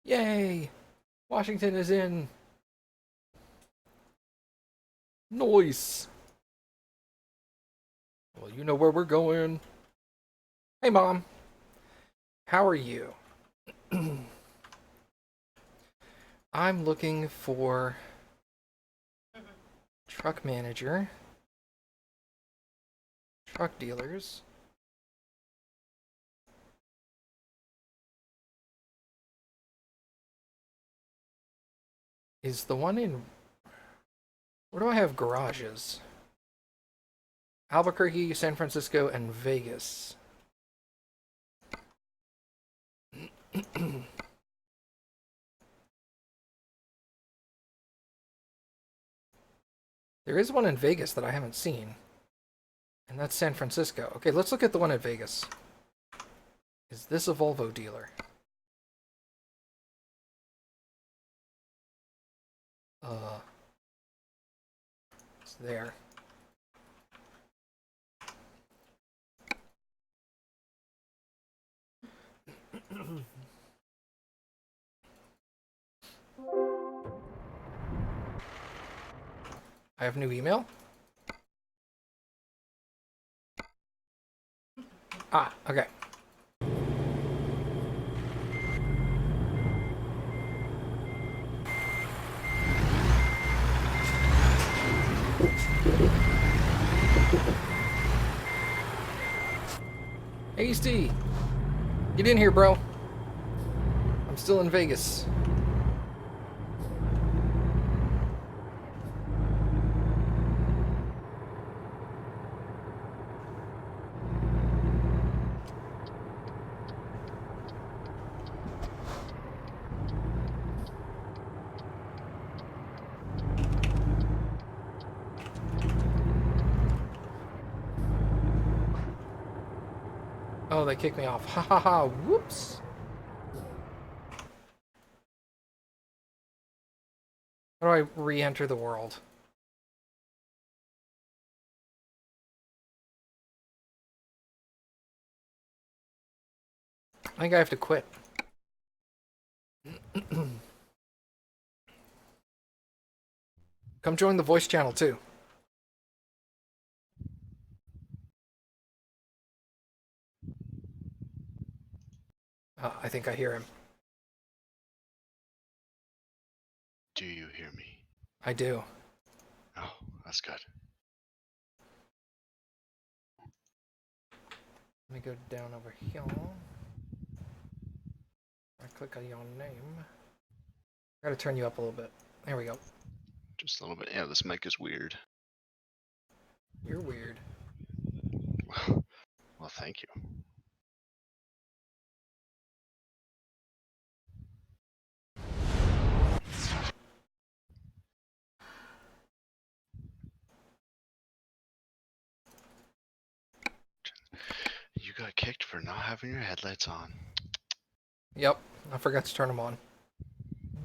Yay! Washington is in. Nice. Well, you know where we're going. Hey, Mom. How are you? I'm looking for truck manager, truck dealers. Is the one in... Where do I have garages? Albuquerque, San Francisco, and Vegas. There is one in Vegas that I haven't seen. And that's San Francisco. Okay, let's look at the one at Vegas. Is this a Volvo dealer? It's there. I have new email. Ah, okay. Hey, Steve. Get in here, bro. I'm still in Vegas. Oh, they kicked me off. Ha ha ha. Whoops. How do I re-enter the world? I think I have to quit. Come join the voice channel too. I think I hear him. Do you hear me? I do. Oh, that's good. Let me go down over here. I click on your name. I gotta turn you up a little bit. There we go. Just a little bit. Yeah, this mic is weird. You're weird. Well, thank you. You got kicked for not having your headlights on. Yep, I forgot to turn them on.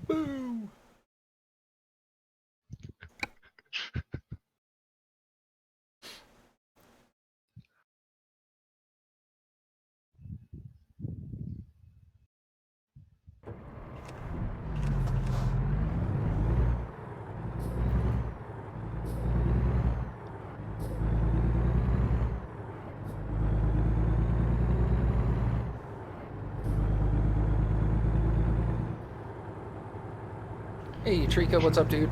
Boo! Hey, Trika, what's up, dude?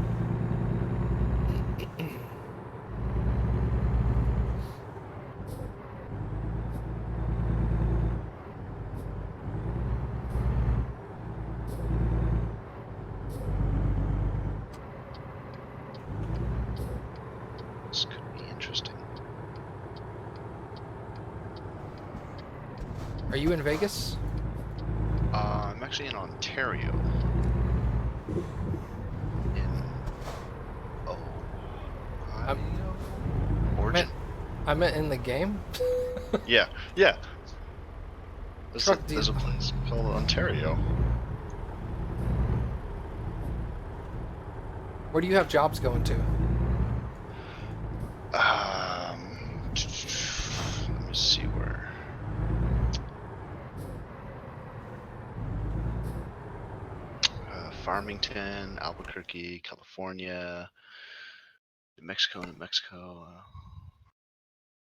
This could be interesting. Are you in Vegas? I'm actually in Ontario. In Origin. I meant in the game? Yeah. There's a place called Ontario. Where do you have jobs going to? Let me see where. Farmington, Albuquerque, California, New Mexico,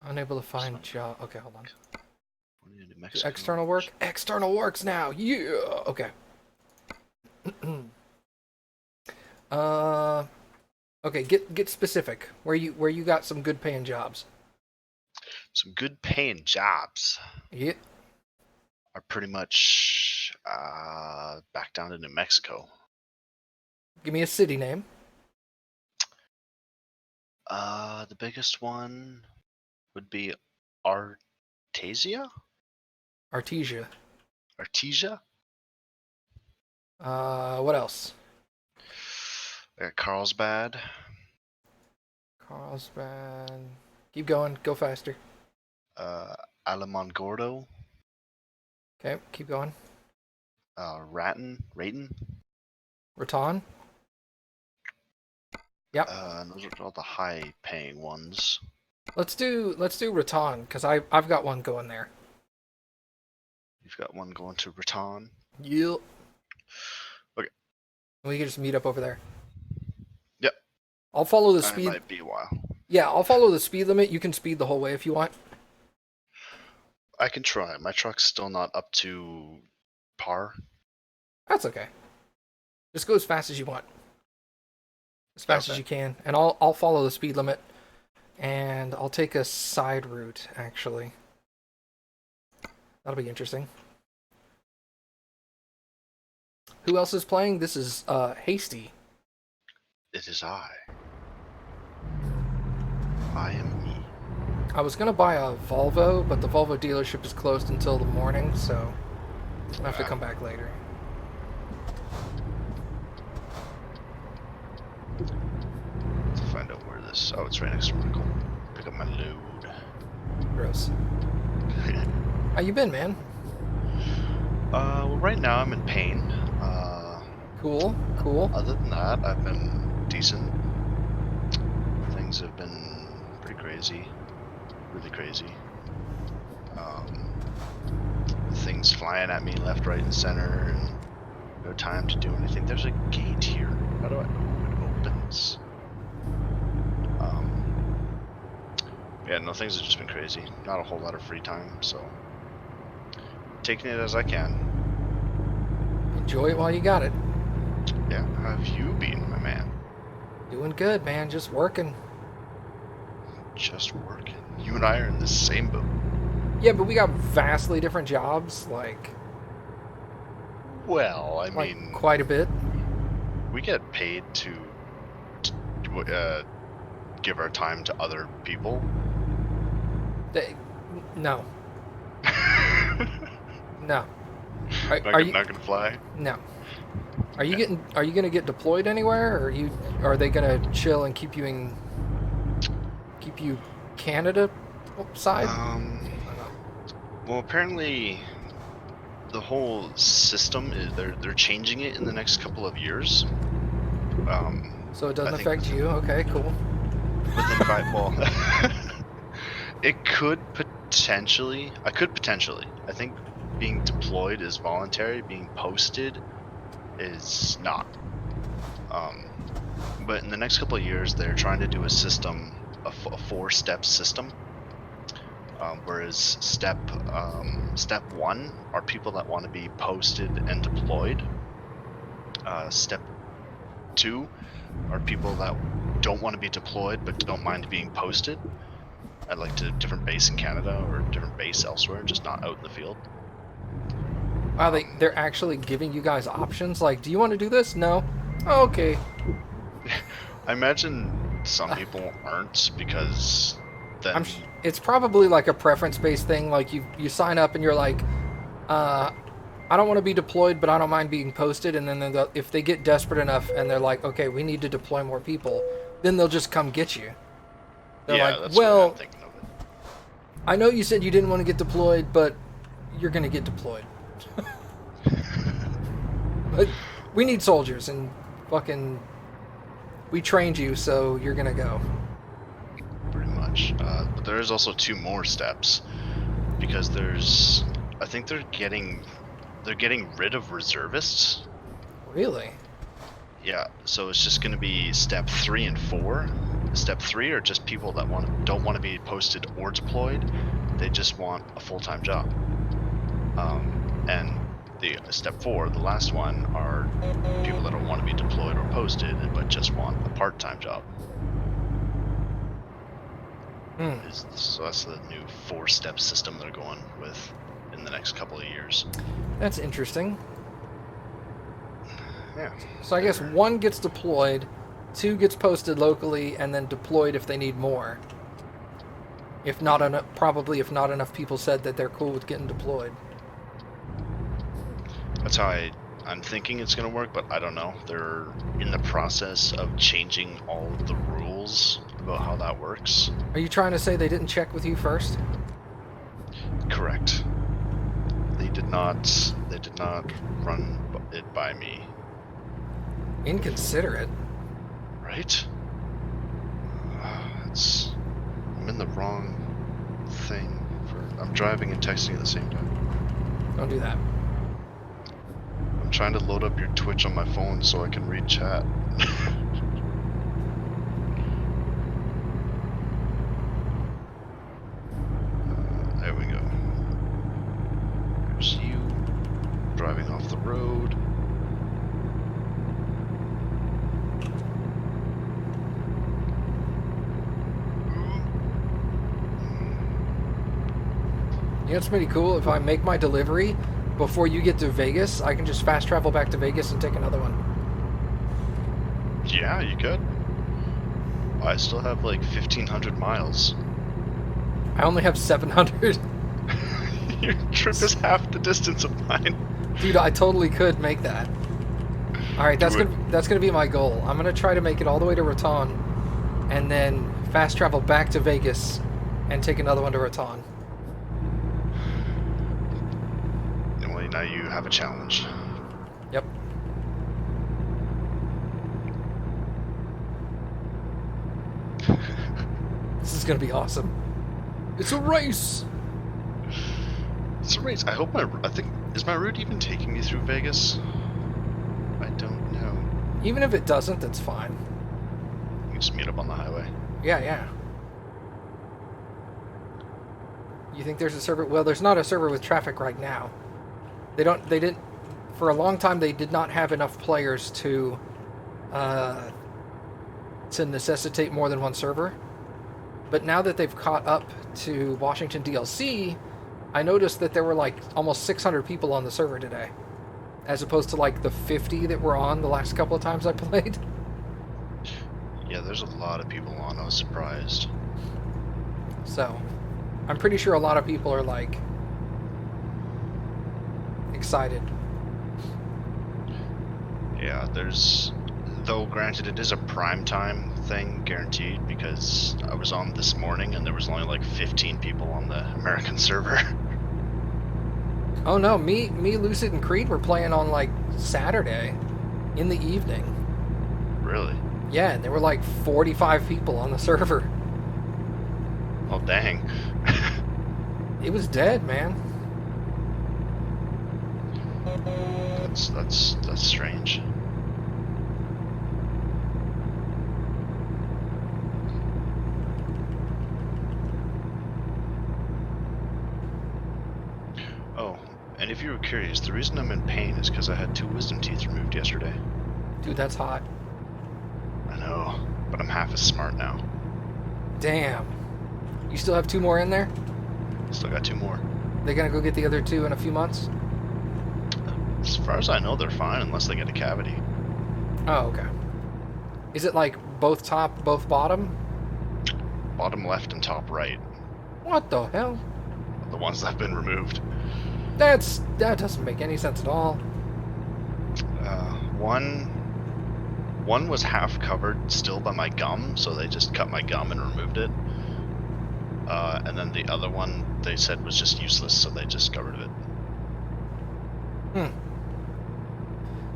Unable to find job. Okay, hold on. New Do Mexico. external work? External works now. Yeah. Okay. uh. Okay. Get specific. Where you got some good paying jobs? Some good paying jobs Yeah. are pretty much back down to New Mexico. Give me a city name. The biggest one would be Artesia? Artesia. Artesia? What else? Carlsbad. Carlsbad. Keep going. Go faster. Alamogordo. Okay. Keep going. Raton. Raton. Yep. Those are all the high-paying ones. Let's do Raton because I've got one going there. You've got one going to Raton. Yep. Okay. We can just meet up over there. Yep. I'll follow the It speed. might be a while. Yeah, I'll follow the speed limit. You can speed the whole way if you want. I can try. My truck's still not up to par. That's okay. Just go as fast as you want. As fast as Okay. you can. And I'll follow the speed limit. And I'll take a side route, actually. That'll be interesting. Who else is playing? This is Hasty. It is I. I am me. I was gonna buy a Volvo, but the Volvo dealership is closed until the morning, so I'll have to come back later. To find out where this. Oh, it's right next to Vertical. Pick up my load. Gross. How you been, man? Well, right now I'm in pain. Cool. Other than that, I've been decent. Things have been pretty crazy. Really crazy. Things flying at me left, right, and center, and no time to do anything. There's a gate here. How do I? Oh, it opens. Yeah, no, things have just been crazy. Not a whole lot of free time, so taking it as I can. Enjoy it while you got it. Yeah, how have you been, my man? Doing good, man. Just working. Just working. You and I are in the same boat. Yeah, but we got vastly different jobs, like Well, I mean, quite a bit. we get paid to give our time to other people. No. No. Not gonna fly. No. Are you gonna get deployed anywhere, or are they gonna chill and keep you Canada side? Well, apparently, the whole system is they're changing it in the next couple of years. So it doesn't I think affect you. Okay, cool. Within 5, well, it could potentially. I think being deployed is voluntary. Being posted is not. But in the next couple of years, they're trying to do a system, a 4-step system. Whereas step 1 are people that want to be posted and deployed. Step 2 are people that don't want to be deployed but don't mind being posted at like to different base in Canada or different base elsewhere, just not out in the field. Wow, they're actually giving you guys options. Like, do you want to do this? No. Oh, okay. I imagine some people aren't, because then it's probably like a preference-based thing. Like you sign up and you're like, I don't want to be deployed, but I don't mind being posted. And then if they get desperate enough and they're like, okay, we need to deploy more people, then they'll just come get you. They're like, that's well, the way I'm thinking of it. I know you said you didn't want to get deployed, but you're gonna get deployed. But we need soldiers, and fucking we trained you, so you're gonna go. Pretty much. But there is also 2 more steps, because I think they're getting rid of reservists. Really? Yeah, so it's just going to be step 3 and 4. Step 3 are just people that don't want to be posted or deployed. They just want a full-time job. And the step 4, the last one, are people that don't want to be deployed or posted, but just want a part-time job. So that's the new 4-step system they're going with in the next couple of years. That's interesting. Yeah. So I guess 1 gets deployed, 2 gets posted locally, and then deployed if they need more. If not enough, probably if not enough people said that they're cool with getting deployed. That's how I'm thinking it's going to work, but I don't know. They're in the process of changing all of the rules about how that works. Are you trying to say they didn't check with you first? Correct. They did not run it by me. Inconsiderate. Right? I'm in the wrong thing. I'm driving and texting at the same time. Don't do that. I'm trying to load up your Twitch on my phone so I can read chat. There we go. There's you driving off the road. You know, it's pretty cool. If I make my delivery before you get to Vegas, I can just fast travel back to Vegas and take another one. Yeah, you could. I still have like 1,500 miles. I only have 700. Your trip is half the distance of mine. Dude, I totally could make that. All right, that's gonna be my goal. I'm gonna try to make it all the way to Raton, and then fast travel back to Vegas, and take another one to Raton. Well, now you have a challenge. Yep. This is gonna be awesome. It's a race. It's a race. Is my route even taking me through Vegas? I don't know. Even if it doesn't, that's fine. We can just meet up on the highway. Yeah. You think there's a server? Well, there's not a server with traffic right now. They didn't, for a long time, they did not have enough players to necessitate more than one server. But now that they've caught up to Washington DLC, I noticed that there were like almost 600 people on the server today, as opposed to like the 50 that were on the last couple of times I played. Yeah, there's a lot of people on. I was surprised. So, I'm pretty sure a lot of people are like excited. Yeah, though granted it is a prime time thing guaranteed, because I was on this morning and there was only like 15 people on the American server. Oh no, me, Lucid, and Creed were playing on like Saturday in the evening. Really? Yeah, and there were like 45 people on the server. Oh dang. It was dead, man. That's strange. Oh, and if you were curious, the reason I'm in pain is because I had 2 wisdom teeth removed yesterday. Dude, that's hot. I know, but I'm half as smart now. Damn. You still have 2 more in there? Still got 2 more. They gonna go get the other 2 in a few months? As far as I know, they're fine unless they get a cavity. Oh, okay. Is it like both top, both bottom? Bottom left and top right. What the hell? The ones that have been removed. That doesn't make any sense at all. One was half covered still by my gum, so they just cut my gum and removed it. And then the other one they said was just useless, so they just got rid of it.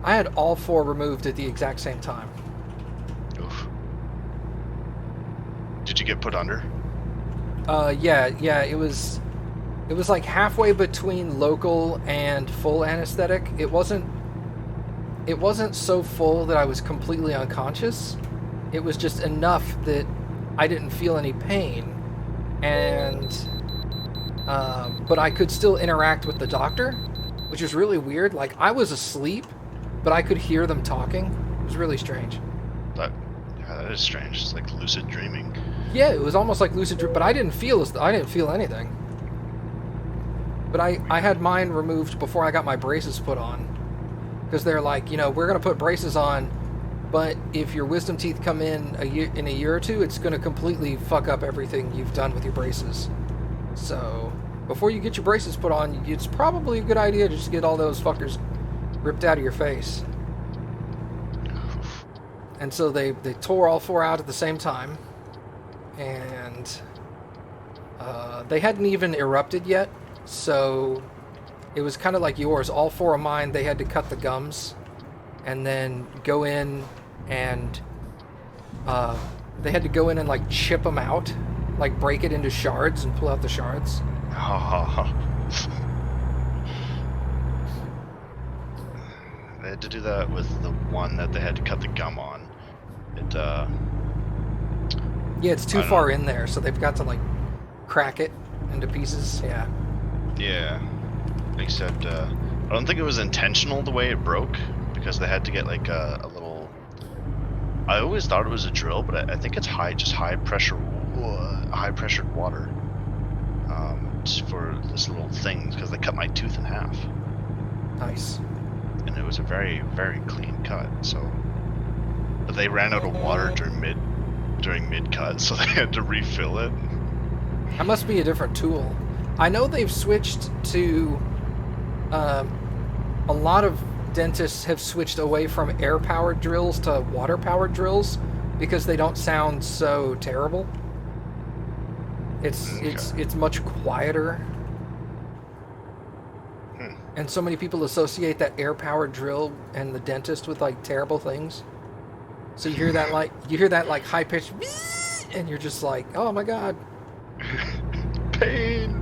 I had all 4 removed at the exact same time. Oof. Did you get put under? Yeah, it was like halfway between local and full anesthetic. It wasn't it wasn't so full that I was completely unconscious. It was just enough that I didn't feel any pain, and but I could still interact with the doctor, which is really weird. Like, I was asleep, but I could hear them talking. It was really strange. Yeah, that is strange. It's like lucid dreaming. Yeah, it was almost like lucid dream, but I didn't feel anything. But I had mine removed before I got my braces put on, because they're like, you know, we're gonna put braces on, but if your wisdom teeth come in a year or two, it's gonna completely fuck up everything you've done with your braces. So before you get your braces put on, it's probably a good idea to just get all those fuckers ripped out of your face. And so they tore all 4 out at the same time, and they hadn't even erupted yet, so it was kind of like yours. All 4 of mine, they had to cut the gums and then go in and they had to go in and like chip them out, like break it into shards and pull out the shards. They had to do that with the one that they had to cut the gum on. Yeah, it's too far in there, so they've got to like crack it into pieces. Yeah. Yeah. Except I don't think it was intentional the way it broke, because they had to get like a little. I always thought it was a drill, but I think it's high pressured water. Just for this little thing, because they cut my tooth in half. Nice. And it was a very, very clean cut. So, but they ran out of water during mid cut, so they had to refill it. That must be a different tool. I know they've switched to. A lot of dentists have switched away from air-powered drills to water-powered drills because they don't sound so terrible. It's much quieter. And so many people associate that air-powered drill and the dentist with like terrible things. So you hear that like high-pitched, and you're just like, oh my god, pain.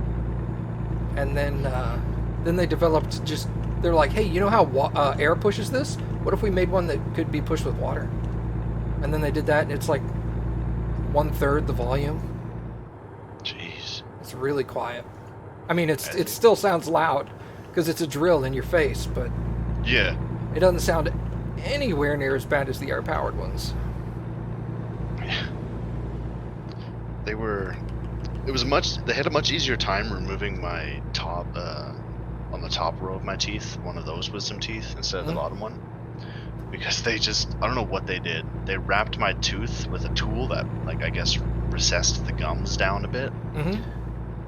And then they developed they're like, hey, you know how air pushes this? What if we made one that could be pushed with water? And then they did that, and it's like 1/3 the volume. Jeez. It's really quiet. I mean, it still sounds loud because it's a drill in your face, but yeah, it doesn't sound anywhere near as bad as the air-powered ones. They had a much easier time removing my top on the top row of my teeth, one of those wisdom teeth instead of the bottom one, because I don't know what they did. They wrapped my tooth with a tool that, like, I guess recessed the gums down a bit, and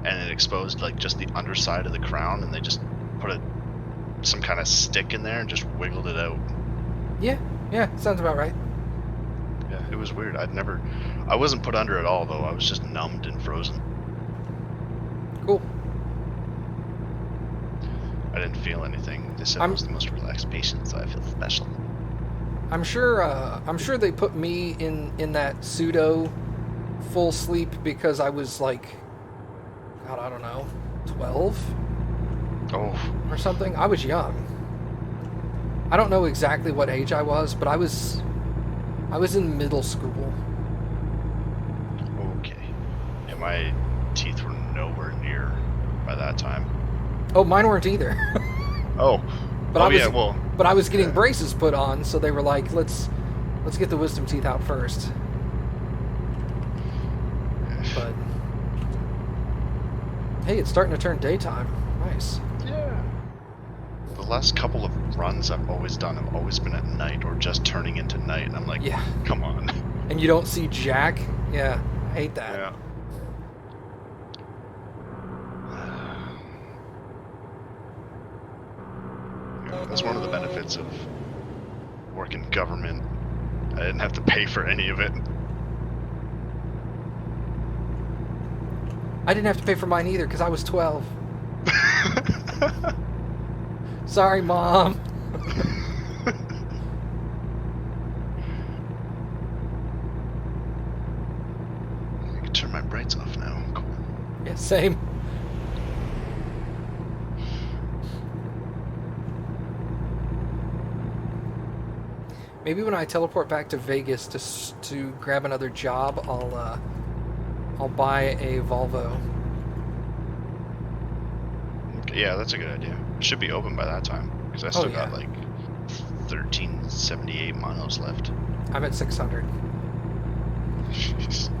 it exposed like just the underside of the crown, and they just put some kind of stick in there and just wiggled it out. Yeah, sounds about right. Yeah, it was weird. I wasn't put under at all though. I was just numbed and frozen. Cool. I didn't feel anything. They said I was the most relaxed patient, so I feel special. I'm sure they put me in that pseudo full sleep because I was like, God, I don't know, 12 or something. I was young. I don't know exactly what age I was, but I was in middle school. Okay. Yeah, my teeth were nowhere near by that time. Oh, mine weren't either. But I was getting braces put on, so they were like, let's get the wisdom teeth out first. But hey, it's starting to turn daytime. Nice. Yeah. The last couple of runs I've always done have always been at night or just turning into night, and I'm like, yeah, come on. And you don't see Jack? Yeah, I hate that. Yeah. That's one of the benefits of working government. I didn't have to pay for any of it. I didn't have to pay for mine either because I was 12. Sorry, Mom. I can turn my brights off now. Cool. Yeah, same. Maybe when I teleport back to Vegas to grab another job, I'll buy a Volvo. Yeah, that's a good idea. It should be open by that time because I still got like 1378 miles left. I'm at 600. Jeez.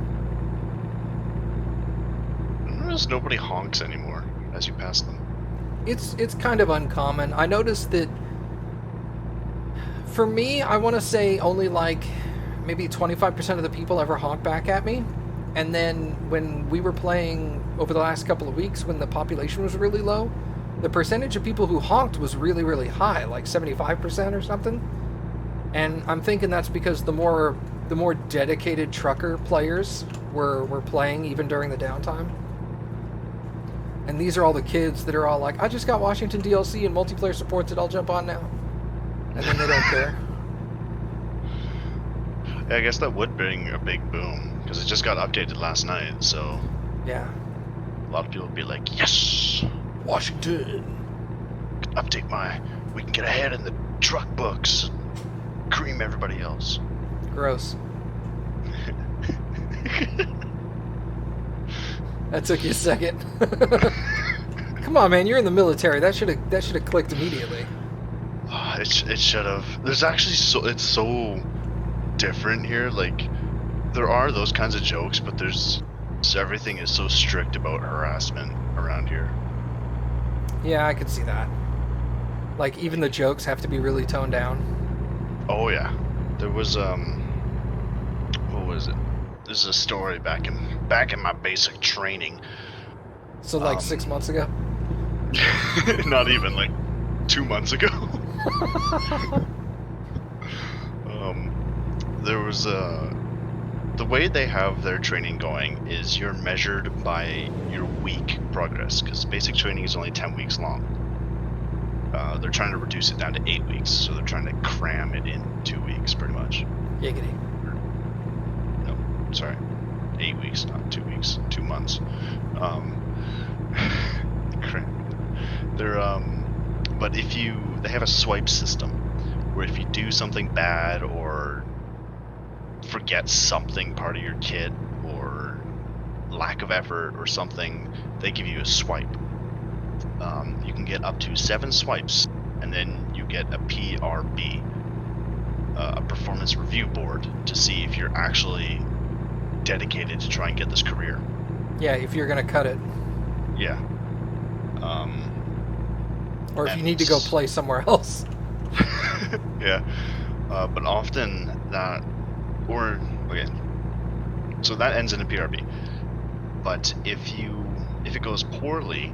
I notice nobody honks anymore as you pass them. It's kind of uncommon. I noticed that for me, I want to say only like maybe 25% of the people ever honk back at me. And then when we were playing over the last couple of weeks, when the population was really low, the percentage of people who honked was really, really high, like 75% or something. And I'm thinking that's because the more dedicated trucker players were playing even during the downtime. And these are all the kids that are all like, I just got Washington DLC and multiplayer supports it, I'll jump on now. And then they don't care. Yeah, I guess that would bring a big boom because it just got updated last night, so yeah, a lot of people would be like, yes, Washington, update we can get ahead in the truck books and cream everybody else. Gross. That took you a second. Come on, man, you're in the military. That should have clicked immediately. It should have. There's actually it's so different here. Like, there are those kinds of jokes, but everything is so strict about harassment around here. Yeah, I could see that. Like, even the jokes have to be really toned down. Oh yeah, there was what was it? This is a story back in my basic training. So like 6 months ago? Not even, like 2 months ago. There was the way they have their training going is you're measured by your week progress, because basic training is only 10 weeks long. They're trying to reduce it down to 8 weeks, so they're trying to cram it in 2 weeks pretty much. Giggity. No, sorry, 8 weeks, not 2 weeks, 2 months. They're but they have a swipe system where if you do something bad or forget something part of your kit or lack of effort or something, they give you a swipe. You can get up to 7 swipes, and then you get a PRB, a performance review board, to see if you're actually dedicated to try and get this career. Yeah, if you're gonna cut it. Yeah. Or if you need to go play somewhere else. Yeah. But often that, okay, so that ends in a PRB. But if it goes poorly,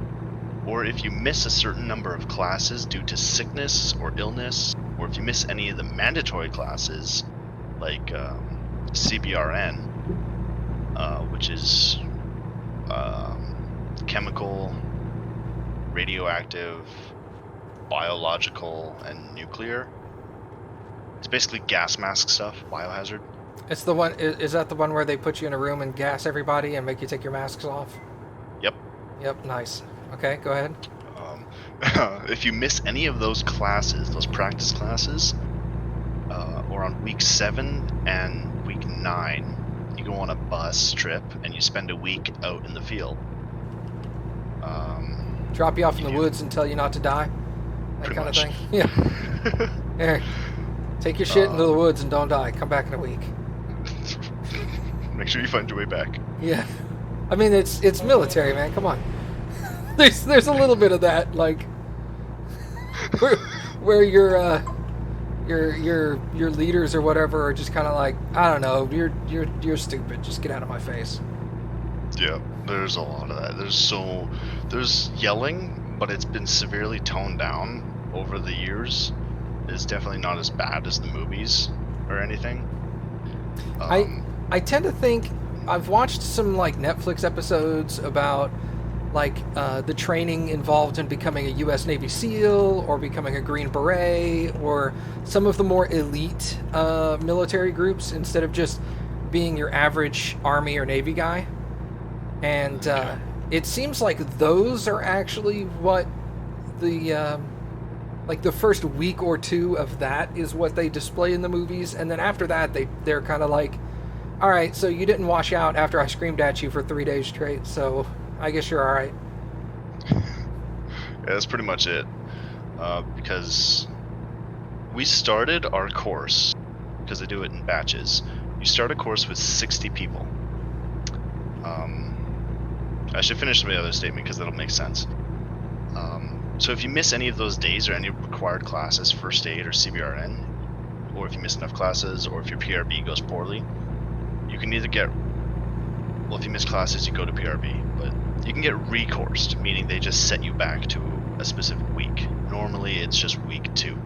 or if you miss a certain number of classes due to sickness or illness, or if you miss any of the mandatory classes, like CBRN, which is chemical, radioactive, biological, and nuclear. It's basically gas mask stuff, biohazard. It's the one. Is that the one where they put you in a room and gas everybody and make you take your masks off? Yep. Yep. Nice. Okay, go ahead. If you miss any of those classes, those practice classes, or on week 7 and week 9, you go on a bus trip and you spend a week out in the field. Drop you off in the woods and tell you not to die. That kind of thing. Yeah. Here, take your shit into the woods and don't die. Come back in a week. Make sure you find your way back. Yeah. I mean, it's military, man. Come on. There's a little bit of that, like where your leaders or whatever are just kind of like, I don't know, you're stupid. Just get out of my face. Yeah, there's a lot of that. There's yelling, but it's been severely toned down over the years. It's definitely not as bad as the movies or anything. I tend to think I've watched some like Netflix episodes about like the training involved in becoming a U.S. Navy SEAL or becoming a Green Beret, or some of the more elite military groups, instead of just being your average Army or Navy guy. And it seems like those are actually what the Like the first week or two of that is what they display in the movies, and then after that they're kind of like, all right, so you didn't wash out after I screamed at you for 3 days straight, so I guess you're all right. Yeah, that's pretty much it. Because we started our course, because they do it in batches. You start a course with 60 people. I should finish my other statement because that'll make sense. So if you miss any of those days or any required classes, first aid or CBRN, or if you miss enough classes, or if your PRB goes poorly, you can either get, well, if you miss classes, you go to PRB, but you can get recoursed, meaning they just set you back to a specific week. Normally it's just week 2,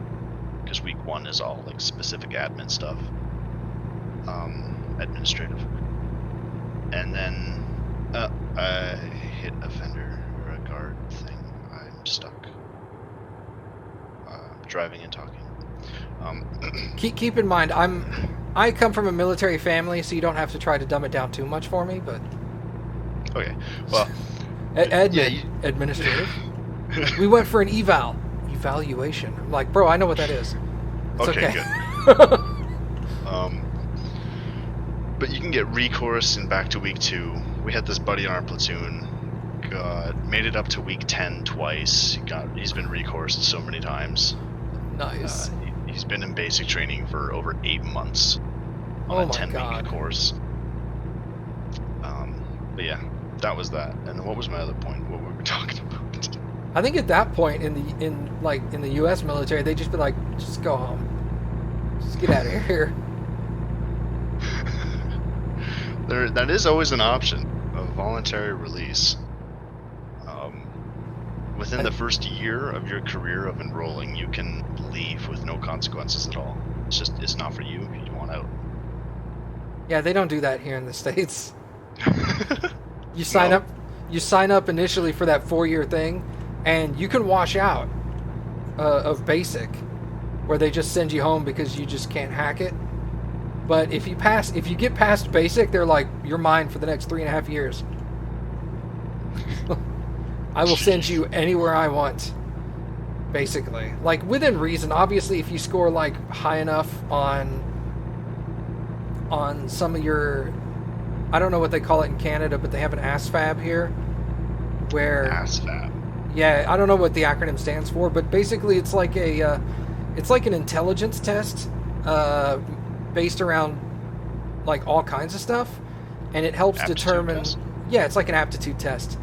because week 1 is all like specific admin stuff, administrative. And then I hit a fender or a guard thing. I'm stuck. Driving and talking. Keep in mind, I come from a military family, so you don't have to try to dumb it down too much for me. But okay, well, administrative. We went for an evaluation. I'm like, bro, I know what that is. It's okay. Good. But you can get recourse in back to week 2. We had this buddy on our platoon. Made it up to week 10 twice. He's been recoursed so many times. Nice. He's been in basic training for over 8 months on a 10-week course. But yeah, that was that. And what was my other point? What were we talking about? I think at that point in the U.S. military, they just be like, just go home, just get out of here. That is always an option, a voluntary release. Within the first year of your career of enrolling, you can leave with no consequences at all. It's not for you. You want out. Yeah, they don't do that here in the States. You sign up initially for that 4-year thing, and you can wash out of basic, where they just send you home because you just can't hack it. But if you get past basic, they're like, you're mine for the next 3.5 years. I will send you anywhere I want, basically. Like, within reason. Obviously, if you score, like, high enough on some of your... I don't know what they call it in Canada, but they have an ASFAB here, where... ASFAB? Yeah, I don't know what the acronym stands for, but basically it's like an intelligence test, based around, like, all kinds of stuff, and it helps determine... Yeah, it's like an aptitude test.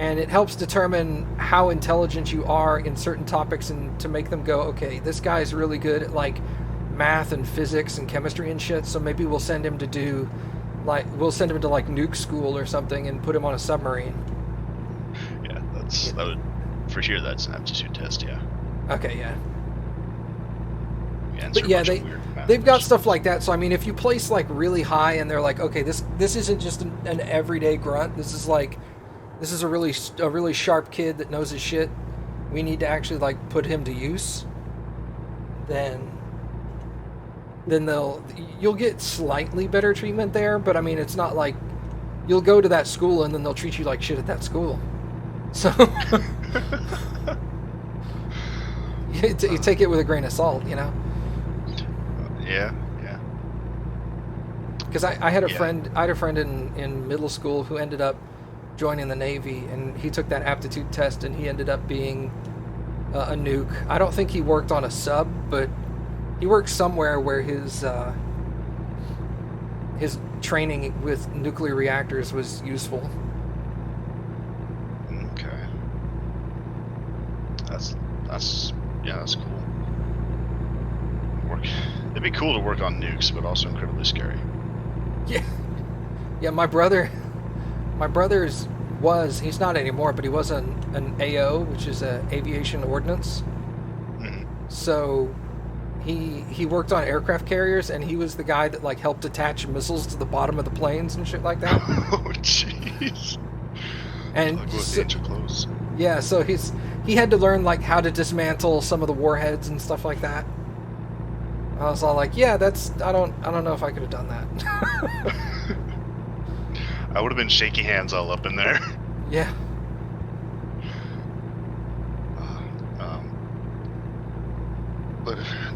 And it helps determine how intelligent you are in certain topics, and to make them go, okay, this guy's really good at, like, math and physics and chemistry and shit, so maybe we'll send him to nuke school or something and put him on a submarine. Yeah, that would, for sure, that's an aptitude test, yeah. Okay, yeah. Yeah, but yeah, they've got stuff like that, so I mean, if you place, like, really high and they're like, okay, this isn't just an everyday grunt, this is a really sharp kid that knows his shit, we need to actually, like, put him to use, then you'll get slightly better treatment there, but I mean, it's not like you'll go to that school and then they'll treat you like shit at that school. So you take it with a grain of salt, you know? Yeah. Because I had a friend in middle school who ended up joining the Navy, and he took that aptitude test, and he ended up being a nuke. I don't think he worked on a sub, but he worked somewhere where his training with nuclear reactors was useful. Okay. That's cool. It'd be cool to work on nukes, but also incredibly scary. Yeah. My brother's he's not anymore, but he was an AO, which is a aviation ordnance. Mm-hmm. So he worked on aircraft carriers, and he was the guy that, like, helped attach missiles to the bottom of the planes and shit like that. Oh jeez. And close. Yeah, so he had to learn, like, how to dismantle some of the warheads and stuff like that. I was all like, yeah, I don't know if I could have done that. I would have been shaky hands all up in there. Yeah.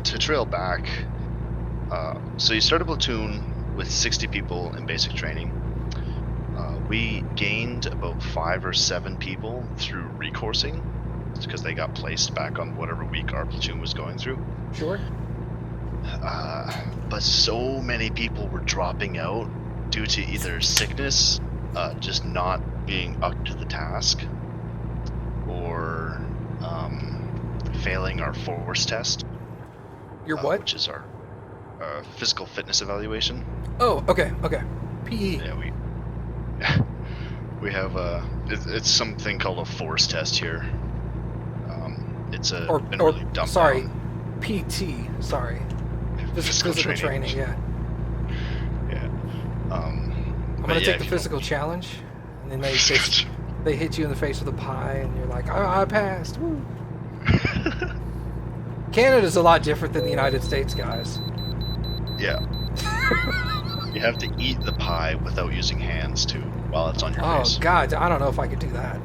to trail back, so you start a platoon with 60 people in basic training. We gained about 5 or 7 people through recoursing, because they got placed back on whatever week our platoon was going through. Sure. But so many people were dropping out due to either sickness, just not being up to the task, or failing our force test. Your what? Which is our physical fitness evaluation. Oh, okay. PE. Yeah, we have it's something called a force test here. It's been really dumbed sorry, down. PT. Sorry, physical training. Yeah. Yeah. I'm gonna take the physical challenge, and then they hit you in the face with a pie, and you're like, I passed. Woo. Canada's a lot different than the United States, guys. Yeah. You have to eat the pie without using hands too, while it's on your face. Oh God, I don't know if I could do that.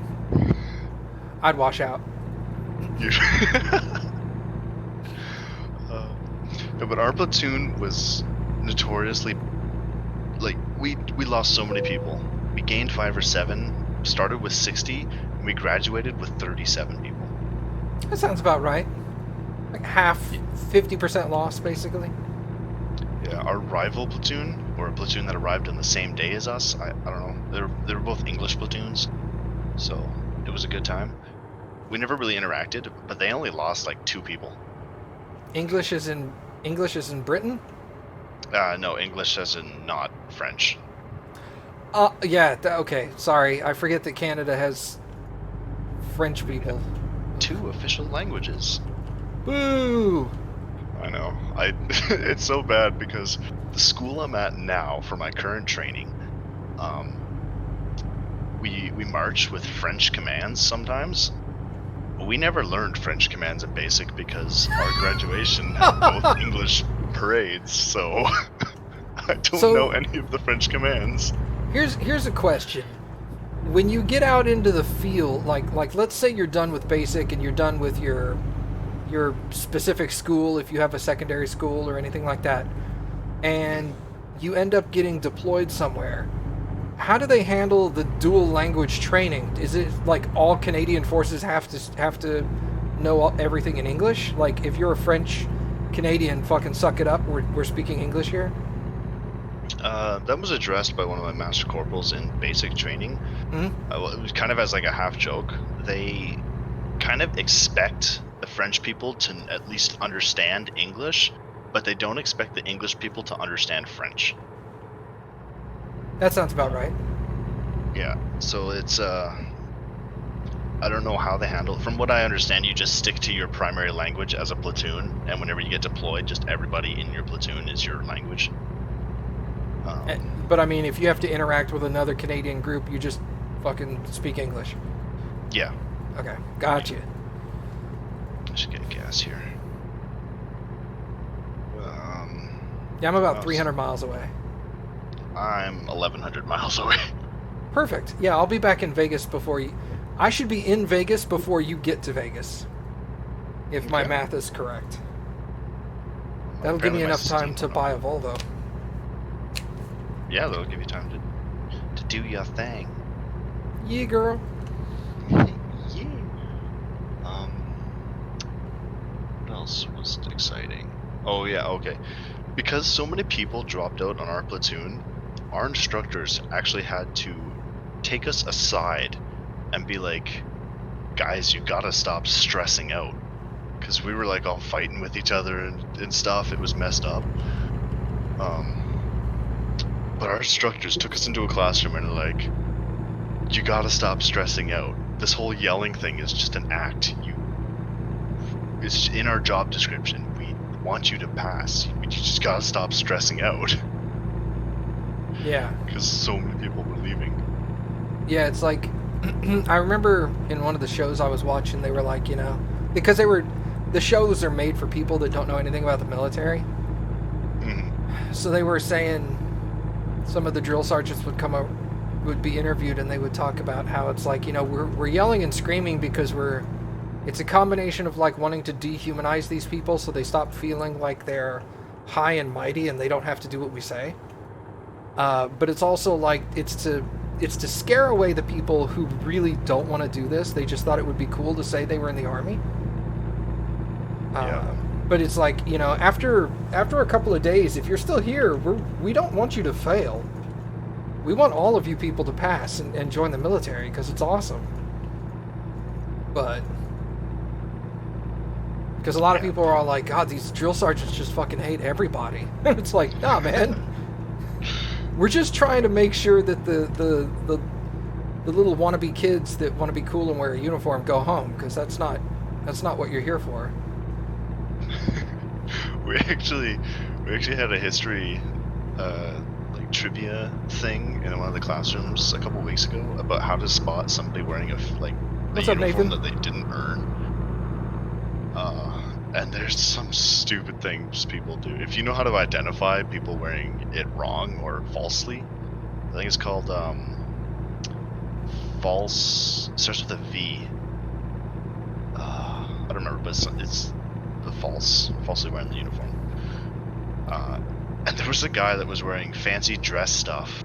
I'd wash out. But our platoon was notoriously, like, we lost so many people. We gained 5 or 7, started with 60, and we graduated with 37 people. That sounds about right. Like half, 50% loss, basically. Yeah, our rival platoon, or a platoon that arrived on the same day as us, I don't know. They were both English platoons, so it was a good time. We never really interacted, but they only lost like 2 people. English is in Britain? No, English as in not French. Yeah, okay, sorry. I forget that Canada has French people. 2 official languages. Boo! I know. It's so bad because the school I'm at now for my current training, we march with French commands sometimes. We never learned French commands in basic because our graduation had both English parades, so I don't know any of the French commands. Here's a question. When you get out into the field, like let's say you're done with basic and you're done with your specific school, if you have a secondary school or anything like that, and you end up getting deployed somewhere, how do they handle the dual language training? Is it like all Canadian forces have to know everything in English? Like if you're a French Canadian, fucking suck it up, we're speaking English here? That was addressed by one of my master corporals in basic training. Mm-hmm. It was kind of as like a half joke. They kind of expect the French people to at least understand English, but they don't expect the English people to understand French. That sounds about right. Yeah, so it's I don't know how they handle it. From what I understand, you just stick to your primary language as a platoon, and whenever you get deployed, just everybody in your platoon is your language. But I mean, if you have to interact with another Canadian group, you just fucking speak English. Yeah. Okay, gotcha. I should get gas here. Yeah, I'm about 300 miles away. I'm 1,100 miles away. Perfect. Yeah, I'll be back in Vegas before you... I should be in Vegas before you get to Vegas. If my math is correct. That'll give me enough time to buy a Volvo. Yeah, that'll give you time to do your thing. Yeah, girl. Yeah. What else was exciting? Oh yeah, okay. Because so many people dropped out on our platoon, our instructors actually had to take us aside and be like, guys, you gotta stop stressing out. Because we were like all fighting with each other and stuff. It was messed up. But our instructors took us into a classroom and were like, you gotta stop stressing out. This whole yelling thing is just an act. It's in our job description. We want you to pass. You just gotta stop stressing out. Yeah. Because so many people were leaving. Yeah, it's like, I remember in one of the shows I was watching, they were like, you know, because the shows are made for people that don't know anything about the military. Mm-hmm. So they were saying some of the drill sergeants would be interviewed and they would talk about how it's like, you know, we're yelling and screaming because we're It's a combination of like wanting to dehumanize these people so they stop feeling like they're high and mighty and they don't have to do what we say. But it's also like it's to scare away the people who really don't want to do this. They just thought it would be cool to say they were in the army. Yeah. But it's like, you know, after a couple of days, if you're still here, we don't want you to fail. We want all of you people to pass and join the military because it's awesome. But because a lot of people are all like, God, these drill sergeants just fucking hate everybody. And it's like, nah, man. We're just trying to make sure that the little wannabe kids that want to be cool and wear a uniform go home, because that's not what you're here for. we actually had a history like trivia thing in one of the classrooms a couple weeks ago about how to spot somebody wearing a uniform that they didn't earn. And there's some stupid things people do. If you know how to identify people wearing it wrong or falsely, I think it's called false. It starts with a V. I don't remember, but it's the falsely wearing the uniform. And there was a guy that was wearing fancy dress stuff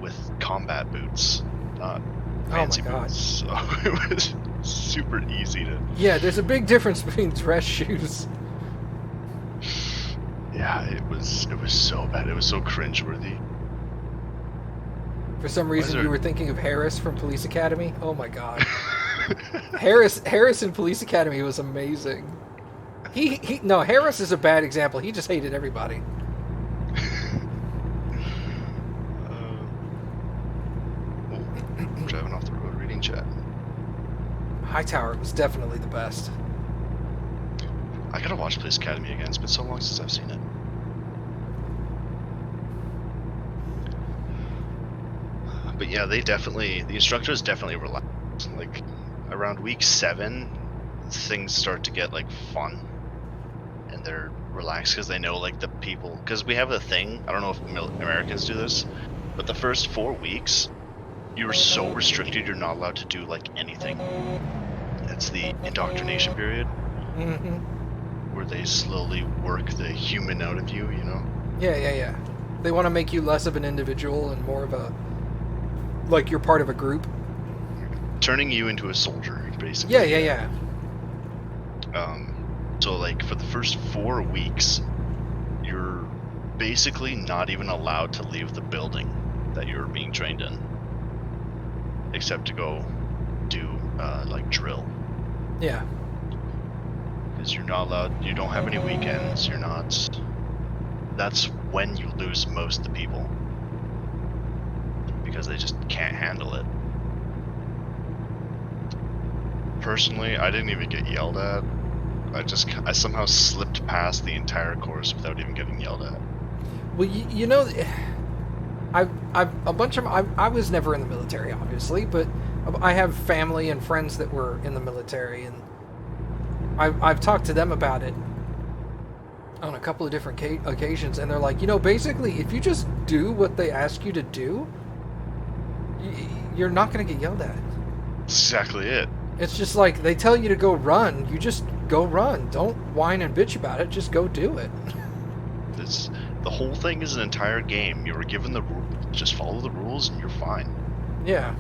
with combat boots, not fancy boots. So it was super easy to... Yeah, there's a big difference between dress shoes. Yeah, it was so bad. It was so cringeworthy. For some reason, you were thinking of Harris from Police Academy. Oh my god. Harris in Police Academy was amazing. No, Harris is a bad example. He just hated everybody. I'm driving off the road reading chat. Hightower was definitely the best. I gotta watch Police Academy again. It's been so long since I've seen it. But yeah, the instructors definitely relaxed. Like around week 7, things start to get like fun, and they're relaxed because they know like the people. Because we have a thing. I don't know if Americans do this, but the first 4 weeks, you're so restricted. You're not allowed to do like anything. It's the indoctrination period. Mm-hmm. Where they slowly work the human out of you, you know? Yeah. They want to make you less of an individual and more of a... like you're part of a group. Turning you into a soldier, basically. Yeah. So, like, for the first 4 weeks, you're basically not even allowed to leave the building that you're being trained in. Except to go do, like, drill. Yeah. Because you're not allowed, you don't have any weekends, you're not... That's when you lose most of the people. Because they just can't handle it. Personally, I didn't even get yelled at. I somehow slipped past the entire course without even getting yelled at. Well, you know, I was never in the military, obviously, but I have family and friends that were in the military, and I've talked to them about it on a couple of different occasions, and they're like, you know, basically, if you just do what they ask you to do, you're not going to get yelled at. Exactly it. It's just like they tell you to go run, you just go run. Don't whine and bitch about it, just go do it. The whole thing is an entire game. You were given the rule, just follow the rules and you're fine. Yeah.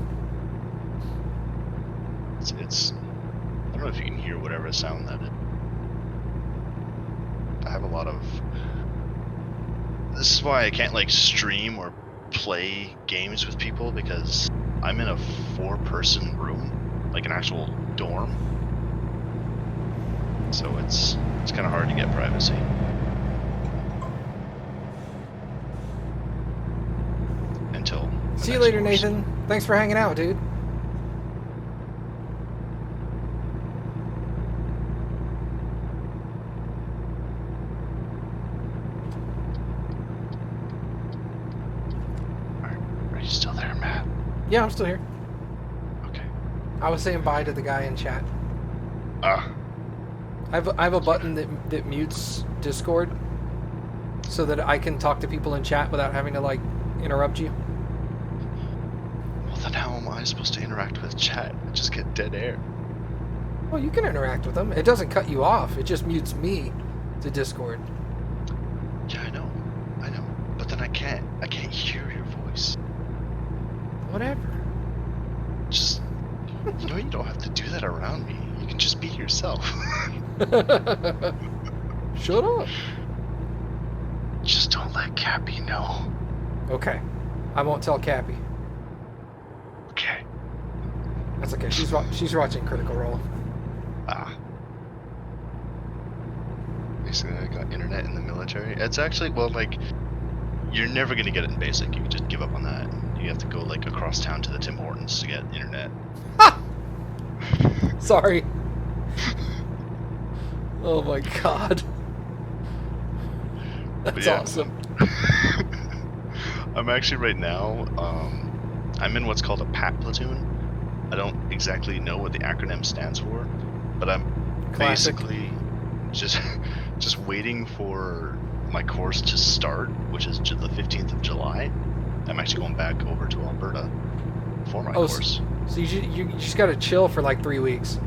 It's I don't know if you can hear whatever sound that is. I have a lot of... This is why I can't like stream or play games with people, because I'm in a 4-person room, like an actual dorm. So it's kind of hard to get privacy. Until... See you later, Nathan. Thanks for hanging out, dude. Are you still there, Matt? Yeah, I'm still here. Okay. I was saying bye to the guy in chat. Ah. I have a button that mutes Discord so that I can talk to people in chat without having to like interrupt you. Well, then how am I supposed to interact with chat? I just get dead air. Well, you can interact with them. It doesn't cut you off. It just mutes me to Discord. Yeah, I know. But then I can't hear your voice. Whatever. Just, you don't have to do that around me. You can just be yourself. Shut up. Just don't let Cappy know. Okay. I won't tell Cappy. Okay. That's okay. She's watching Critical Role. Basically, I got internet in the military. It's actually, well, like, you're never gonna get it in basic. You can just give up on that. You have to go, like, across town to the Tim Hortons to get internet. Sorry. Oh my god. That's awesome. I'm actually right now, I'm in what's called a PAT platoon. I don't exactly know what the acronym stands for, but I'm Classic. basically just waiting for my course to start, which is the 15th of July. I'm actually going back over to Alberta for my course. So you just gotta chill for like 3 weeks.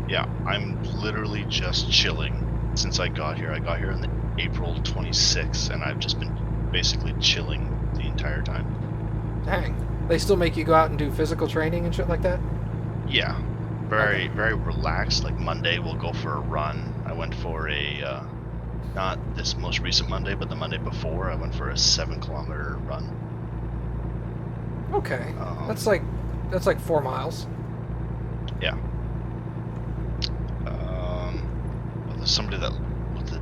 Yeah, I'm literally just chilling since I got here. I got here on April 26th, and I've just been basically chilling the entire time. Dang. They still make you go out and do physical training and shit like that? Yeah, very relaxed. Like Monday, we'll go for a run. I went for a, not this most recent Monday, but the Monday before, I went for a 7-kilometer run. Okay. That's like 4 miles. Yeah. Well, there's somebody that with the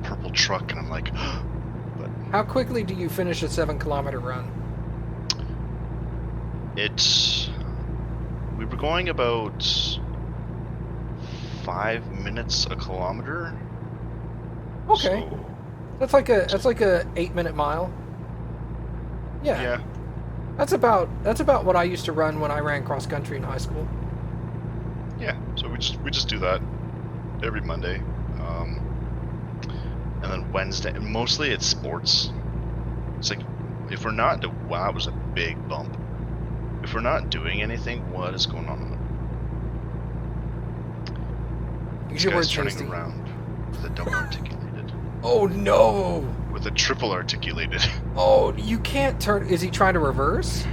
purple truck, and I'm like, but How quickly do you finish a 7-kilometer run? we were going about 5 minutes a kilometer. Okay. So, That's like a 8-minute mile. Yeah. yeah. That's about what I used to run when I ran cross country in high school. Yeah. So we just do that every Monday. And then Wednesday, mostly it's sports. It's like, if we're not wow, that was a big bump. If we're not doing anything, what is going on? Use This your word guy's turning tasty. around with a double articulated. Oh no! With a triple articulated. Oh, you can't turn. Is he trying to reverse?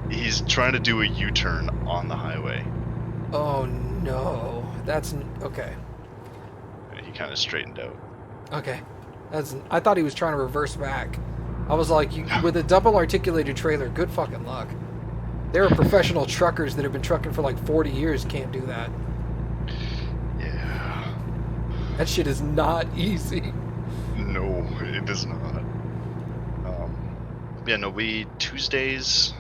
He's trying to do a U-turn on the highway. Oh no. That's okay. He kind of straightened out. Okay. I thought he was trying to reverse back. I was like, with a double articulated trailer, good fucking luck. There are professional truckers that have been trucking for like 40 years can't do that. Yeah. That shit is not easy. No, it is not. Yeah, no, Tuesdays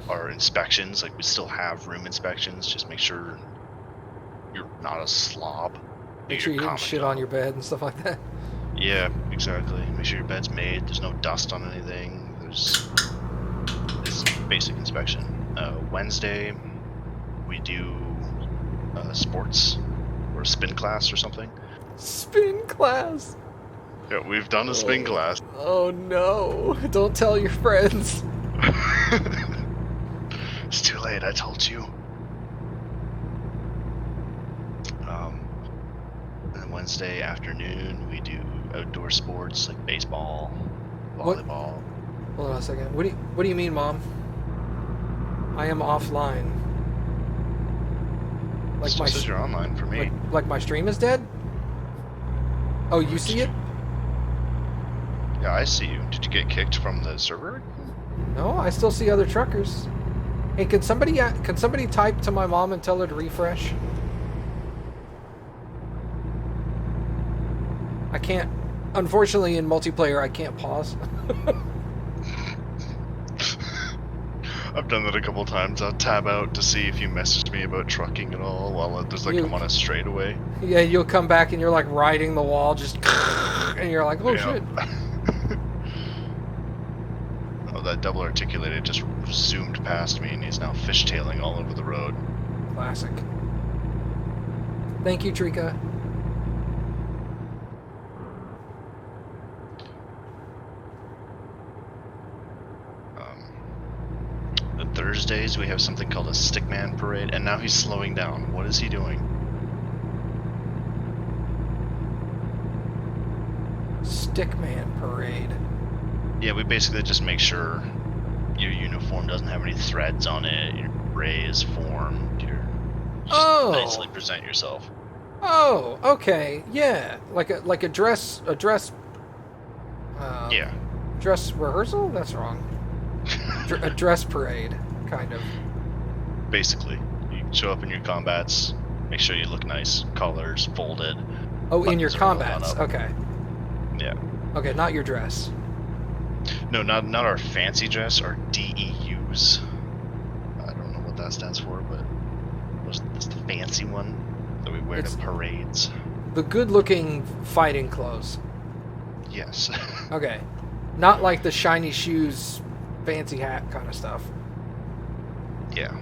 are inspections. Like, we still have room inspections. Just make sure you're not a slob. Make sure you didn't shit on your bed and stuff like that. Yeah, exactly. Make sure your bed's made. There's no dust on anything. It's basic inspection. Wednesday, we do sports or a spin class or something. Spin class. Yeah, we've done a spin class. Oh no! Don't tell your friends. It's too late. I told you. And Wednesday afternoon, we do outdoor sports like baseball, volleyball. Hold on a second. What do you mean, Mom? I am offline. Like Still says you're online for me. Like my stream is dead? Oh, you see it? Yeah, I see you. Did you get kicked from the server? No, I still see other truckers. Hey, can somebody type to my mom and tell her to refresh? I can't. Unfortunately, in multiplayer, I can't pause. I've done that a couple times. I'll tab out to see if you messaged me about trucking at all while there's like I'm on a straightaway. Yeah, you'll come back and you're like riding the wall, just and you're like, oh shit. Oh, that double articulated just zoomed past me, and he's now fishtailing all over the road. Classic. Thank you, Trika. Thursdays we have something called a stickman parade, and now he's slowing down. What is he doing? Stickman Parade. Yeah, we basically just make sure your uniform doesn't have any threads on it, your beret is formed, you just nicely present yourself. Oh, okay, yeah, like a dress Yeah. dress rehearsal. That's wrong. A dress parade, kind of. Basically, you show up in your combats, make sure you look nice, collars folded. Oh, in your buttons are all done combats. up. Okay. Yeah. Okay, not your dress. No, not our fancy dress, our DEUs. I don't know what that stands for, but that's the fancy one that we wear to parades. The good-looking fighting clothes. Yes. Okay. Not like the shiny shoes, fancy hat kind of stuff. Yeah.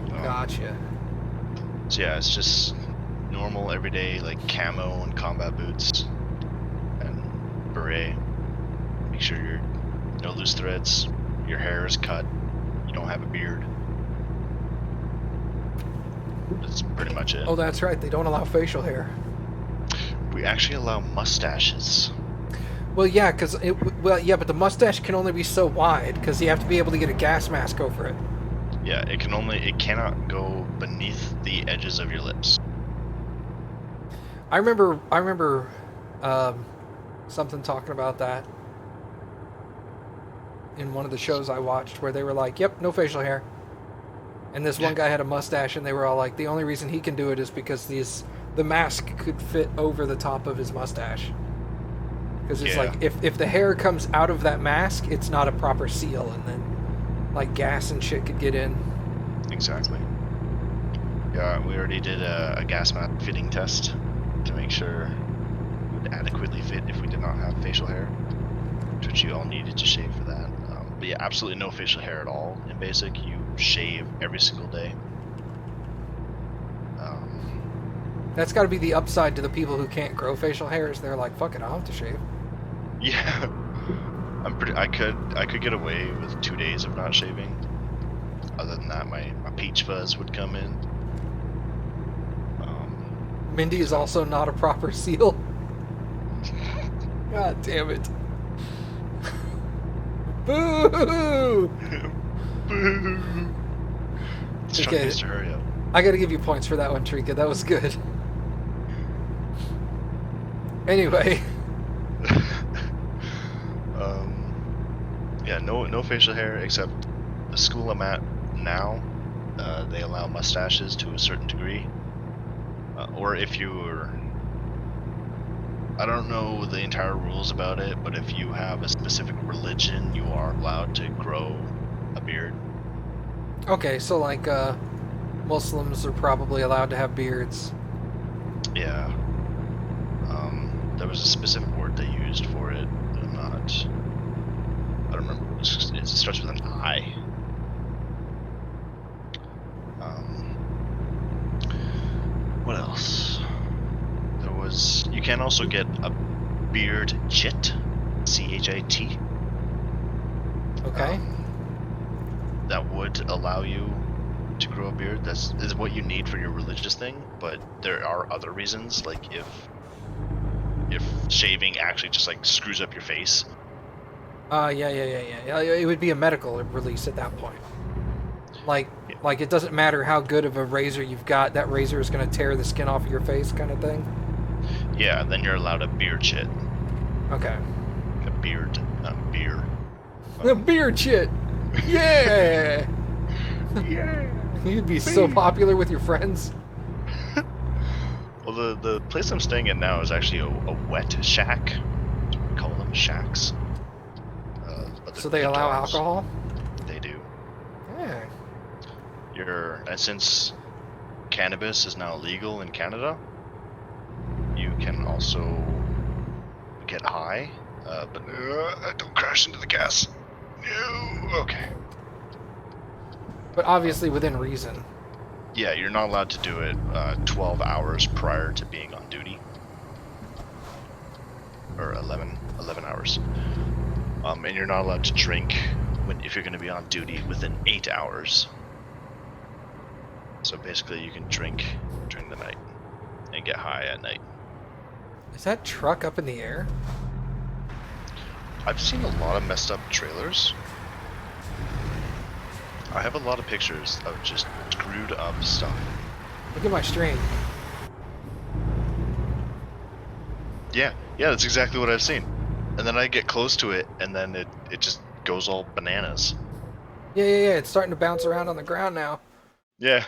Gotcha. So yeah, it's just normal, everyday, like camo and combat boots and beret. Make sure you're no loose threads, your hair is cut, you don't have a beard. That's pretty much it. Oh, that's right. They don't allow facial hair. We actually allow mustaches. Well, yeah, but the mustache can only be so wide because you have to be able to get a gas mask over it. Yeah, it cannot go beneath the edges of your lips. I remember something talking about that in one of the shows I watched where they were like, "Yep, no facial hair." And this one guy had a mustache, and they were all like, "The only reason he can do it is because the mask could fit over the top of his mustache." Because it's like if the hair comes out of that mask, it's not a proper seal, and then like gas and shit could get in. Exactly. Yeah, we already did a gas mask fitting test to make sure it would adequately fit if we did not have facial hair, which you all needed to shave for that. But yeah, absolutely no facial hair at all in basic. You shave every single day. That's got to be the upside to the people who can't grow facial hair. Is they're like, fuck it, I'll have to shave. Yeah, I could get away with 2 days of not shaving. Other than that, my peach fuzz would come in. Mindy is also not a proper seal. God damn it. Boo! Boo! Truck needs to hurry up. I gotta give you points for that one, Trika. That was good. Anyway. Yeah, no facial hair except the school I'm at now. They allow mustaches to a certain degree. Or if you're... I don't know the entire rules about it, but if you have a specific religion, you are allowed to grow a beard. Okay, so like Muslims are probably allowed to have beards. Yeah. There was a specific word they used for it, but I don't remember. It starts with an I. What else? You can also get a beard chit, CHIT. Okay. That would allow you to grow a beard. Is what you need for your religious thing, but there are other reasons, like if shaving actually just like screws up your face. Yeah. It would be a medical release at that point. Like it doesn't matter how good of a razor you've got, that razor is going to tear the skin off of your face, kind of thing. Yeah, then you're allowed a beard chit. Okay. A beard, beer. A beard chit. Yeah. Yeah. You'd be so popular with your friends. Well, the place I'm staying in now is actually a wet shack. That's what we call them, shacks. So they allow alcohol? They do. Yeah. And since cannabis is now legal in Canada, you can also get high, but don't crash into the gas. No. Okay. But obviously within reason. Yeah, you're not allowed to do it 12 hours prior to being on duty. Or 11 hours. And you're not allowed to drink if you're going to be on duty within 8 hours. So basically you can drink during the night and get high at night. Is that truck up in the air? I've seen a lot of messed up trailers. I have a lot of pictures of just screwed up stuff. Look at my stream. Yeah, that's exactly what I've seen. And then I get close to it, and then it just goes all bananas. Yeah. It's starting to bounce around on the ground now. Yeah.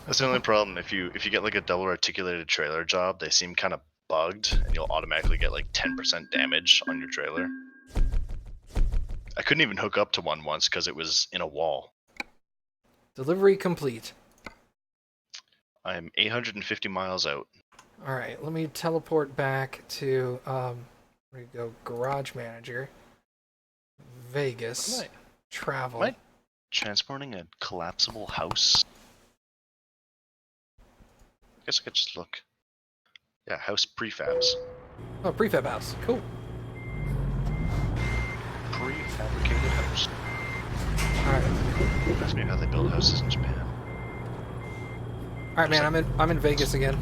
That's the only problem. If you get like a double articulated trailer job, they seem kind of bugged, and you'll automatically get like 10% damage on your trailer. I couldn't even hook up to one once because it was in a wall. Delivery complete. I'm 850 miles out. All right, let me teleport back to where do you go? Garage Manager, Vegas, travel. Am I transporting a collapsible house? I guess I could just look. Yeah, house prefabs. Oh, prefab house. Cool. Prefabricated house. All right. Reminds me of how they build houses in Japan. All right, man. I'm in Vegas again.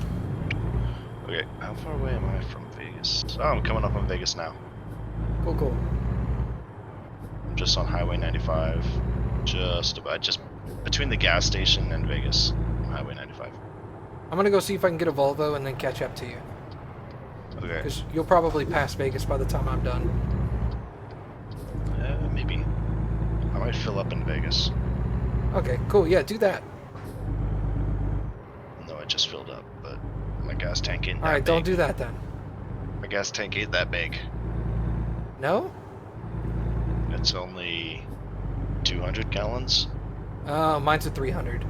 Okay, how far away am I from Vegas? Oh, I'm coming up on Vegas now. Cool. I'm just on Highway 95. Just between the gas station and Vegas. Highway 95. I'm gonna go see if I can get a Volvo and then catch up to you. Okay. Because you'll probably pass Vegas by the time I'm done. Maybe. I might fill up in Vegas. Okay, cool. Yeah, do that. No, I just filled up, but my gas tank ain't that All right, big. don't do that then. My gas tank ain't that big. No? It's only 200 gallons. Mine's a 300.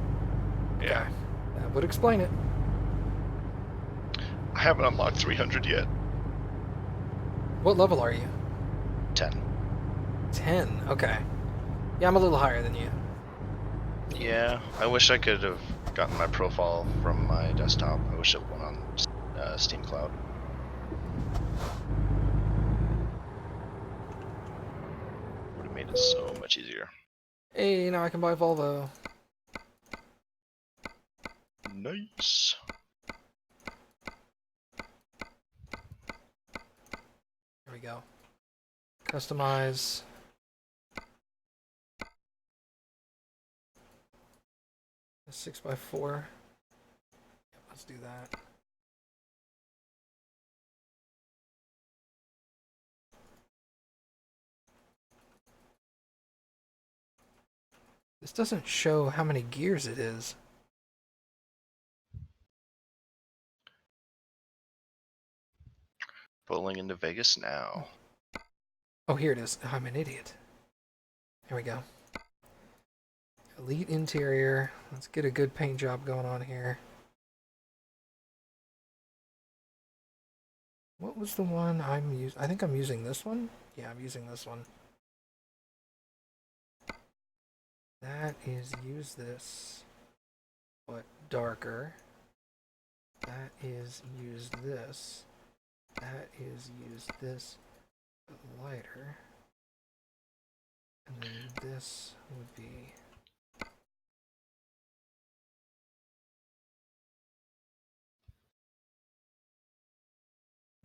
Yeah. Okay. That would explain it. I haven't unlocked 300 yet. What level are you? 10. 10. Okay. Yeah, I'm a little higher than you. Yeah, I wish I could have gotten my profile from my desktop. I wish it went on Steam Cloud. Would have made it so much easier. Hey, now I can buy Volvo. Nice. There we go. Customize. A 6x4. Yep, let's do that. This doesn't show how many gears it is. Pulling into Vegas now. Oh, here it is. I'm an idiot. Here we go. Elite interior. Let's get a good paint job going on here. What was the one I'm using? I think I'm using this one. Yeah, I'm using this one. That is use this, but darker. That is use this. That is use this, but lighter. And then this would be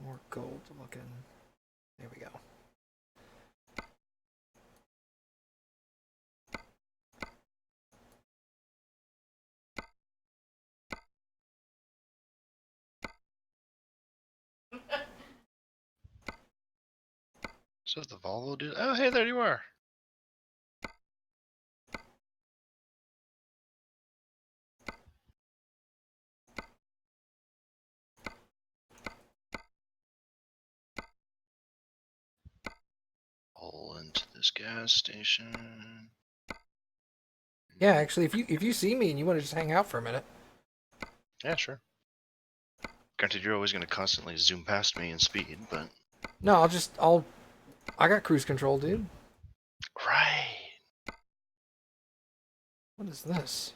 more gold looking. There we go. So the Volvo dude. Oh, hey, there you are. All into this gas station. Yeah, actually, if you see me and you want to just hang out for a minute. Yeah, sure. Granted, you're always going to constantly zoom past me in speed, but... No, I got cruise control, dude. Right. What is this?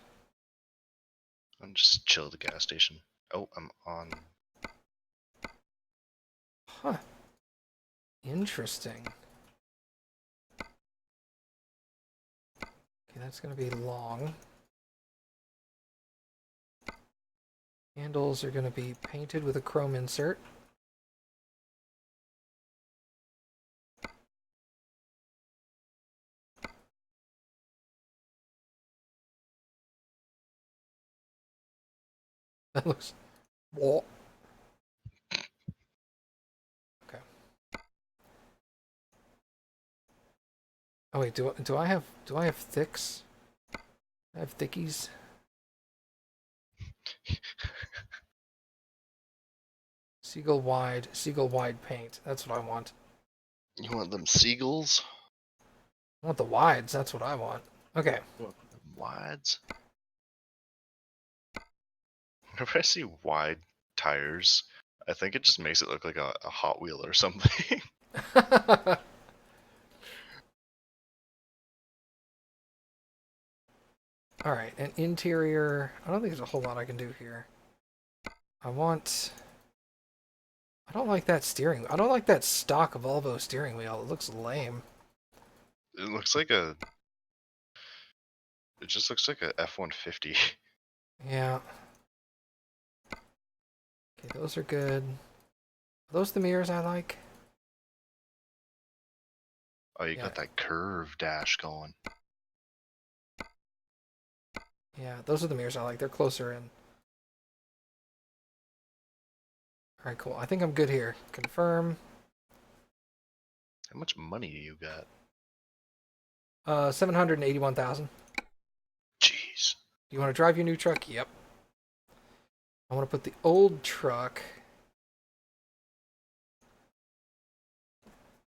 I'm just chill at the gas station. Oh, I'm on... Huh. Interesting. Okay, that's gonna be long. Handles are going to be painted with a chrome insert. That looks... Whoa. Okay. Oh wait, do I have thicks? I have thickies. Seagull wide paint. That's what I want. You want them seagulls? I want the wides. That's what I want. Okay. You want them wides? Whenever I see wide tires, I think it just makes it look like a Hot Wheel or something. All right, and interior. I don't think there's a whole lot I can do here. I don't like that steering. I don't like that stock Volvo steering wheel. It looks lame. It looks like a. It just looks like a F-150. Yeah. Okay, those are good. Are those the mirrors I like? Oh, you got that curve dash going. Yeah, those are the mirrors I like. They're closer in. Alright, cool. I think I'm good here. Confirm. How much money do you got? 781,000. Jeez. You want to drive your new truck? Yep. I want to put the old truck.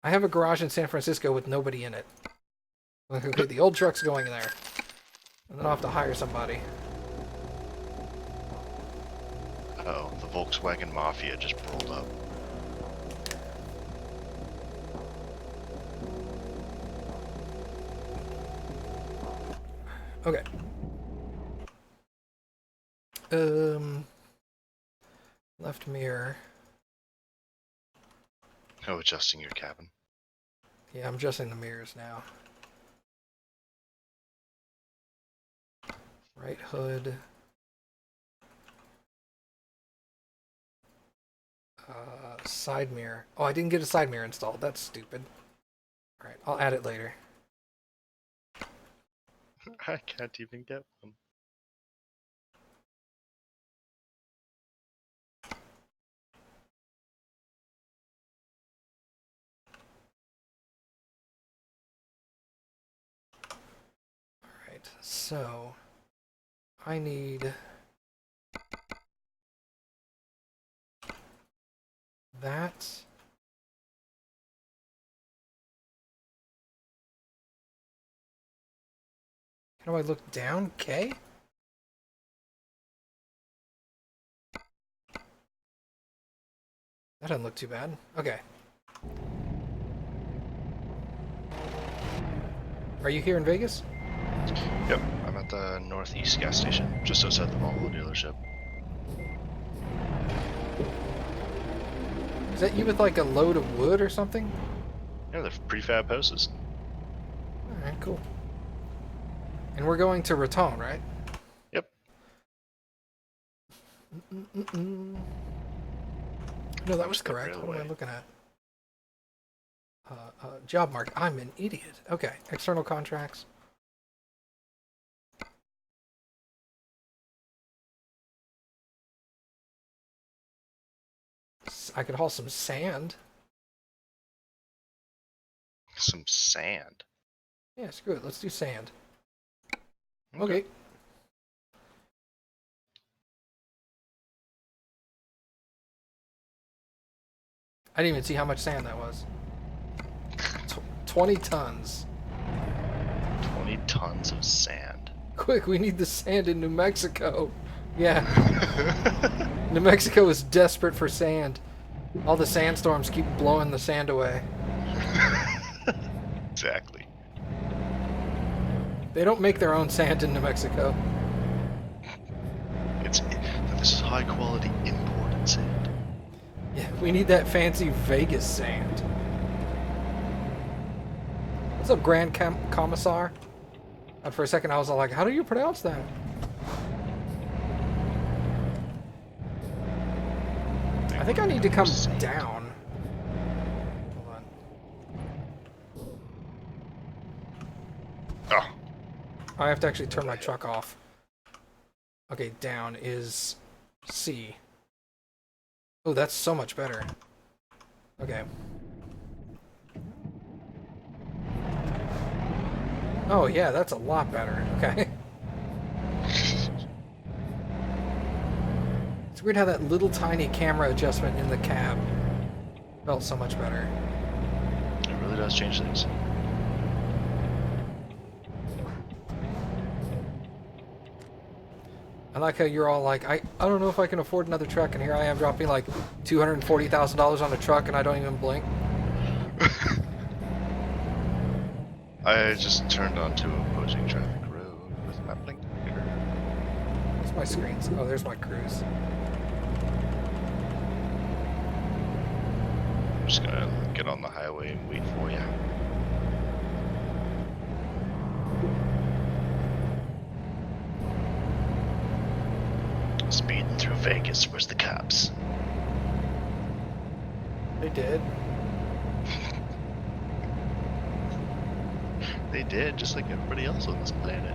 I have a garage in San Francisco with nobody in it. Okay, the old truck's going there. And then I'll have to hire somebody. Uh-oh, the Volkswagen Mafia just rolled up. Okay. Left mirror. Oh, adjusting your cabin. Yeah, I'm adjusting the mirrors now. Right hood. Side mirror. Oh, I didn't get a side mirror installed. That's stupid. Alright, I'll add it later. I can't even get one. Alright, so I need that. How do I look down? K? That doesn't look too bad. Okay. Are you here in Vegas? Yep, I'm at the Northeast gas station, just outside the Volvo dealership. Is that you with like a load of wood or something? Yeah, they're prefab houses. Alright, cool. And we're going to Raton, right? Yep. No, that was correct. What am I looking at? Job market. I'm an idiot. Okay, external contracts. I could haul some sand. Some sand. Yeah, screw it. Let's do sand. Okay. I didn't even see how much sand that was. 20 tons. 20 tons of sand. Quick, we need the sand in New Mexico. Yeah. New Mexico is desperate for sand. All the sandstorms keep blowing the sand away. Exactly. They don't make their own sand in New Mexico. This is high quality imported sand. Yeah, we need that fancy Vegas sand. What's up, Grand Commissar? For a second I was all like, how do you pronounce that? I think I need to come down. Hold on. Oh. I have to actually turn my truck off. Okay, down is C. Oh, that's so much better. Okay. Oh yeah, that's a lot better. Okay. It's weird how that little tiny camera adjustment in the cab felt so much better. It really does change things. I like how you're all like, I don't know if I can afford another truck, and here I am dropping like $240,000 on a truck, and I don't even blink. I just turned onto opposing traffic road with my blinker. Where's my screens? Oh, there's my cruise. I'm just gonna get on the highway and wait for you. Speeding through Vegas, where's the cops? They did. They did, just like everybody else on this planet.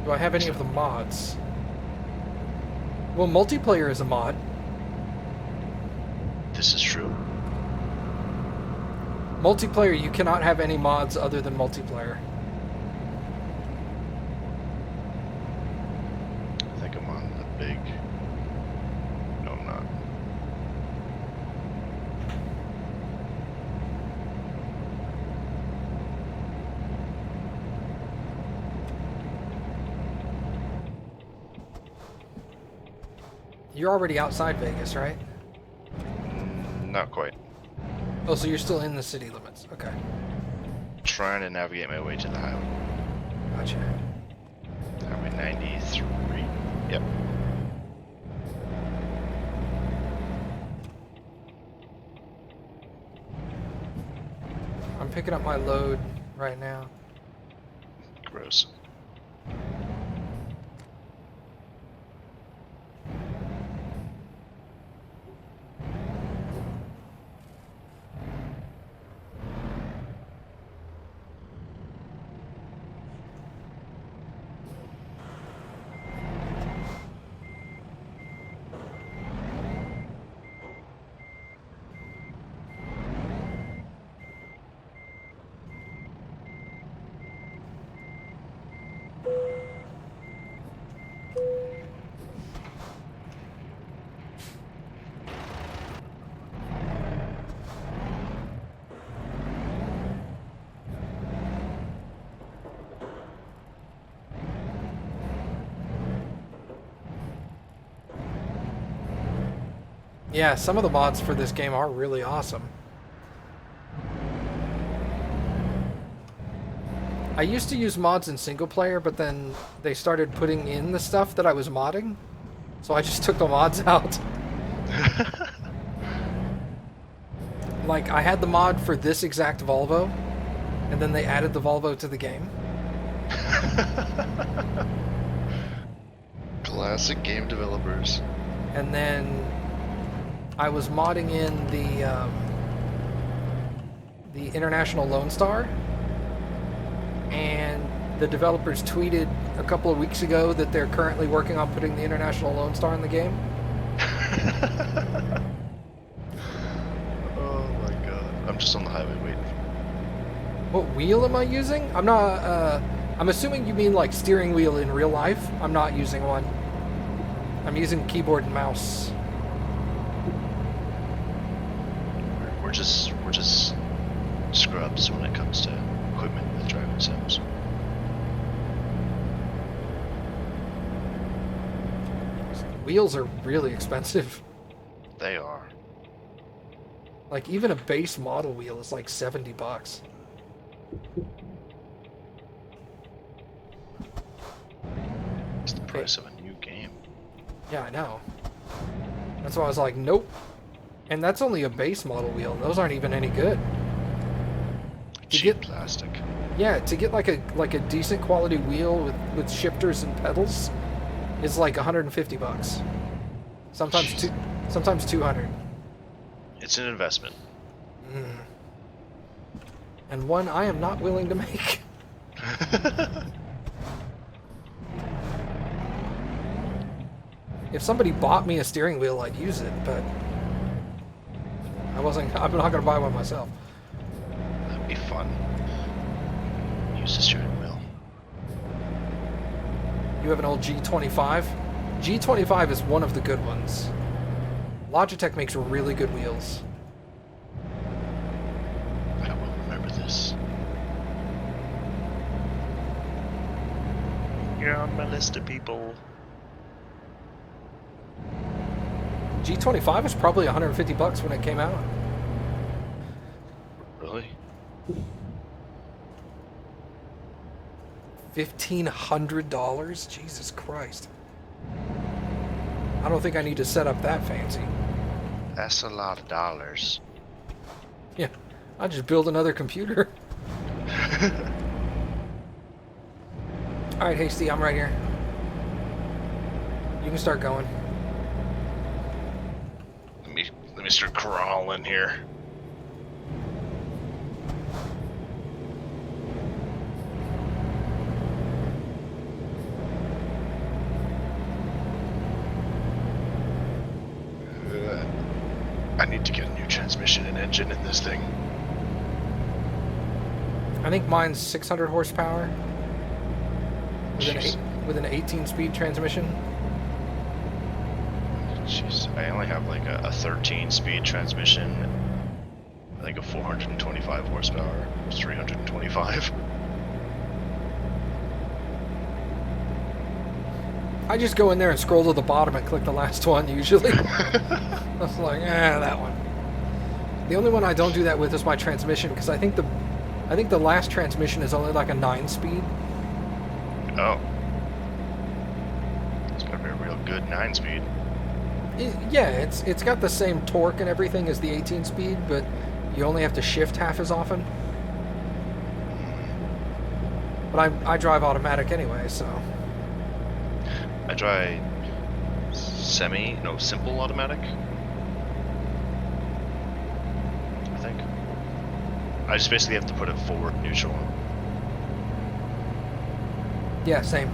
Do I have any of the mods? Well, multiplayer is a mod. This is true. Multiplayer, you cannot have any mods other than multiplayer. I think I'm on the big... No, I'm not. You're already outside Vegas, right? Not quite. Oh, so you're still in the city limits. Okay. Trying to navigate my way to the highway. Gotcha. Highway 93? Yep. I'm picking up my load right now. Gross. Yeah, some of the mods for this game are really awesome. I used to use mods in single player, but then they started putting in the stuff that I was modding, so I just took the mods out. Like, I had the mod for this exact Volvo, and then they added the Volvo to the game. Classic game developers. And then I was modding in the International Lone Star, and the developers tweeted a couple of weeks ago that they're currently working on putting the International Lone Star in the game. Oh my god. I'm just on the highway waiting for What wheel am I using? I'm not, I'm assuming you mean like steering wheel in real life. I'm not using one. I'm using keyboard and mouse. We're just scrubs when it comes to equipment with driving sims. Wheels are really expensive. They are. Like, even a base model wheel is like $70. It's the price of a new game. Yeah, I know. That's why I was like, nope. And that's only a base model wheel. Those aren't even any good. Cheap plastic. Yeah, to get like a decent quality wheel with shifters and pedals, is like 150 bucks. Sometimes 200. It's an investment. And one I am not willing to make. If somebody bought me a steering wheel, I'd use it, but I'm not going to buy one myself. That'd be fun. Use the steering wheel. You have an old G25? G25 is one of the good ones. Logitech makes really good wheels. I will remember this. You're on my list of people. G25 was probably 150 bucks when it came out. Really? $1,500? Jesus Christ. I don't think I need to set up that fancy. That's a lot of dollars. Yeah, I'll just build another computer. Alright, Hasty, I'm right here. You can start going. Let me start crawling here. I need to get a new transmission and engine in this thing. I think mine's 600 horsepower with an 18-speed transmission. Jeez, I only have like a 13-speed transmission. I think a 425 horsepower, 325. I just go in there and scroll to the bottom and click the last one usually. I was like, that one. The only one I don't do that with is my transmission, because I think the last transmission is only like a 9-speed. Oh. It's gotta be a real good 9-speed. Yeah, it's got the same torque and everything as the 18-speed, but you only have to shift half as often. But I drive automatic anyway, so. I drive simple automatic. I think. I just basically have to put it forward neutral. Yeah, same.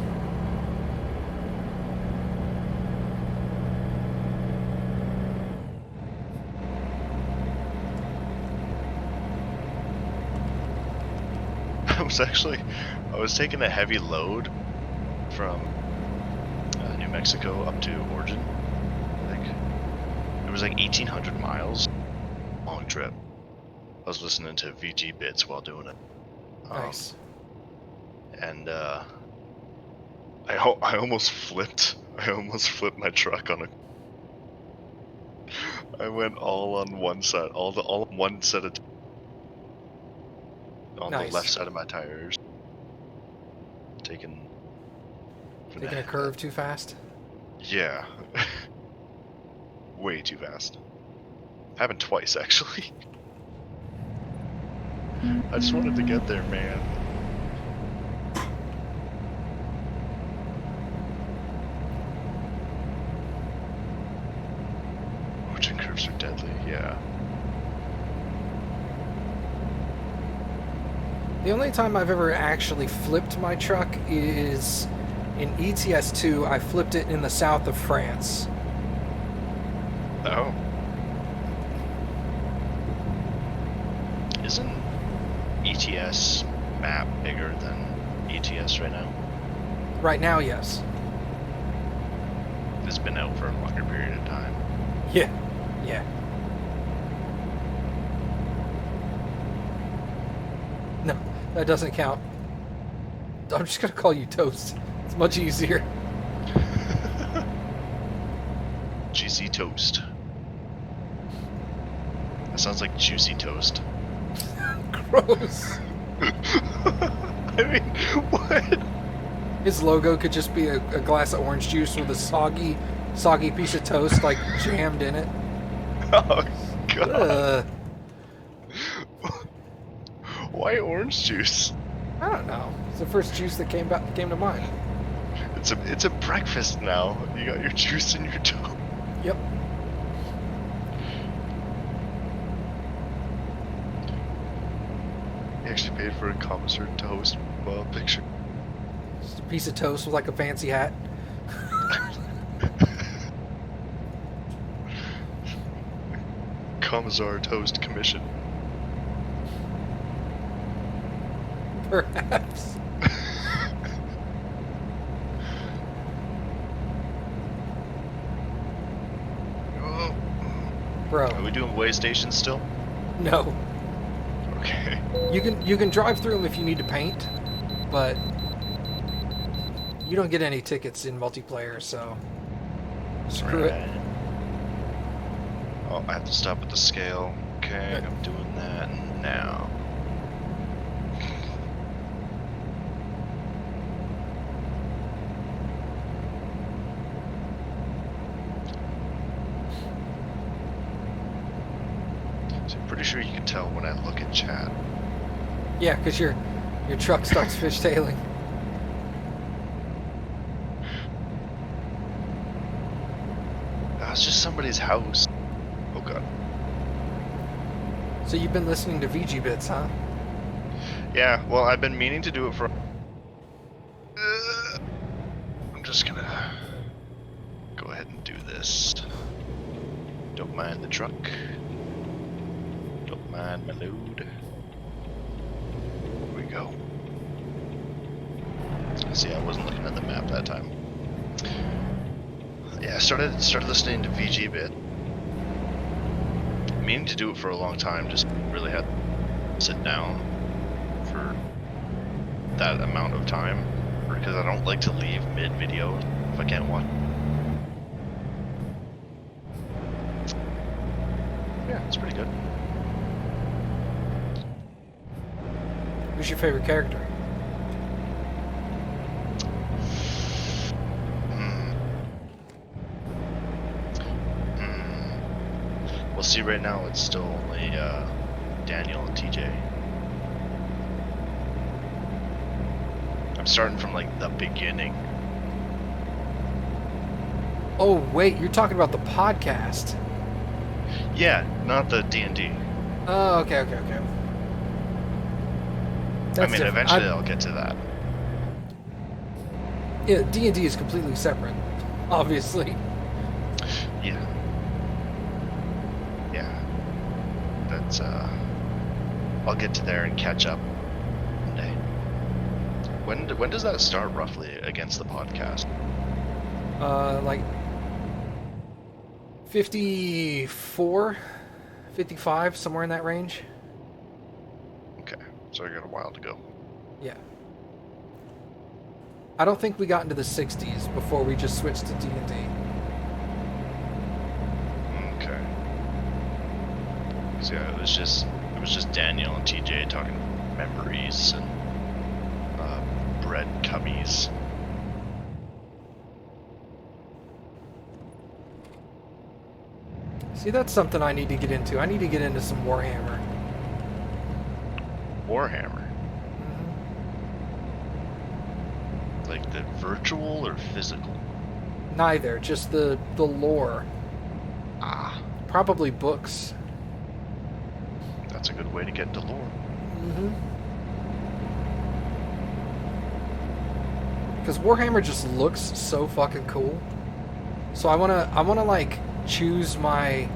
I was taking a heavy load from New Mexico up to Oregon. I think it was like 1,800 miles. Long trip. I was listening to VG bits while doing it. Nice. And I almost flipped. I almost flipped my truck on a. I went all on one side, all on one set of. On Nice. the left side of my tires. Taking a curve too fast? Yeah. Way too fast. Happened twice, actually. I just wanted to get there, man. Origin curves are deadly, yeah. The only time I've ever actually flipped my truck is in ETS2. I flipped it in the south of France. Oh. Isn't ETS map bigger than ETS right now? Right now, yes. It's been out for a longer period of time. Yeah. Yeah. No, that doesn't count. I'm just gonna call you Toast. It's much easier. GC Toast. That sounds like Juicy Toast. Gross. I mean, what? His logo could just be a glass of orange juice with a soggy piece of toast like jammed in it. Oh god. Ugh. Why orange juice? I don't know. It's the first juice that came to mind. It's a breakfast now. You got your juice and your toast. Yep. You actually paid for a commissar toast picture. Just a piece of toast with like a fancy hat. Commissar toast commission. Perhaps. Oh. Bro. Are we doing way stations still? No. Okay. You can drive through them if you need to paint, but you don't get any tickets in multiplayer, so screw it. Oh, I have to stop at the scale. Okay, Good. I'm doing that now. So I'm pretty sure you can tell when I look at chat. Yeah, because your truck starts fishtailing. It's just somebody's house. Oh god. So you've been listening to VG Bits, huh? Yeah, well, I've been meaning to do it for... I'm just gonna go ahead and do this. Don't mind the truck. Don't mind my load. Here we go. See, I wasn't looking at the map that time. Yeah, I started listening to VG Bit. Meaning to do it for a long time, just really had to sit down for that amount of time, because I don't like to leave mid-video if I can't watch. Yeah, it's pretty good. Who's your favorite character? Well, see, right now it's still only Daniel and TJ. I'm starting from like the beginning. Oh wait, you're talking about the podcast. Yeah, not the D&D. Oh, okay. I That's mean, different. eventually I'll get to that. Yeah, D&D is completely separate, obviously. Yeah. That's I'll get to there and catch up one day. When does that start roughly against the podcast? Like 54, 55, somewhere in that range. Okay, so I got a while to go. Yeah. I don't think we got into the 60s before we just switched to D&D. Okay. 'Cause, yeah, it was just Daniel and TJ talking memories and bread cummies. See, that's something I need to get into. I need to get into some Warhammer. Warhammer. Like the virtual or physical? Neither, just the lore. Ah, Probably books. that's a good way to get into lore. Because Warhammer just looks so fucking cool. So I wanna like choose my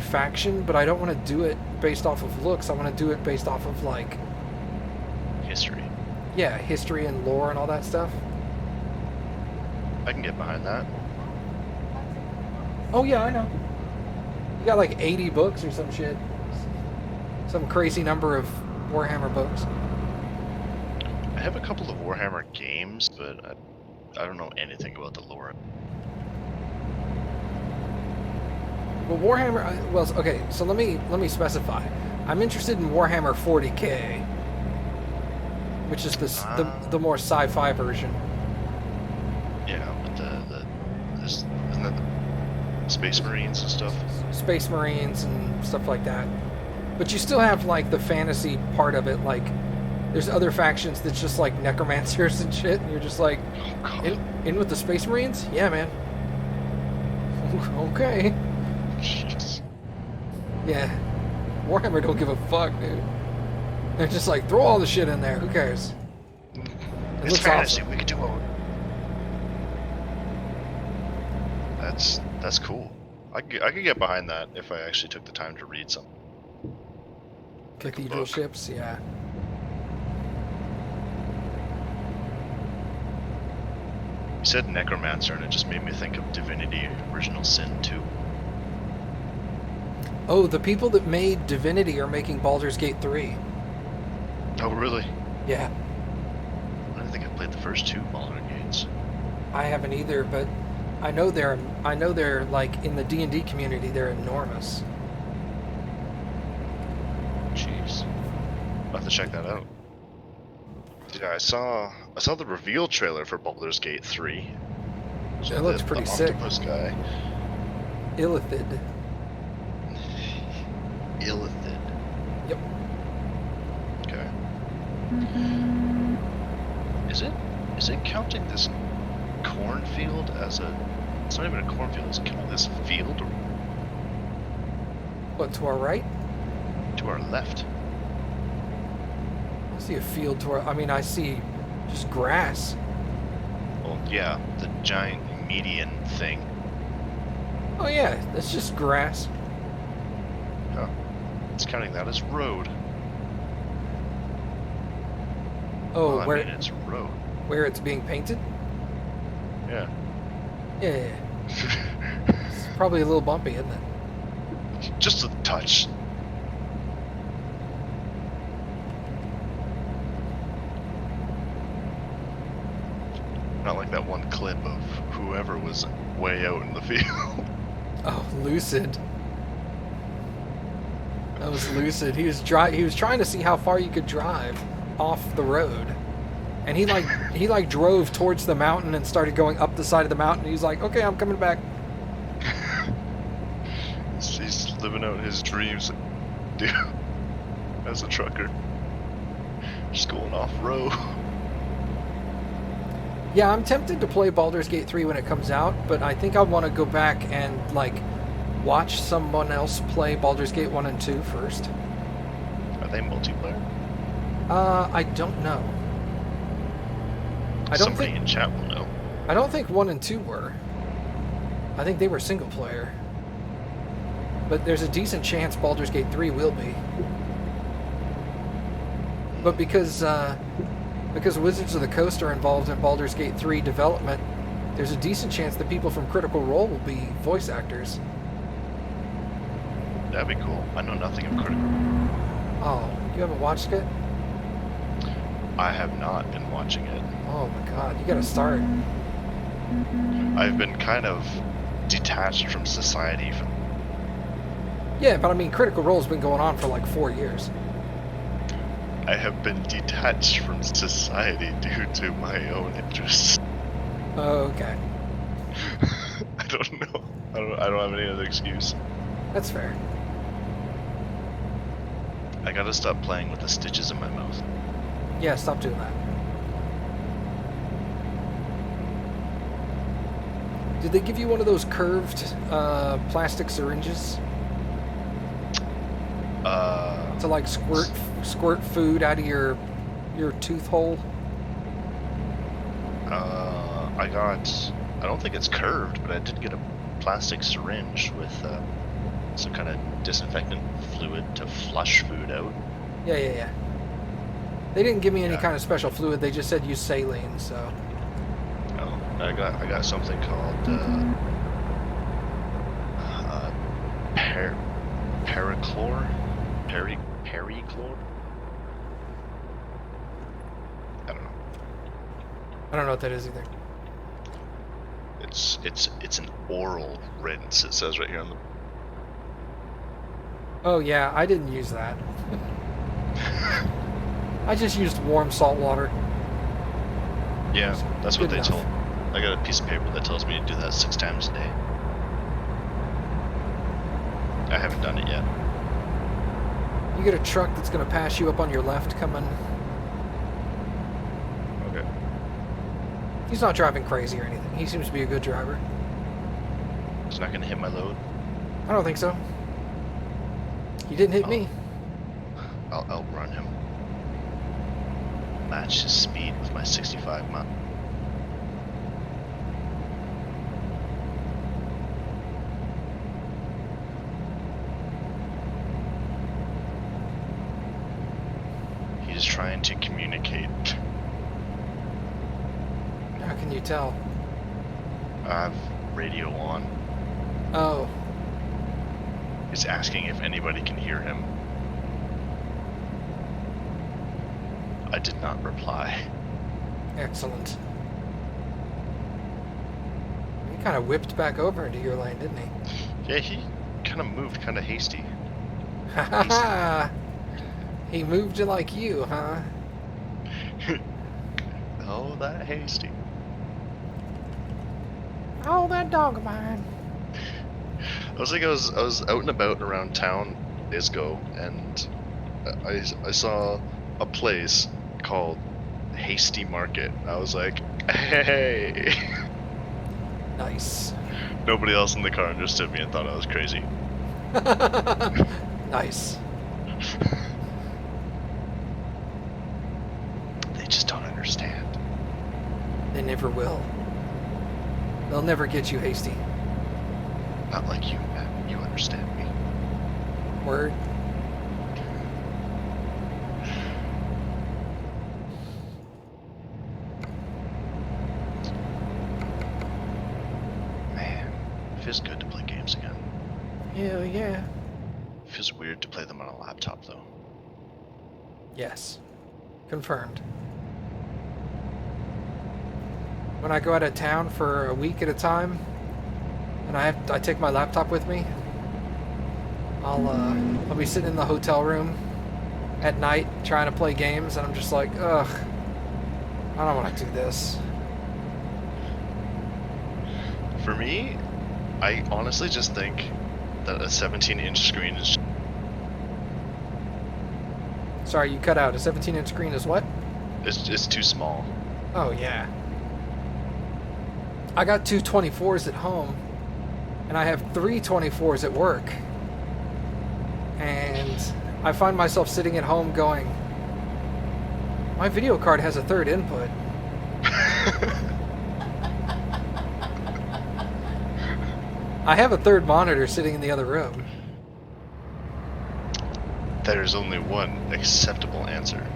faction, but I don't want to do it based off of looks. I want to do it based off of like History. yeah, history and lore and all that stuff. I can get behind that. Oh yeah, I know. You got like 80 books or some shit. Some crazy number of Warhammer books. I have a couple of Warhammer games, but I don't know anything about the lore. Well, Warhammer. Well, okay. So let me specify. I'm interested in Warhammer 40K, which is the more sci-fi version. Yeah, with isn't that the Space Marines and stuff? Space Marines and stuff like that. But you still have like the fantasy part of it, like There's other factions that's just like necromancers and shit, and you're just like, Oh god. in with the Space Marines? Yeah, man. Okay. Jeez. Yeah. Warhammer don't give a fuck, dude. They're just like, throw all the shit in there. Who cares? It It's looks fantasy. awesome. We could do it. That's cool. I could get behind that if I actually took the time to read some. Cathedral book. ships, yeah. You said Necromancer, and it just made me think of Divinity: Original Sin 2. Oh, the people that made Divinity are making Baldur's Gate 3. Oh, really? Yeah. I don't think I played the first two Baldur's Gates. I haven't either, but I know they're like in the D&D community, they're enormous. Jeez. I'll have to check that out. Yeah, I saw the reveal trailer for Baldur's Gate 3. It looks pretty the sick. octopus guy. Illithid. Illithid. Yep. Okay. Is it counting this cornfield as a... It's not even a cornfield, is it counting this field or What, to our right? to our left? I see a field to our... I mean, I see just grass. Well, yeah, the giant median thing. Oh yeah, that's just grass. Yeah. It's counting that as road. Oh, Well, where I mean, it's road. where it's being painted? Yeah. Yeah. It's probably a little bumpy, isn't it? Just a touch. Not like that one clip of whoever was way out in the field. Oh, Lucid. That was Lucid. He was trying to see how far you could drive off the road. And he like drove towards the mountain and started going up the side of the mountain. He's like, "Okay, I'm coming back." He's living out his dreams, dude, as a trucker. Just going off road. Yeah, I'm tempted to play Baldur's Gate 3 when it comes out, but I think I want to go back and like watch someone else play Baldur's Gate 1 and 2 first. Are they multiplayer? I don't know. Somebody in chat will know. I don't think 1 and 2 were. I think they were single player. But there's a decent chance Baldur's Gate 3 will be. But because Wizards of the Coast are involved in Baldur's Gate 3 development, there's a decent chance that people from Critical Role will be voice actors. That'd be cool. I know nothing of Critical Role. Oh, you haven't watched it? I have not been watching it. Oh my god, you gotta start. I've been kind of detached from society. Yeah, but I mean, Critical Role's been going on for like 4 years. I have been detached from society due to my own interests. Oh, okay. I don't know. I don't have any other excuse. That's fair. I gotta stop playing with the stitches in my mouth. Yeah, stop doing that. Did they give you one of those curved plastic syringes to like squirt food out of your tooth hole? I don't think it's curved, but I did get a plastic syringe with some kind of disinfectant fluid to flush food out. Yeah. They didn't give me any Yeah. kind of special fluid. They just said use saline. So Oh, I got something called perichlor, perichlor. I don't know. I don't know what that is either. It's an oral rinse. It says right here on the. Oh yeah, I didn't use that. I just used warm salt water. Yeah, that's what Good they enough. told. I got a piece of paper that tells me to do that 6 times a day. I haven't done it yet. You get a truck that's gonna pass you up on your left coming He's not driving crazy or anything. He seems to be a good driver. He's not gonna hit my load. I don't think so. He didn't hit me. I'll outrun him. Match his speed with my 65 mile. He's trying to communicate. How can you tell? I have radio on. Oh. He's asking if anybody can hear him. I did not reply. Excellent. He kind of whipped back over into your lane, didn't he? Yeah, he kind of moved kind of hasty. Ha ha ha! He moved like you, huh? Oh, that hasty. Oh, that dog of mine. I was out and about around town days ago, and I saw a place called Hasty Market. I was like, hey. Nice. Nobody else in the car understood me and thought I was crazy. Nice. They just don't understand. They never will. They'll never get you, Hasty. Not like you, man. You understand me. Word. Man, it feels good to play games again. Hell yeah. It feels weird to play them on a laptop, though. Yes. Confirmed. When I go out of town for a week at a time, and I take my laptop with me, I'll be sitting in the hotel room at night trying to play games, and I'm just like, ugh, I don't want to do this. For me, I honestly just think that a 17-inch screen is Sorry, you cut out. A 17-inch screen is what? it's too small. Oh, yeah. I got two 24s at home, and I have three 24s at work. And I find myself sitting at home going, my video card has a third input. I have a third monitor sitting in the other room. There's only one acceptable answer.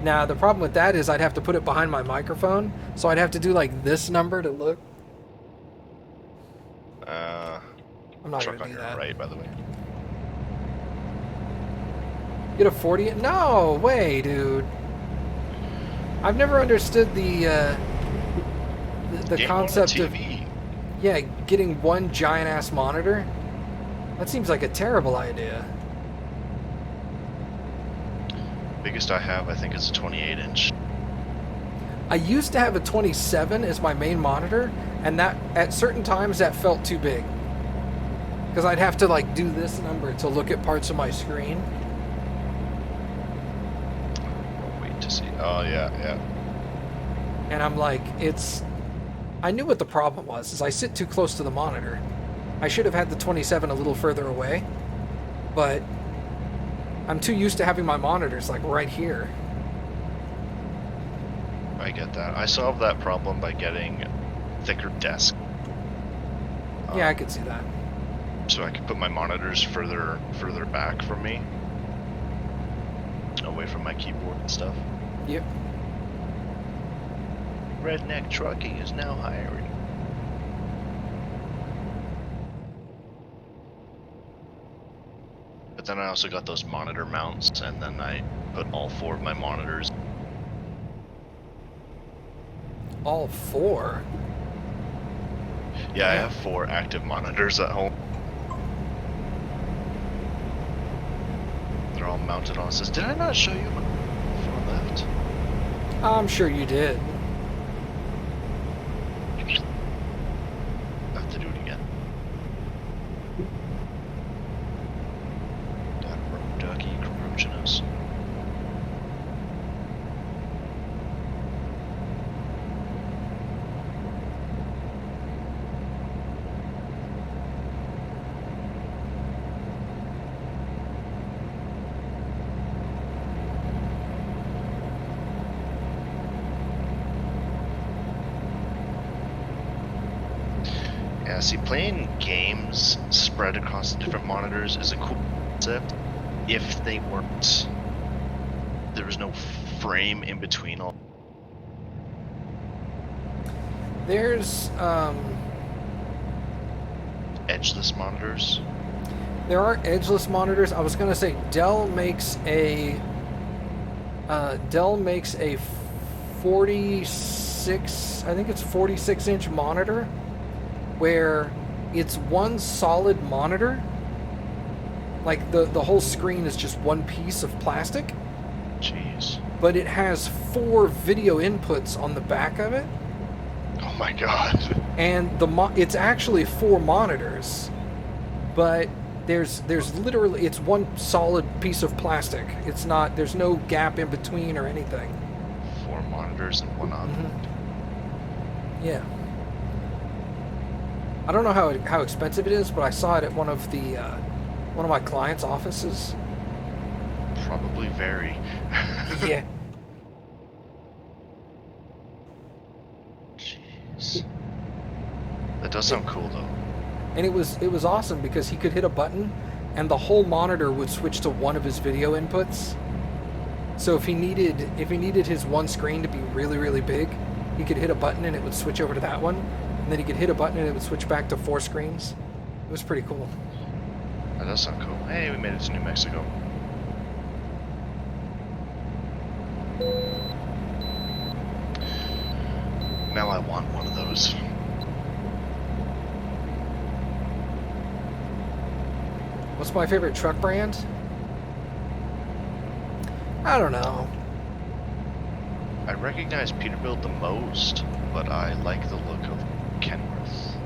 Now, the problem with that is I'd have to put it behind my microphone, so I'd have to do like this number to look. I'm not Truck going on to do your that. right, by the way. Get a 40? No way, dude. I've never understood the Game concept on of TV. getting one giant ass monitor. That seems like a terrible idea. Biggest I have, I think, is a 28-inch. I used to have a 27 as my main monitor, and that at certain times that felt too big. Because I'd have to like do this number to look at parts of my screen. I'll wait to see. Oh, yeah. And I'm like, I knew what the problem was, is I sit too close to the monitor. I should have had the 27 a little further away, but I'm too used to having my monitors like right here. I get that. I solved that problem by getting thicker desk. Yeah, I could see that. So I could put my monitors further back from me, away from my keyboard and stuff. Yep. Redneck Trucking is now hiring. But then I also got those monitor mounts, and then I put all four of my monitors. All four? Yeah, I have 4 active monitors at home. They're all mounted on. Says, did I not show you my far left? I'm sure you did. I have to do it again. That road ducky approaching us. see, playing games spread across different monitors is a cool concept if they weren't. There was no frame in between all. There's Edgeless monitors. there are edgeless monitors. I was gonna say Dell makes a 46, I think it's 46-inch monitor, where it's one solid monitor. Like the whole screen is just one piece of plastic, Jeez. but it has 4 video inputs on the back of it. Oh my god. And it's actually 4 monitors, but there's literally, it's one solid piece of plastic. It's not, there's no gap in between or anything. 4 monitors and one on. Yeah. I don't know how expensive it is, but I saw it at one of my clients' offices. Probably very. Yeah. Jeez. That does sound cool though. And it was awesome because he could hit a button and the whole monitor would switch to one of his video inputs. So if he needed his one screen to be really, really big, he could hit a button and it would switch over to that one. And then he could hit a button and it would switch back to 4 screens. It was pretty cool. That does sound cool. Hey, we made it to New Mexico. Now I want one of those. What's my favorite truck brand? I don't know. I recognize Peterbilt the most, but I like the look of Kenworth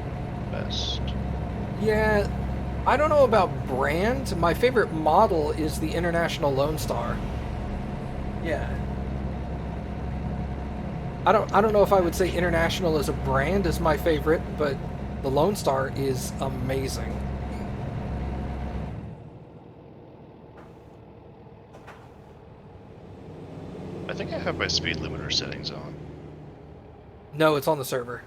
best. Yeah, I don't know about brand. My favorite model is the International Lone Star. Yeah. I don't know if I would say International as a brand is my favorite, but the Lone Star is amazing. I think I have my speed limiter settings on. No, it's on the server.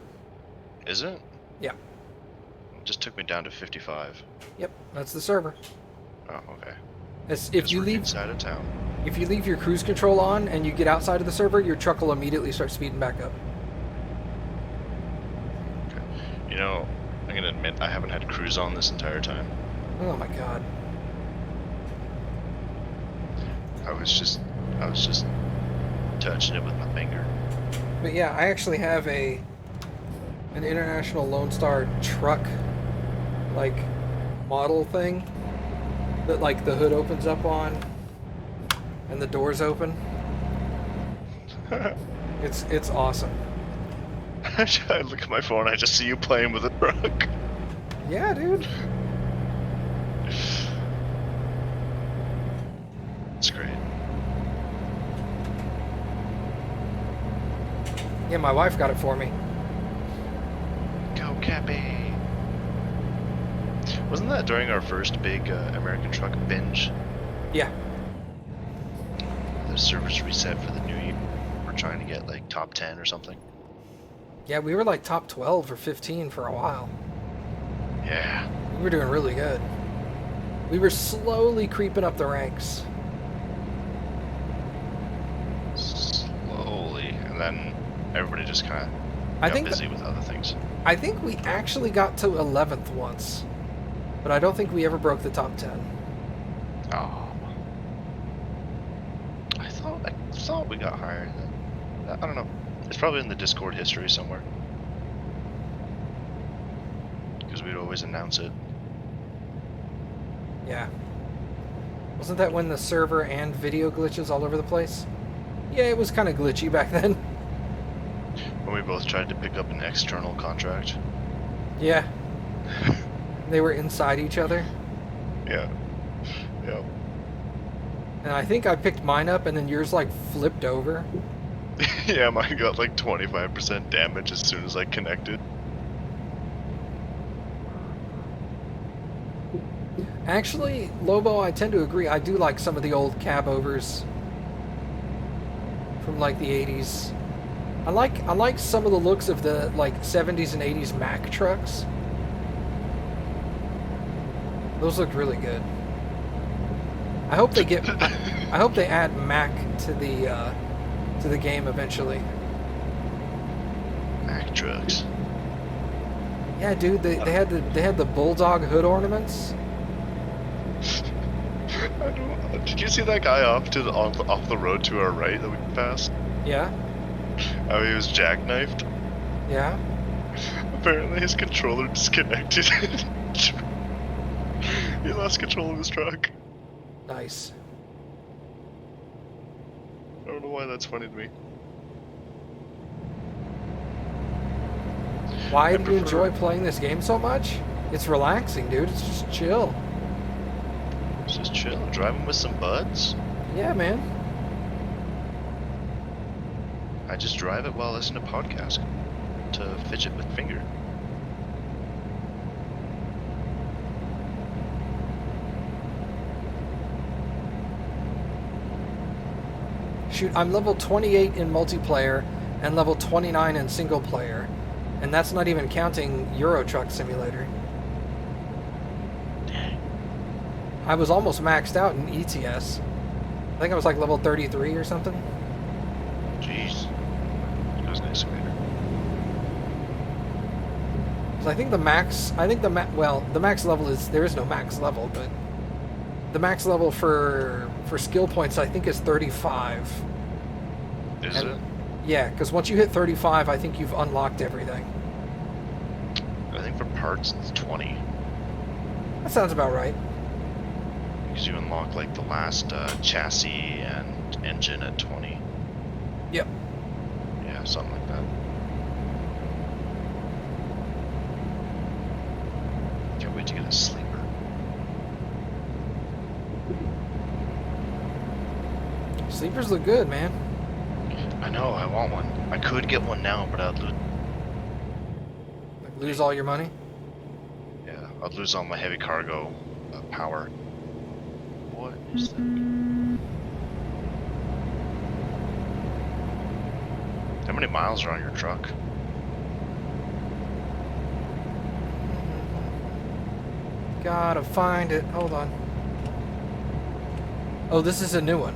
Is it? Yeah. It just took me down to 55. Yep, that's the server. Oh, okay. If you we're leave inside of town. If you leave your cruise control on and you get outside of the server, your truck will immediately start speeding back up. Okay. You know, I'm gonna admit I haven't had cruise on this entire time. Oh my god. I was just touching it with my finger. But yeah, I actually have an International Lone Star truck, like, model thing that, like, the hood opens up on and the doors open. It's awesome. I look at my phone, I just see you playing with a truck. Yeah, dude. It's great. Yeah, my wife got it for me. Go Cappy! Wasn't that during our first big American truck binge? Yeah. The servers reset for the new year. We're trying to get like top 10 or something. Yeah, we were like top 12 or 15 for a while. Yeah. We were doing really good. We were slowly creeping up the ranks. Slowly, and then everybody just kind of got busy with other things. I think we actually got to 11th once, but I don't think we ever broke the top 10. Oh. I thought we got higher than that. I don't know. It's probably in the Discord history somewhere. Because we'd always announce it. Yeah. Wasn't that when the server and video glitches all over the place? Yeah, it was kind of glitchy back then. When we both tried to pick up an external contract. Yeah. They were inside each other. Yeah. Yeah. And I think I picked mine up and then yours like flipped over. Yeah, mine got like 25% damage as soon as I connected. Actually, Lobo, I tend to agree. I do like some of the old cab overs from like the 80s. I like some of the looks of the like 70s and 80s Mack trucks. Those look really good. I hope they get. I hope they add Mac to the game eventually. Mac trucks. Yeah, dude. They had the bulldog hood ornaments. I don't. Did you see that guy off the road to our right that we passed? Yeah. How he was jackknifed. Yeah. Apparently his controller disconnected. He lost control of his truck. Nice. I don't know why that's funny to me. Why do you enjoy playing this game so much? It's relaxing, dude. It's just chill. It's just chill, driving with some buds. Yeah, man. I just drive it while listening to podcasts to fidget with finger. Shoot, I'm level 28 in multiplayer and level 29 in single player. And that's not even counting Euro Truck Simulator. Dang. I was almost maxed out in ETS. I think I was like level 33 or something. Jeez. It was nice of later. 'Cause I think the max level is, there is no max level, but the max level for skill points I think is 35. Is it? Yeah, because once you hit 35, I think you've unlocked everything. I think for parts it's 20. That sounds about right. Because you unlock like the last chassis and engine at 20. Yep. Yeah, something like that. Can't wait to get a sleeper. Sleepers look good, man. I know, I want one. I could get one now, but I'd lose. Like, lose all your money. Yeah, I'd lose all my heavy cargo power. What is that? How many miles are on your truck? Gotta find it. Hold on. Oh, this is a new one.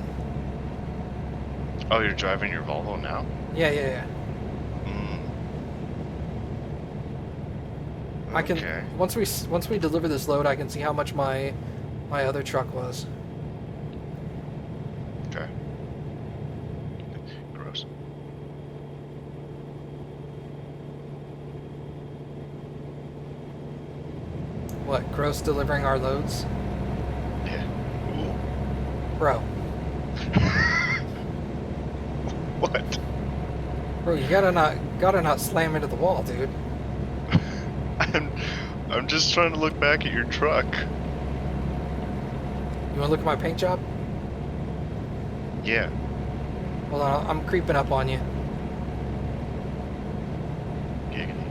Oh, you're driving your Volvo now? Yeah, yeah, yeah. I can once we deliver this load, I can see how much my other truck was. Okay. Gross. What? Gross delivering our loads, Yeah. Ooh. bro. What? Bro, you gotta not slam into the wall, dude. I'm just trying to look back at your truck. You wanna look at my paint job? Yeah. Hold on, I'm creeping up on you. Giggity.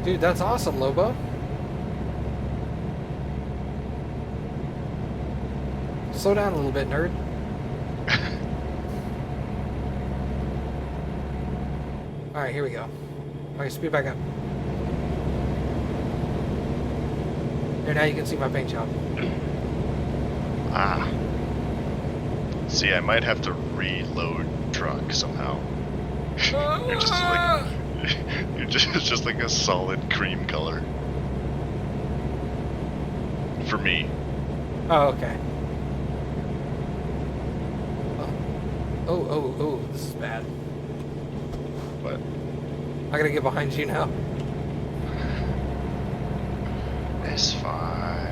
Dude, that's awesome, Lobo. Slow down a little bit, nerd. Alright, here we go. Alright, speed back up. There, now you can see my paint job. Ah. See, I might have to reload truck somehow. You're just like just like a solid cream color. For me. Oh, okay. Oh, this is bad. But I gotta get behind you now. it's fine.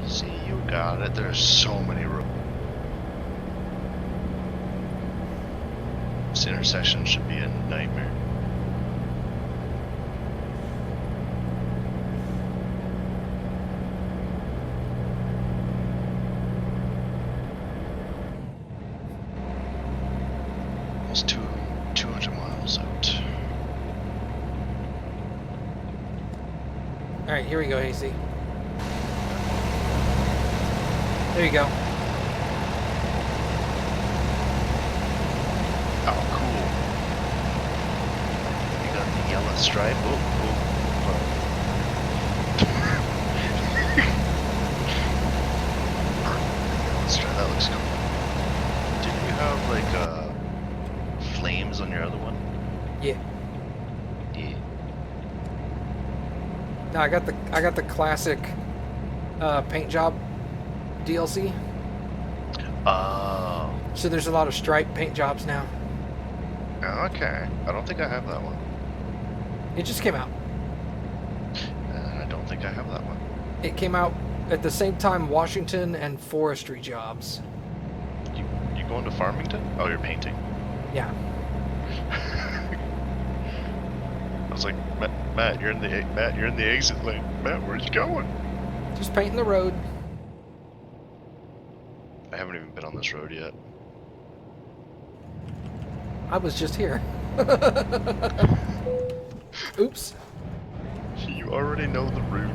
See, you got it. There's so many roads. This intersection should be a nightmare. almost 200 miles out. All right, here we go, AC. There you go. Oh, cool. You got the yellow stripe. Oh. Yellow stripe, that looks cool. Didn't you have like flames on your other one? Yeah. Yeah. No, I got the classic paint job DLC. Oh. So there's a lot of stripe paint jobs now. Okay. I don't think I have that one. It just came out. I don't think I have that one. It came out at the same time Washington and forestry jobs. You going to Farmington? Oh, you're painting. Yeah. I was like, Matt, you're in the exit lane. Matt, where you going? Just painting the road. I haven't even been on this road yet. I was just here. Oops. You already know the route.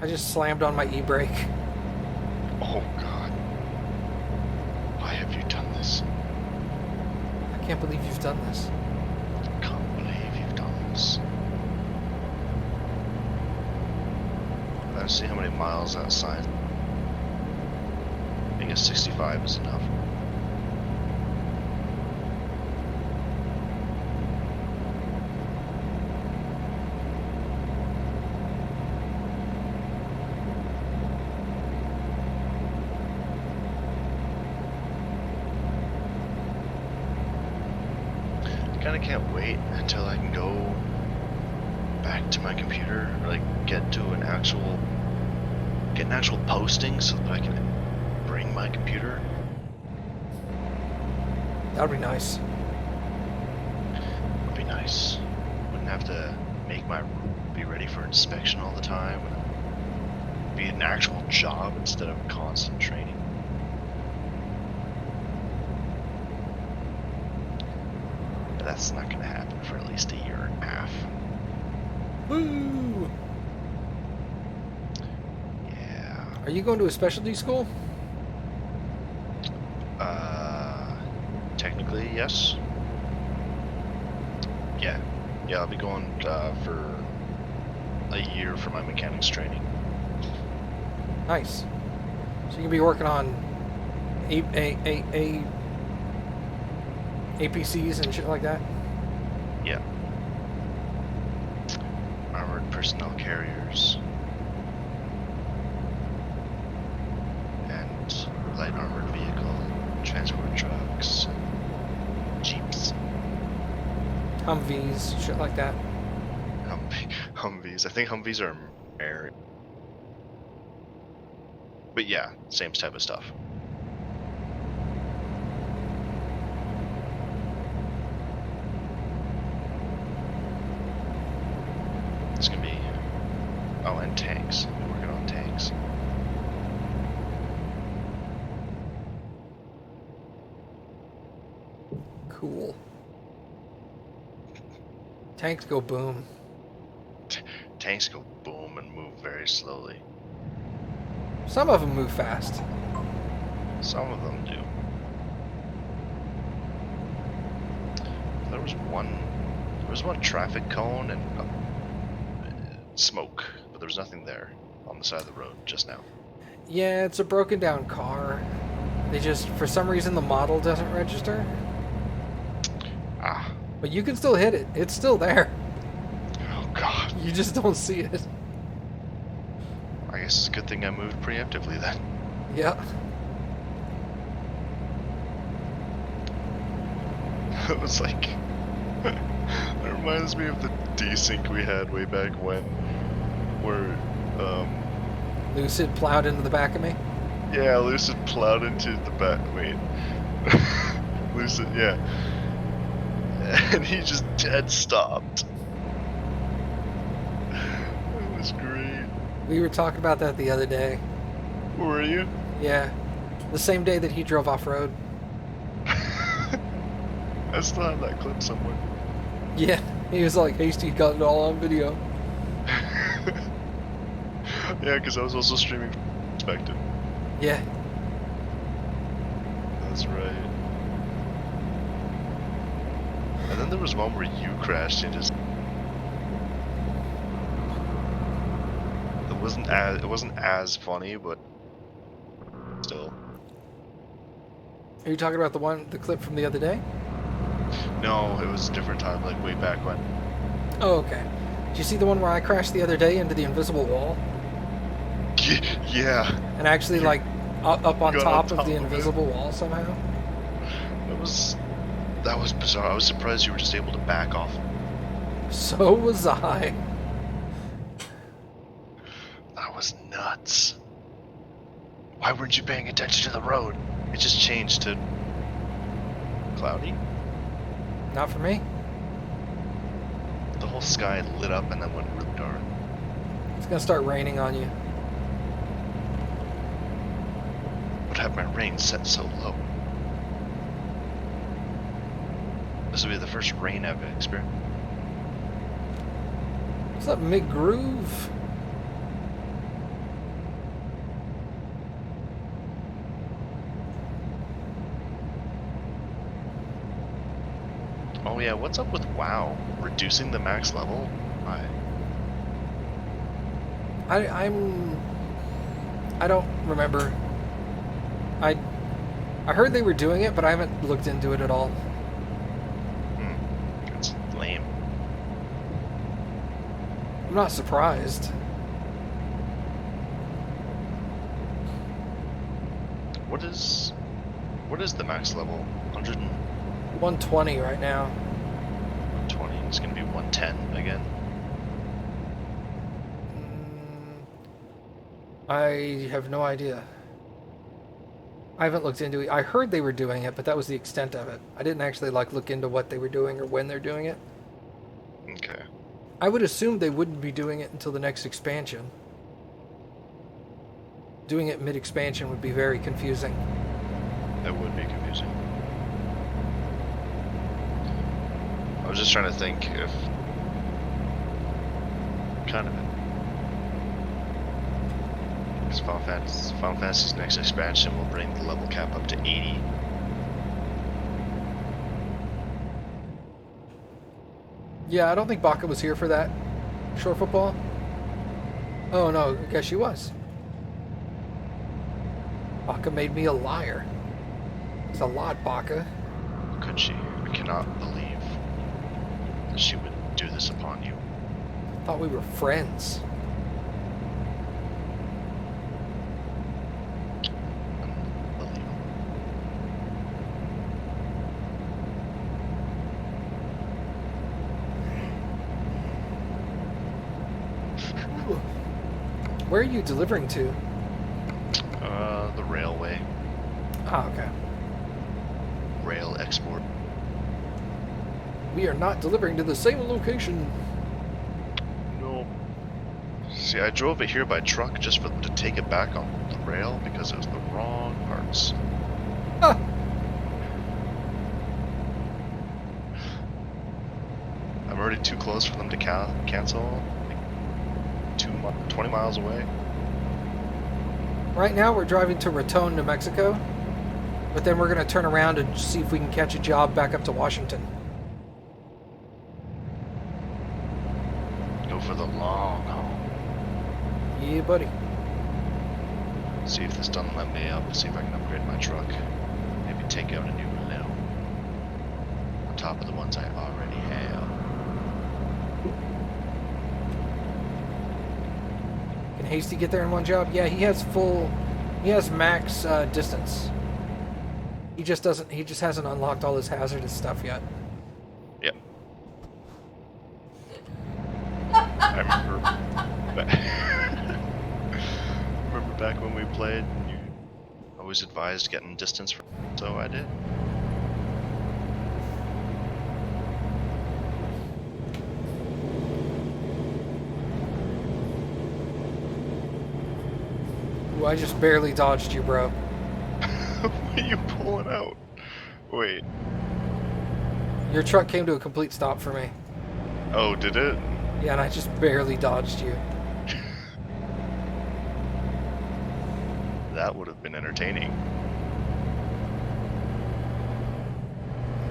I just slammed on my e-brake. Oh God. Why have you done this? I can't believe you've done this. I can't believe you've done this. Let's see how many miles that sign. I guess 65 is enough. Kinda can't wait until I can go back to my computer, or like get an actual posting so that I can bring my computer. That would be nice. Would be nice. Wouldn't have to make my room be ready for inspection all the time. Be an actual job instead of constant training. But that's not going to happen for at least a year and a half. Woo! Yeah. Are you going to a specialty school? Technically, yes. Yeah, I'll be going for a year for my mechanics training. Nice. So you can be working on APCs and shit like that? Yeah. Armored personnel carriers. And light armored vehicle, transport trucks, Jeeps. Humvees, shit like that. Humvees. I think Humvees are air. But yeah, same type of stuff. It's gonna be... Oh, and tanks. We're working on tanks. Cool. Tanks go boom. Tanks go boom and move very slowly. Some of them move fast. Some of them do. There was one traffic cone and smoke, but there was nothing there on the side of the road just now. Yeah, it's a broken down car. They just, for some reason, the model doesn't register. Ah. But you can still hit it. It's still there. Oh God. You just don't see it. I guess it's a good thing I moved preemptively then. Yeah. It was like... It reminds me of the desync we had way back when, where, Lucid plowed into the back of me. yeah, Lucid plowed into the back, wait. Lucid, yeah. And he just dead stopped. It was great. We were talking about that the other day. Were you? Yeah. The same day that he drove off-road. I still have that clip somewhere. Yeah, he was like, Hasty got it all on video. Yeah, because I was also streaming perspective. Yeah. That's right. And then there was one where you crashed and just. It wasn't as funny, but still. Are you talking about the clip from the other day? No, it was a different time, like way back when. Oh, okay. Did you see the one where I crashed the other day into the invisible wall? Yeah. And actually, like, up on top of the of invisible wall somehow? That was bizarre. I was surprised you were just able to back off. So was I. That was nuts. Why weren't you paying attention to the road? It just changed to cloudy. Not for me. The whole sky lit up and then went really dark. It's gonna start raining on you. Would have my rain set so low. This will be the first rain I've experienced. What's up, McGroove? Oh yeah, what's up with WoW? Reducing the max level? I don't remember. I heard they were doing it, but I haven't looked into it at all. It's lame. I'm not surprised. What is the max level? 120 right now. 120. It's gonna be 110 again. I have no idea. I haven't looked into it. I heard they were doing it, but that was the extent of it. I didn't actually look into what they were doing or when they're doing it. Okay. I would assume they wouldn't be doing it until the next expansion. Doing it mid-expansion would be very confusing. That would be confusing. I was just trying to think if kind of. Because Final Fantasy's next expansion will bring the level cap up to 80. Yeah, I don't think Baka was here for that. Short football? Oh no, I guess she was. Baka made me a liar. It's a lot, Baka. Could she? I cannot believe that she would do this upon you. Thought we were friends. Unbelievable. Where are you delivering to? The railway. Ah, okay. Rail export. We are not delivering to the same location. No. See, I drove it here by truck just for them to take it back on the rail because it was the wrong parts. Ah. I'm already too close for them to cancel. Like 20 miles away. Right now we're driving to Raton, New Mexico, but then we're going to turn around and see if we can catch a job back up to Washington. Go for the long haul. Yeah, buddy. See if this doesn't let me up. See if I can upgrade my truck. Maybe take out a new Renault. On top of the ones I already have. Can Hasty get there in one job? Yeah, he has max distance. He just hasn't unlocked all his hazardous stuff yet. Yep. I remember back when we played, you always advised getting distance from, so I did. Ooh, I just barely dodged you, bro. What are you pulling out? Wait. Your truck came to a complete stop for me. Oh, did it? Yeah, and I just barely dodged you. That would have been entertaining.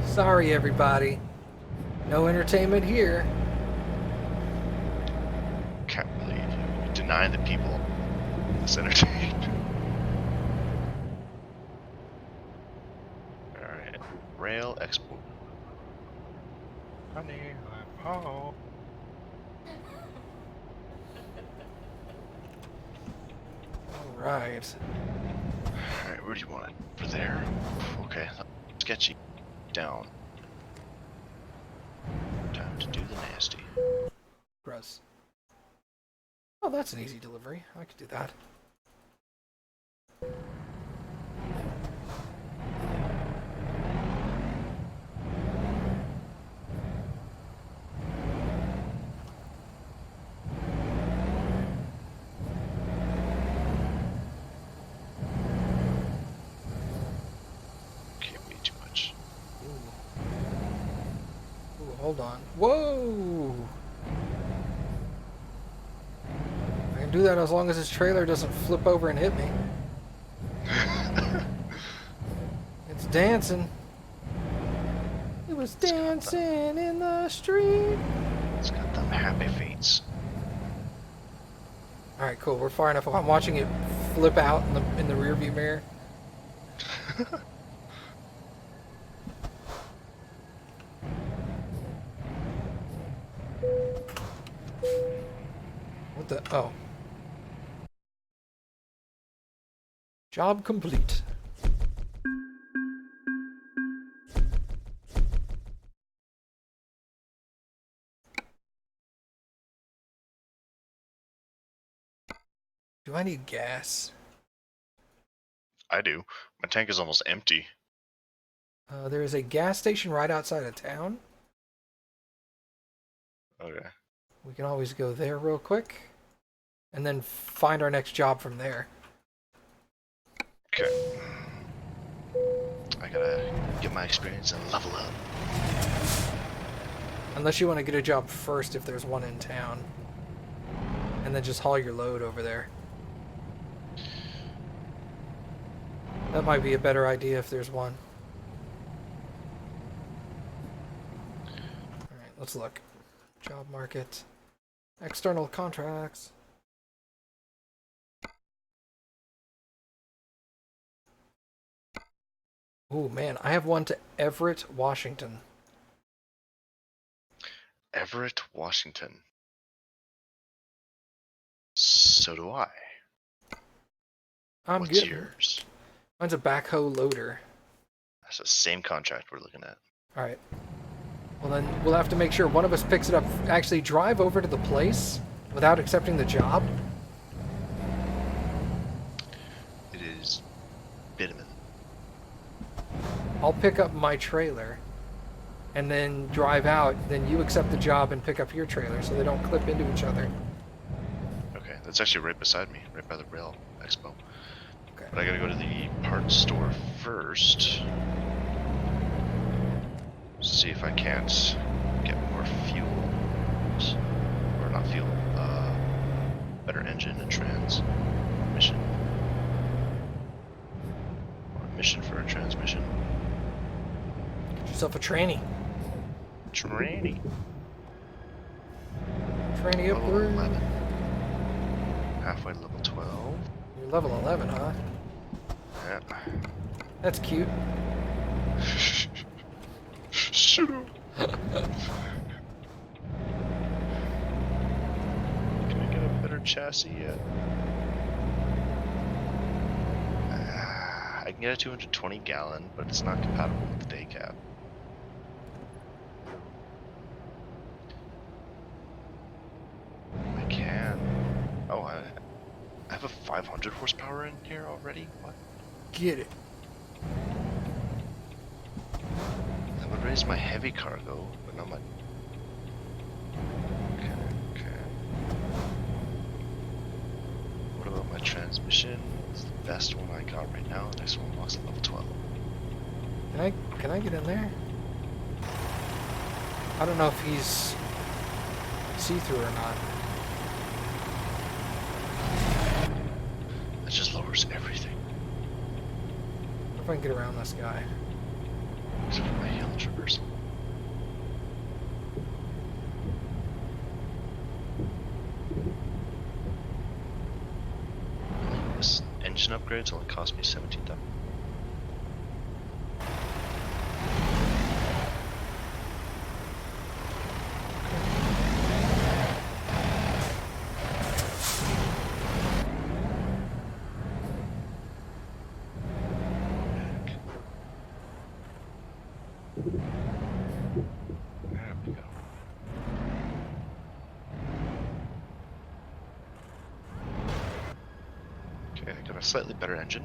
Sorry, everybody. No entertainment here. Can't believe you deny the people this entertainment. Alright. Rail export. Honey, I'm home. Alright. Alright, where do you want it? For there? Okay, sketchy. Down. Time to do the nasty. Gross. Oh, that's an easy delivery. I could do that. Okay, way too much. Ooh, hold on. Whoa! I can do that as long as this trailer doesn't flip over and hit me. It's dancing. It was dancing in the street. It's got them happy feet. Alright, cool. We're far enough. I'm watching it flip out in the rear view mirror. What the? Oh. Job complete. Do I need gas? I do. My tank is almost empty. There is a gas station right outside of town. Okay. We can always go there real quick. And then find our next job from there. Okay. I gotta get my experience and level up. Unless you want to get a job first if there's one in town. And then just haul your load over there. That might be a better idea if there's one. Alright, let's look. Job market. External contracts. Ooh, man, I have one to Everett, Washington. Everett, Washington. So do I. I'm What's good. yours? Mine's a backhoe loader. That's the same contract we're looking at. Alright. Well, then we'll have to make sure one of us picks it up. Actually, drive over to the place without accepting the job. It is bitumen. I'll pick up my trailer and then drive out. Then you accept the job and pick up your trailer so they don't clip into each other. Okay, that's actually right beside me, right by the rail expo. Okay. But I gotta go to the parts store first. See if I can't get more fuel. Or not fuel, better engine and transmission. Or a mission for a transmission. Get yourself a tranny. Tranny. Tranny Level upward. 11. Halfway to level 12. You're level 11, huh? Yeah. That's cute. Shut up. Can I get a better chassis yet? I can get a 220 gallon, but it's not compatible with the day cab. I can. Oh, I have a 500 horsepower in here already? What? Get it. That would raise my heavy cargo, but not my... Okay. What about my transmission? It's the best one I got right now. The next one unlocks at level Can I get in there? I don't know if he's see-through or not. That just lowers everything. If I can get around this guy. Except for my hill traverse. This engine upgrades only cost me 17,000. There we go. Okay, I got a slightly better engine.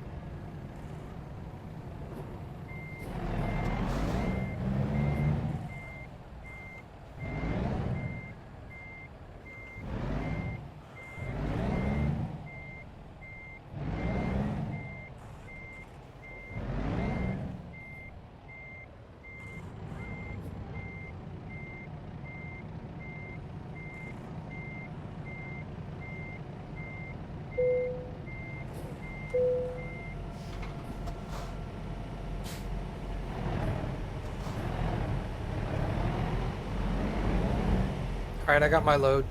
Alright, I got my load.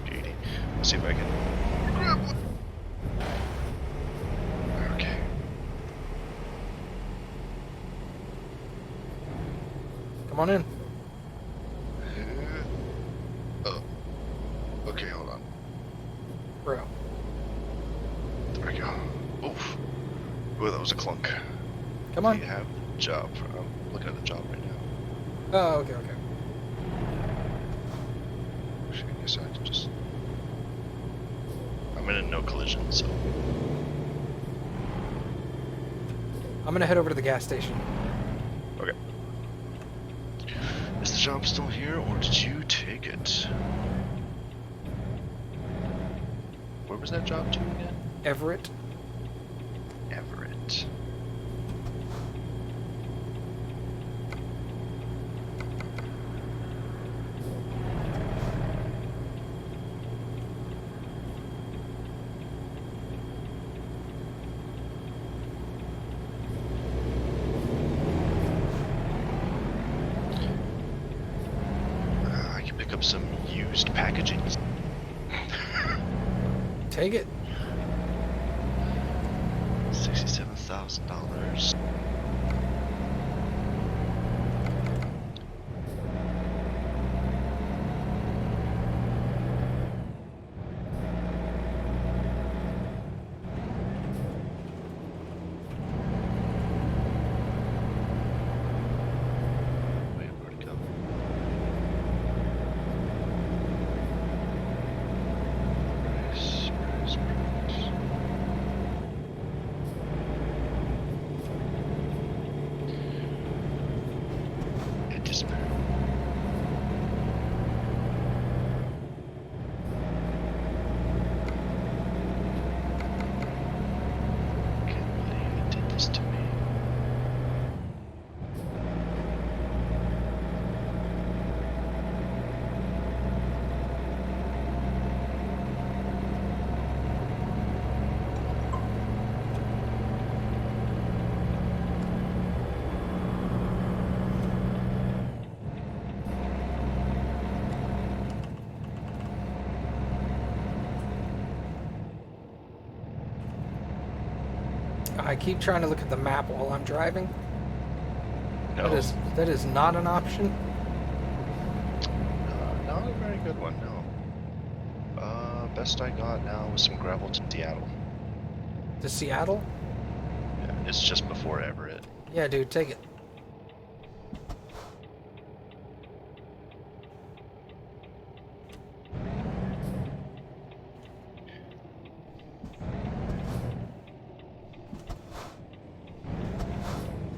Beauty. Let's see if I can grab one. Okay. Come on in. Oh. Okay, hold on. Bro. There we go. Oof. Ooh, that was a clunk. Come on. Do you have the job? I'm looking at the job right now. Oh, okay, okay. Actually, I guess I can just... I'm in a no collision, so... I'm gonna head over to the gas station. Okay. Is the job still here, or did you take it? Where was that job to again? Everett. Everett. I can pick up some used packaging. Take it. $67,000. Wait, where'd it go? Price. It disappeared. Can't believe it did this to me. I keep trying to look at the map while I'm driving. No, That is not an option. not a very good one, no. Best I got now was some gravel to Seattle. To Seattle? Yeah, it's just before Everett. Yeah, dude, take it.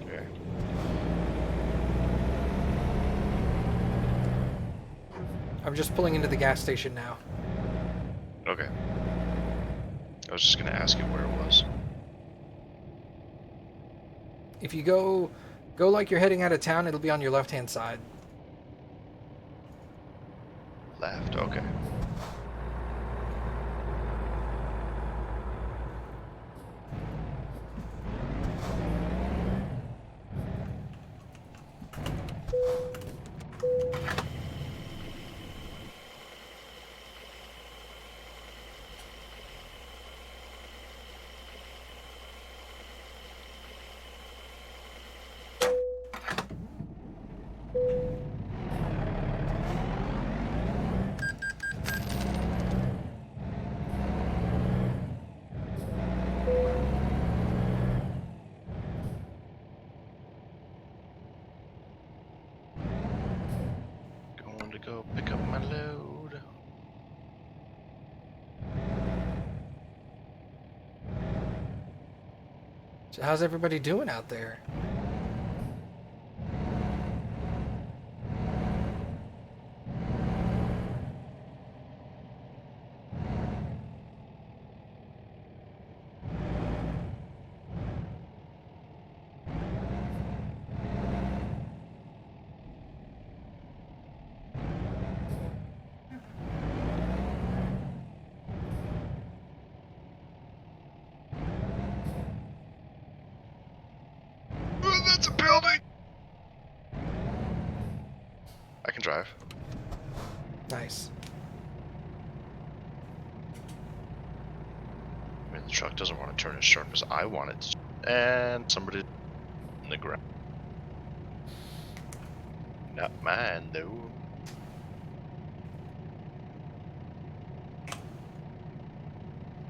Okay. I'm just pulling into the gas station now. Okay. I was just gonna ask you where it was. If you go like you're heading out of town, it'll be on your left-hand side. Left. Okay. Going to go pick up my load. So how's everybody doing out there? Oh, that's a building! I can drive. Nice. I mean, the truck doesn't want to turn as sharp as I want it to. And somebody in the ground. Not mine, though.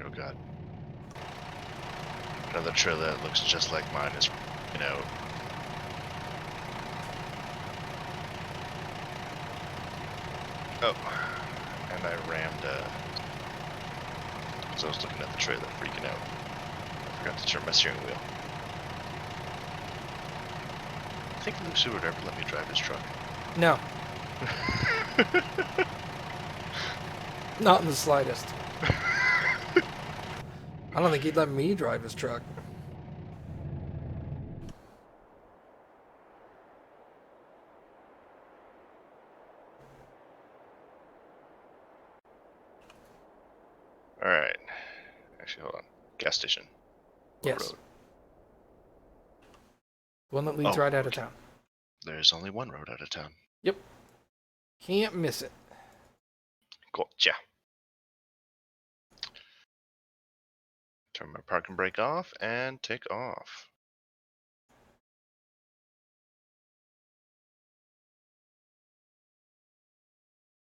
Oh god. Another trailer that looks just like mine is, you know. Oh. And I rammed, because I was looking at the trailer, freaking out. I forgot to turn my steering wheel. I think Lucy would ever let me drive his truck. No, not in the slightest. I don't think he'd let me drive his truck. Alright. Actually, hold on. Gas station. What Yes. road? One that leads Oh, right out of okay. town. There's only one road out of town. Yep. Can't miss it. Gotcha. Turn my parking brake off and take off.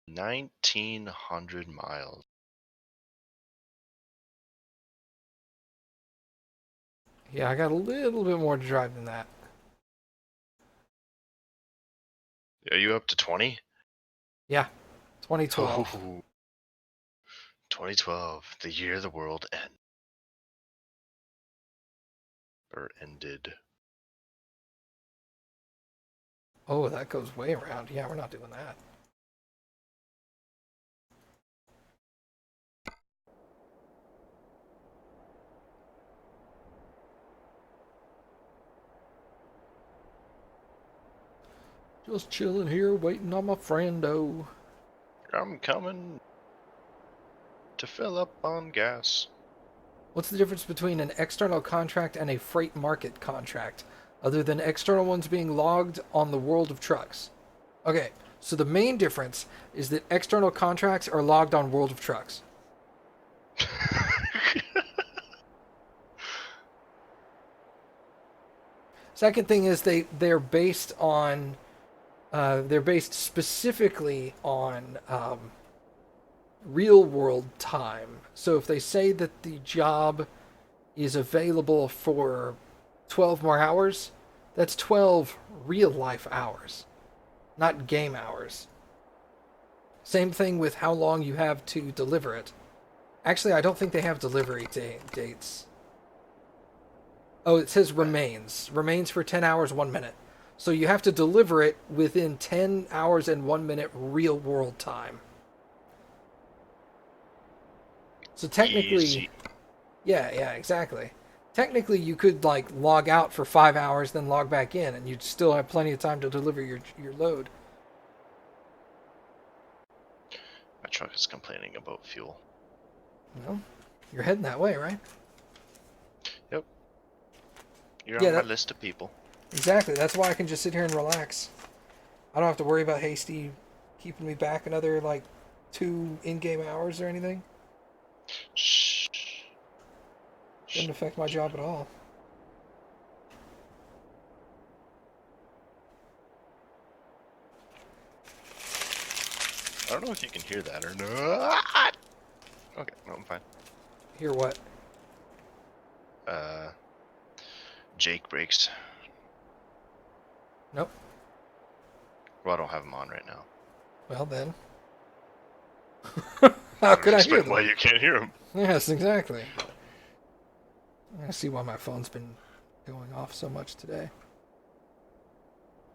$1,900 miles. Yeah, I got a little bit more to drive than that. Are you up to 20? Yeah, 2012. Oh, 2012, the year the world ended. Or ended. Oh, that goes way around. Yeah, we're not doing that. Just chilling here, waiting on my friendo. I'm coming to fill up on gas. What's the difference between an external contract and a freight market contract, other than external ones being logged on the World of Trucks? Okay, so the main difference is that external contracts are logged on World of Trucks. Second thing is they're based on they're based specifically on real world time. So if they say that the job is available for 12 more hours, that's 12 real life hours, not game hours. Same thing with how long you have to deliver it. Actually, I don't think they have delivery dates. Oh, it says remains. Remains for 10 hours, 1 minute. So you have to deliver it within 10 hours and 1 minute real world time. So technically, Easy. yeah, exactly. technically you could like log out for 5 hours, then log back in, and you'd still have plenty of time to deliver your load. My truck is complaining about fuel. Well, you're heading that way, right? Yep. You're Yeah, on my that- list of people. Exactly. That's why I can just sit here and relax. I don't have to worry about Hasty keeping me back another like 2 in-game hours or anything. Shh. Doesn't affect my job at all. I don't know if you can hear that or not. Okay, no, I'm fine. Hear what? Jake brakes. Nope. Well, I don't have them on right now. Well then. How could I hear Explain why them? you can't hear them. Yes, exactly. I see why my phone's been going off so much today.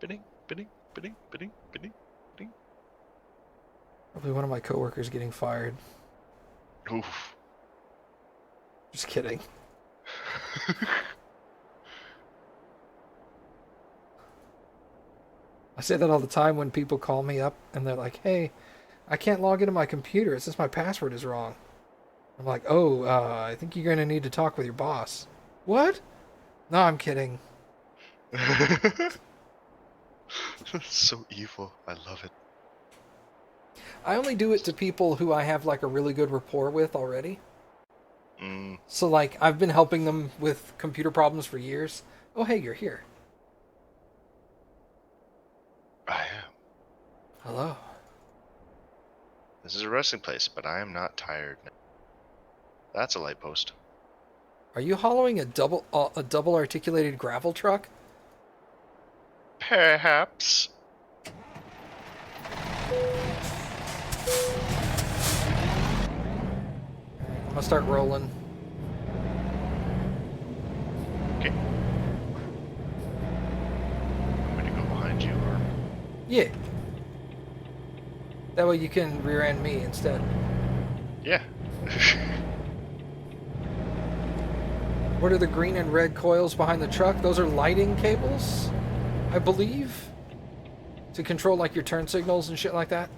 Bidding, bidding, bidding, bidding, bidding, bidding. Probably one of my coworkers getting fired. Oof. Just kidding. I say that all the time when people call me up and they're like, "Hey, I can't log into my computer. It's just my password is wrong." I'm like, "Oh, I think you're going to need to talk with your boss." What? No, I'm kidding. So evil. I love it. I only do it to people who I have like a really good rapport with already. Mm. So like I've been helping them with computer problems for years. Oh, hey, you're here. I am. Hello. This is a resting place, but I am not tired now. That's a light post. Are you hollowing a double articulated gravel truck? Perhaps. I'm gonna start rolling. Okay. I'm going to go behind you, or Yeah. That way you can rear end me instead. yeah. What are the green and red coils behind the truck? Those are lighting cables, I believe, to control like your turn signals and shit like that.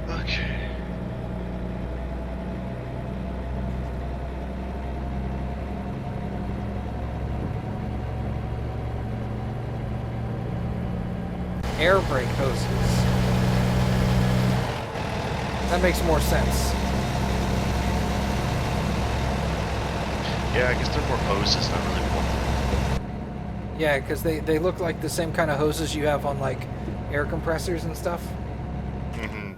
Okay. Air brake hoses. That makes more sense. Yeah, I guess they're more hoses, not really more. Yeah, because they look like the same kind of hoses you have on like air compressors and stuff. Mm-hmm.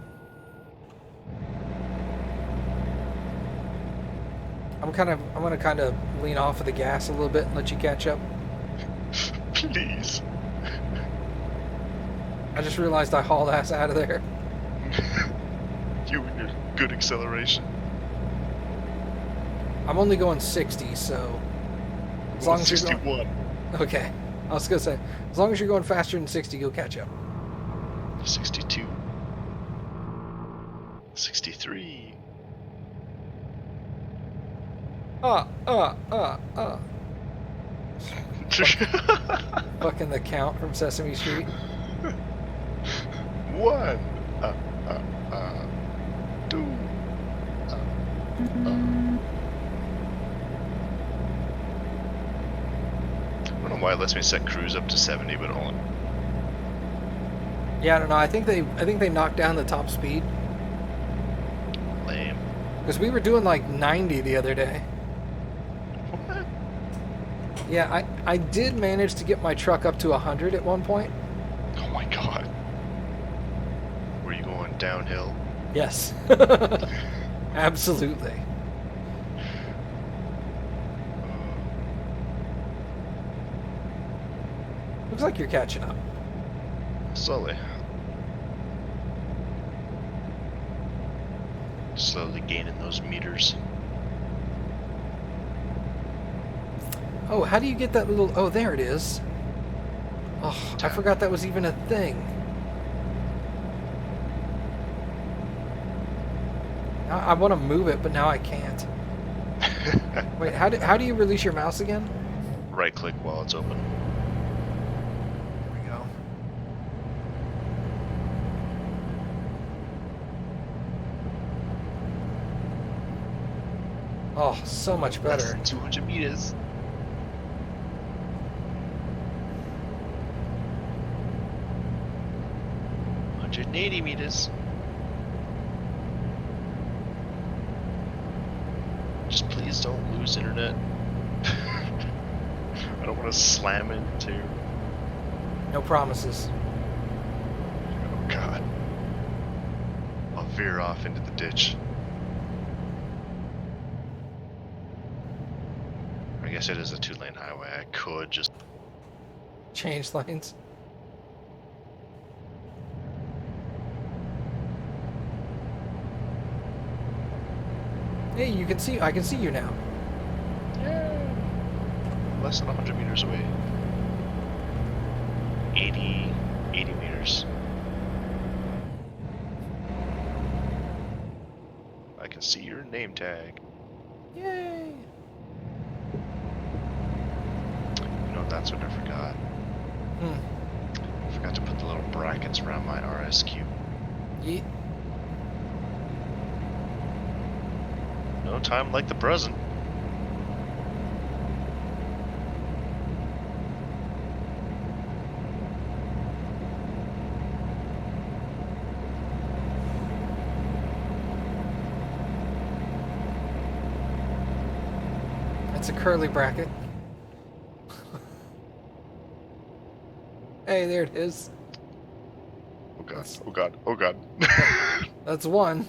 I'm gonna kind of lean off of the gas a little bit and let you catch up. Please. I just realized I hauled ass out of there. You and your good acceleration. I'm only going 60, so as long as you're going, 61. okay. I was gonna say, as long as you're going faster than 60, you'll catch up. 62. 63. Fucking the Count from Sesame Street. 1. 2. I don't know why it lets me set cruise up to 70, but only. Yeah, I don't know. I think they knocked down the top speed Lame. because we were doing like 90 the other day. What? Yeah, I did manage to get my truck up to 100 at one point. Oh my god. Were you going downhill? Yes. Absolutely. Looks like you're catching up. Slowly. Slowly gaining those meters. Oh, how do you get that little... Oh, there it is. Oh, I forgot that was even a thing. I want to move it, but now I can't. Wait, how do you release your mouse again? Right click while it's open. There we go. Oh, so much better. Less than 200 meters. $180 meters. Just please don't lose internet. I don't want to slam into. No promises. Oh god. I'll veer off into the ditch. I guess it is a 2-lane highway. I could just. Change lanes. Hey, you can see. I can see you now. Yeah. Less than 100 meters away. 80 meters. I can see your name tag. Yay! You know, that's what I forgot. I forgot to put the little brackets around my RSQ. Yeet. No time like the present. That's a curly bracket. Hey, there it is. Oh god, oh god, oh god. That's one.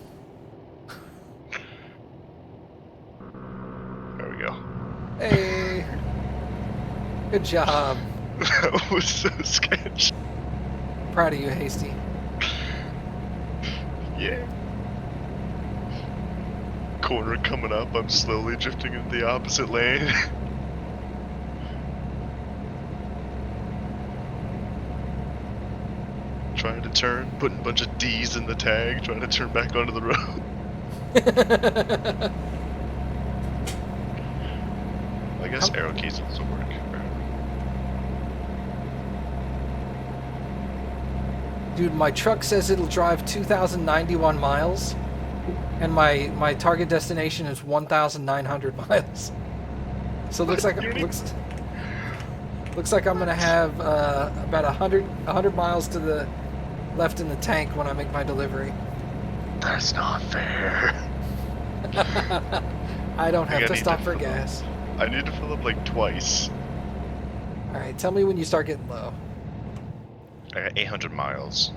There we go. Hey. Good job. That was so sketchy. Proud of you, Hasty. Yeah. Corner coming up, I'm slowly drifting into the opposite lane. Trying to turn, putting a bunch of D's in the tag, trying to turn back onto the road. I guess arrow keys also work. Dude, my truck says it'll drive 2,091 miles, and my target destination is 1,900 miles. So it looks like looks like I'm gonna have about 100 miles to the left in the tank when I make my delivery. That's not fair. I don't have to need stop to for fill gas. I need to fill up like twice. All right, tell me when you start getting low. I got 800 miles.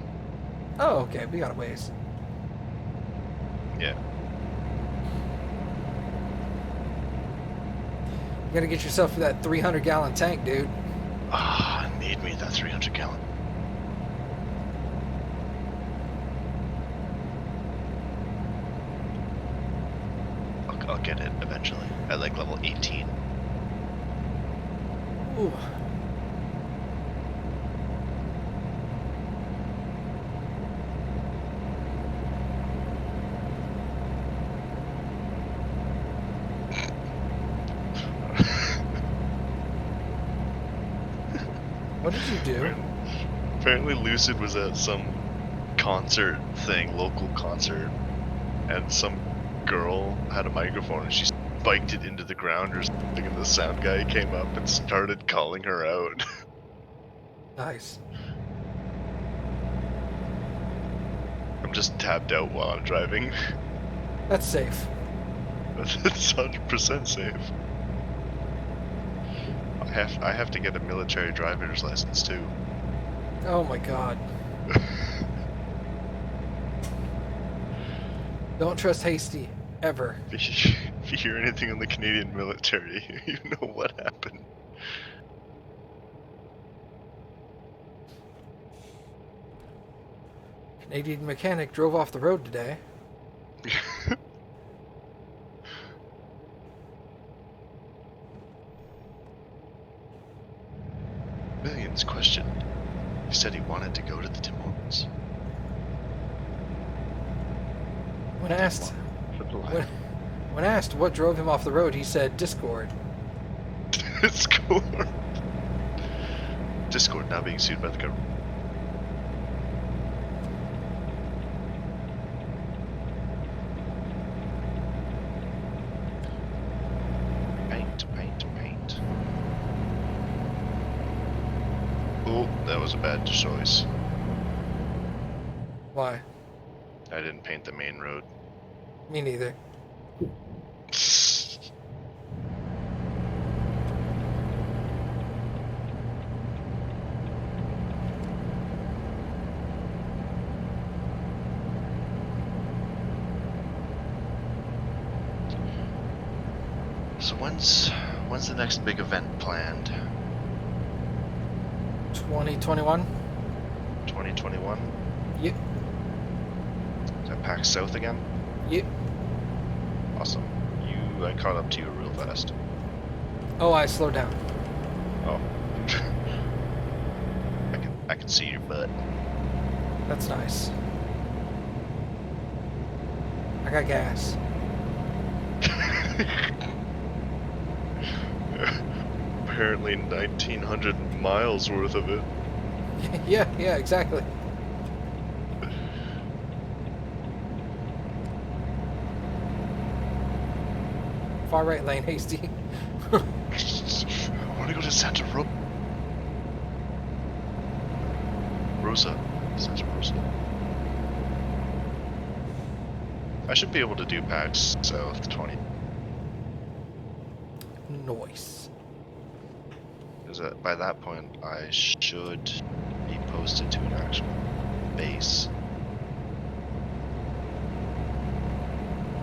Oh, okay, we got a ways. Yeah. You gotta get yourself that 300-gallon tank, dude. Ah, I need me that 300 gallon. I'll get it eventually at like level 18. Ooh. What did you do? Apparently Lucid was at some concert thing, local concert, and some girl had a microphone and she spiked it into the ground or something, and the sound guy came up and started calling her out. Nice. I'm just tapped out while I'm driving. That's safe. It's 100% safe. I have to get a military driver's license too. Oh my god. Don't trust Hasty, ever. If you hear anything on the Canadian military, you know what happened. Canadian mechanic drove off the road today. Millions question, go to the Tim Hortons. When asked, For the life. when asked what drove him off the road, he said Discord. Discord. Discord now being sued by the government. Paint. Oh, that was a bad choice. Why? I didn't paint the main road. Me neither. So when's the next big event planned? 2021? 2021? Yep. Is that PAX South again? Yep. Awesome. I caught up to you real fast. Oh, I slowed down. Oh. I can see your butt. That's nice. I got gas. Apparently 1,900 miles worth of it. yeah, exactly. Far right lane, hasty. I want to go to Santa Rosa. Santa Rosa. I should be able to do PAX South 20. Noise. Because by that point, I should be posted to an actual base.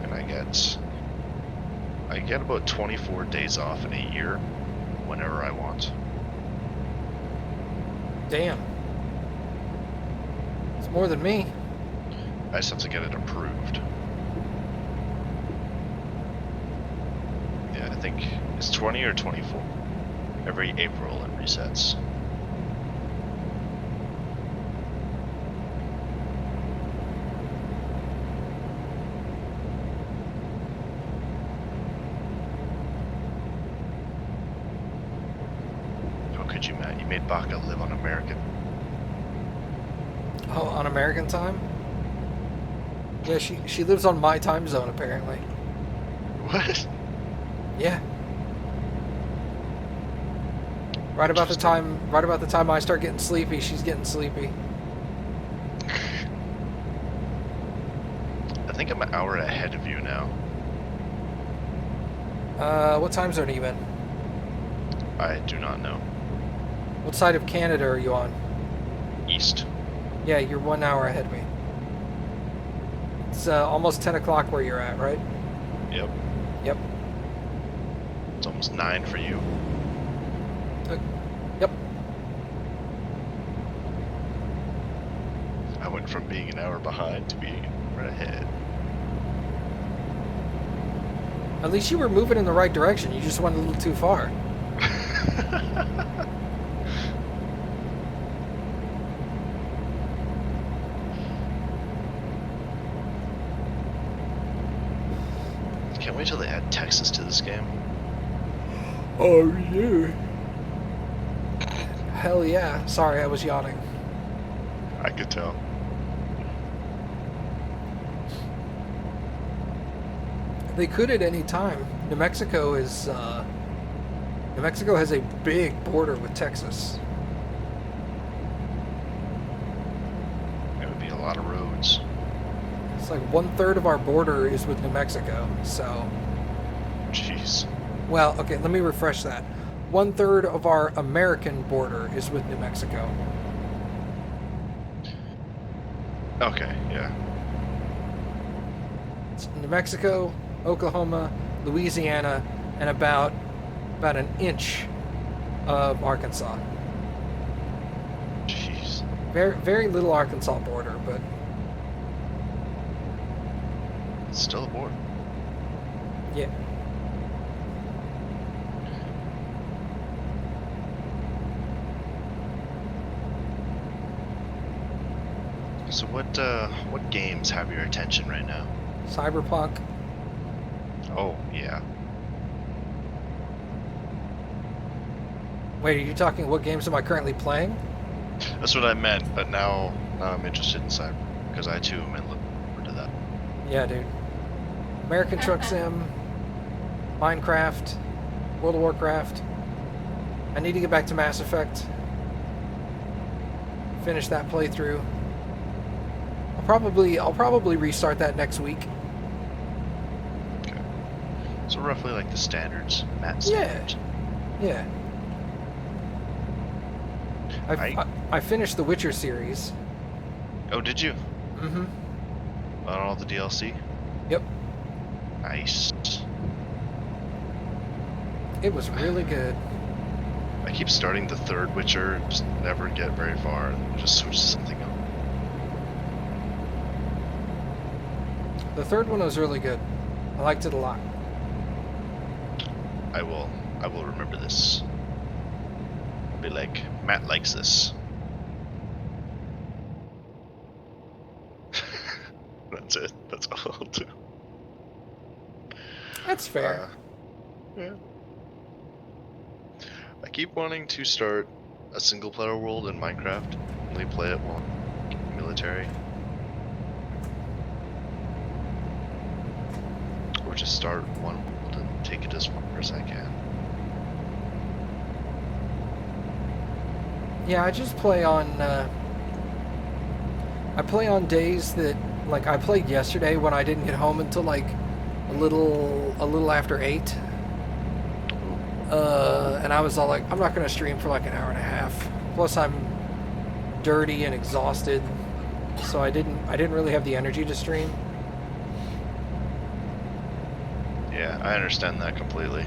And I get about 24 days off in a year, whenever I want. Damn. It's more than me. I just have to get it approved. Yeah, I think it's 20 or 24. Every April it resets. How could you, Matt? You made Baka live on American. Oh, on American time? Yeah, she lives on my time zone apparently. What? Yeah. Right about the time I start getting sleepy, she's getting sleepy. I think I'm an hour ahead of you now. What time zone are you in? I do not know. What side of Canada are you on? East. Yeah, you're 1 hour ahead of me. It's almost 10 o'clock where you're at, right? Yep. Yep. It's almost 9 for you. Yep. I went from being an hour behind to being right ahead. At least you were moving in the right direction. You just went a little too far. Can't wait till they add Texas to this game. Oh, yeah. Hell yeah. Sorry, I was yawning. I could tell. They could at any time. New Mexico has a big border with Texas. It would be a lot of roads. It's like 1/3 of our border is with New Mexico, so... Jeez. Well, okay, let me refresh that. 1/3 of our American border is with New Mexico. Okay, yeah. It's New Mexico, Oklahoma, Louisiana, and about an inch of Arkansas. Jeez. Very little Arkansas border, but It's still a border. yeah. So what games have your attention right now? Cyberpunk. Oh yeah. Wait, are you talking what games am I currently playing? That's what I meant, but now I'm interested in Cyber because I too am looking forward to that. Yeah, dude. American Truck Sim, Minecraft, World of Warcraft. I need to get back to Mass Effect. Finish that playthrough. I'll probably restart that next week. Okay. So roughly like the standards, Matt Yeah. standards. Yeah. I finished the Witcher series. Oh, did you? Mm-hmm. On all the DLC? Yep. Nice. It was really good. I keep starting the third Witcher, just never get very far, and just switch to something else. The third one was really good. I liked it a lot. I will remember this. I'll be like, Matt likes this. That's it. That's all I'll do. That's fair. Yeah. I keep wanting to start a single player world in Minecraft. Only play it while military. Or just start one world and take it as far as I can. Yeah, I just play on. I play on days that, like, I played yesterday when I didn't get home until like a little after 8. And I was all like, I'm not gonna stream for like an hour and a half. Plus, I'm dirty and exhausted, so I didn't really have the energy to stream. Yeah, I understand that completely.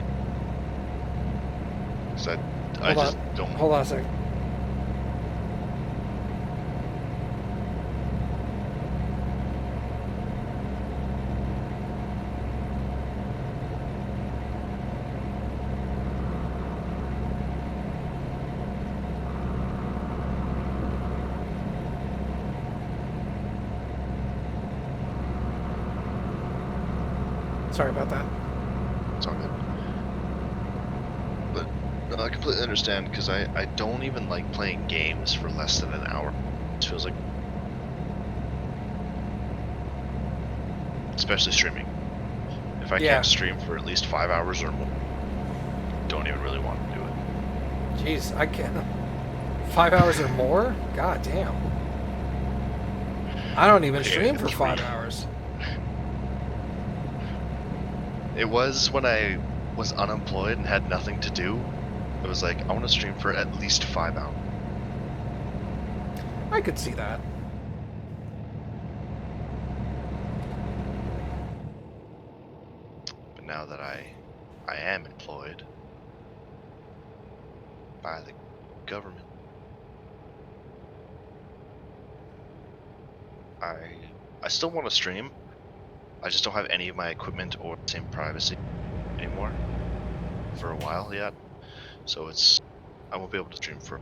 So I Hold just on. don't. Hold on a second. Sorry about that. It's all good. But no, I completely understand because I don't even like playing games for less than an hour. It feels like, especially streaming. If I can't stream for at least 5 hours or more, don't even really want to do it. Jeez, I can't. 5 hours or more? God damn. I don't even stream for 5 hours. It was when I was unemployed and had nothing to do. It was like, I want to stream for at least 5 hours. I could see that. But now that I am employed by the government, I still want to stream. I just don't have any of my equipment or the same privacy anymore for a while yet. So I won't be able to stream for.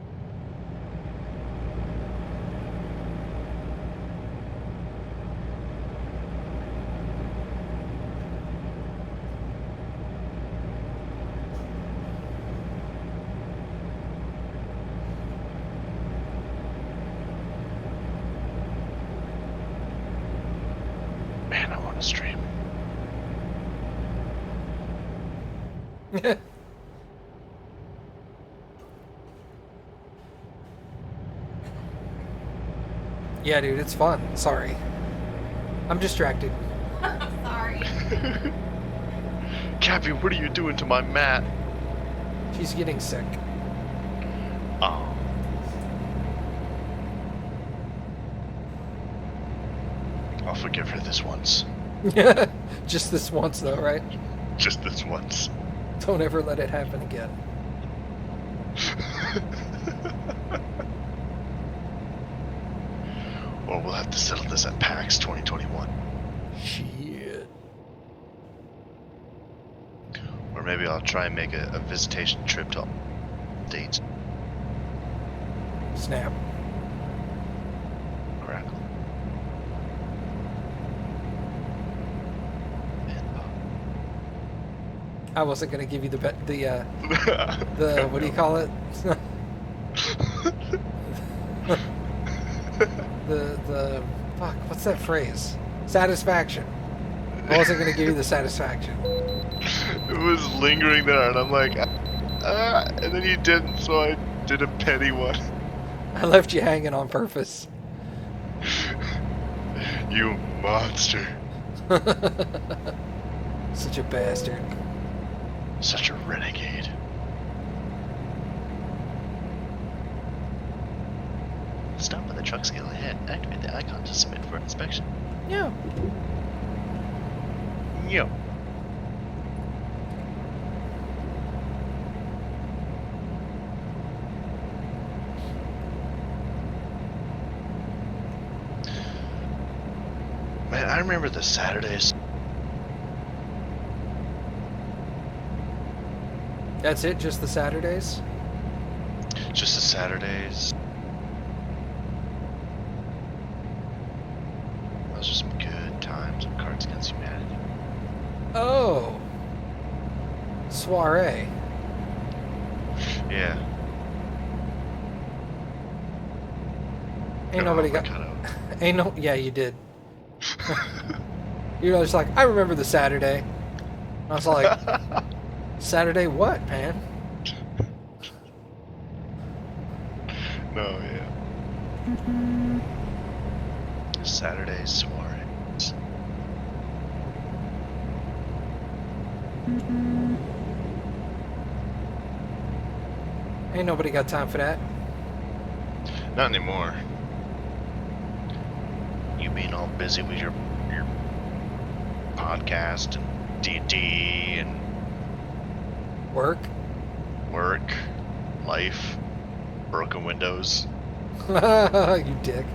Man, I want to stream. Yeah, dude, it's fun. Sorry. I'm distracted. Sorry. Cappy, what are you doing to my mat? She's getting sick. Oh. I'll forgive her this once. Just this once, though, right? Just this once. Don't ever let it happen again. Or we'll have to settle this at PAX 2021. Shit. Or maybe I'll try and make a visitation trip to Snap. Crap. I wasn't gonna give you the what do you call it? the fuck. What's that phrase? Satisfaction. I wasn't gonna give you the satisfaction. It was lingering there, and I'm like, and then you didn't, so I did a petty one. I left you hanging on purpose. You monster. Such a bastard. Such a renegade. Stop by the truck scale ahead. Activate the icon to submit for inspection. Yeah. Yo. Man, I remember the Saturdays. That's it? Just the Saturdays? Just the Saturdays. Those are some good times of Cards Against Humanity. Oh. Soiree. Yeah. Ain't nobody got... cutout. Ain't no... Yeah, you did. You know, it's like, I remember the Saturday. I was like, Saturday what, man? No, yeah. Saturday soirees. Ain't nobody got time for that. Not anymore. You being all busy with your podcast and D&D and Work? work, life, broken windows. You dick.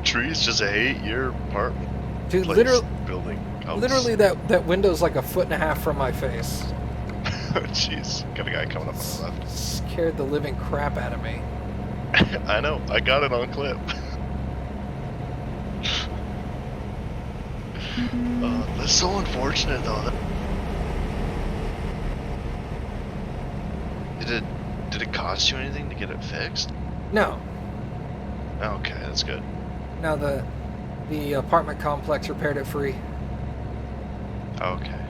Trees just hate your apartment. Dude, place, literally, building. House. literally that window's like a foot and a half from my face. Jeez, got a guy coming up on the left. Scared the living crap out of me. I know, I got it on clip. That's so unfortunate though. Did it cost you anything to get it fixed? No. Okay, that's good. Now the apartment complex repaired it free. Okay.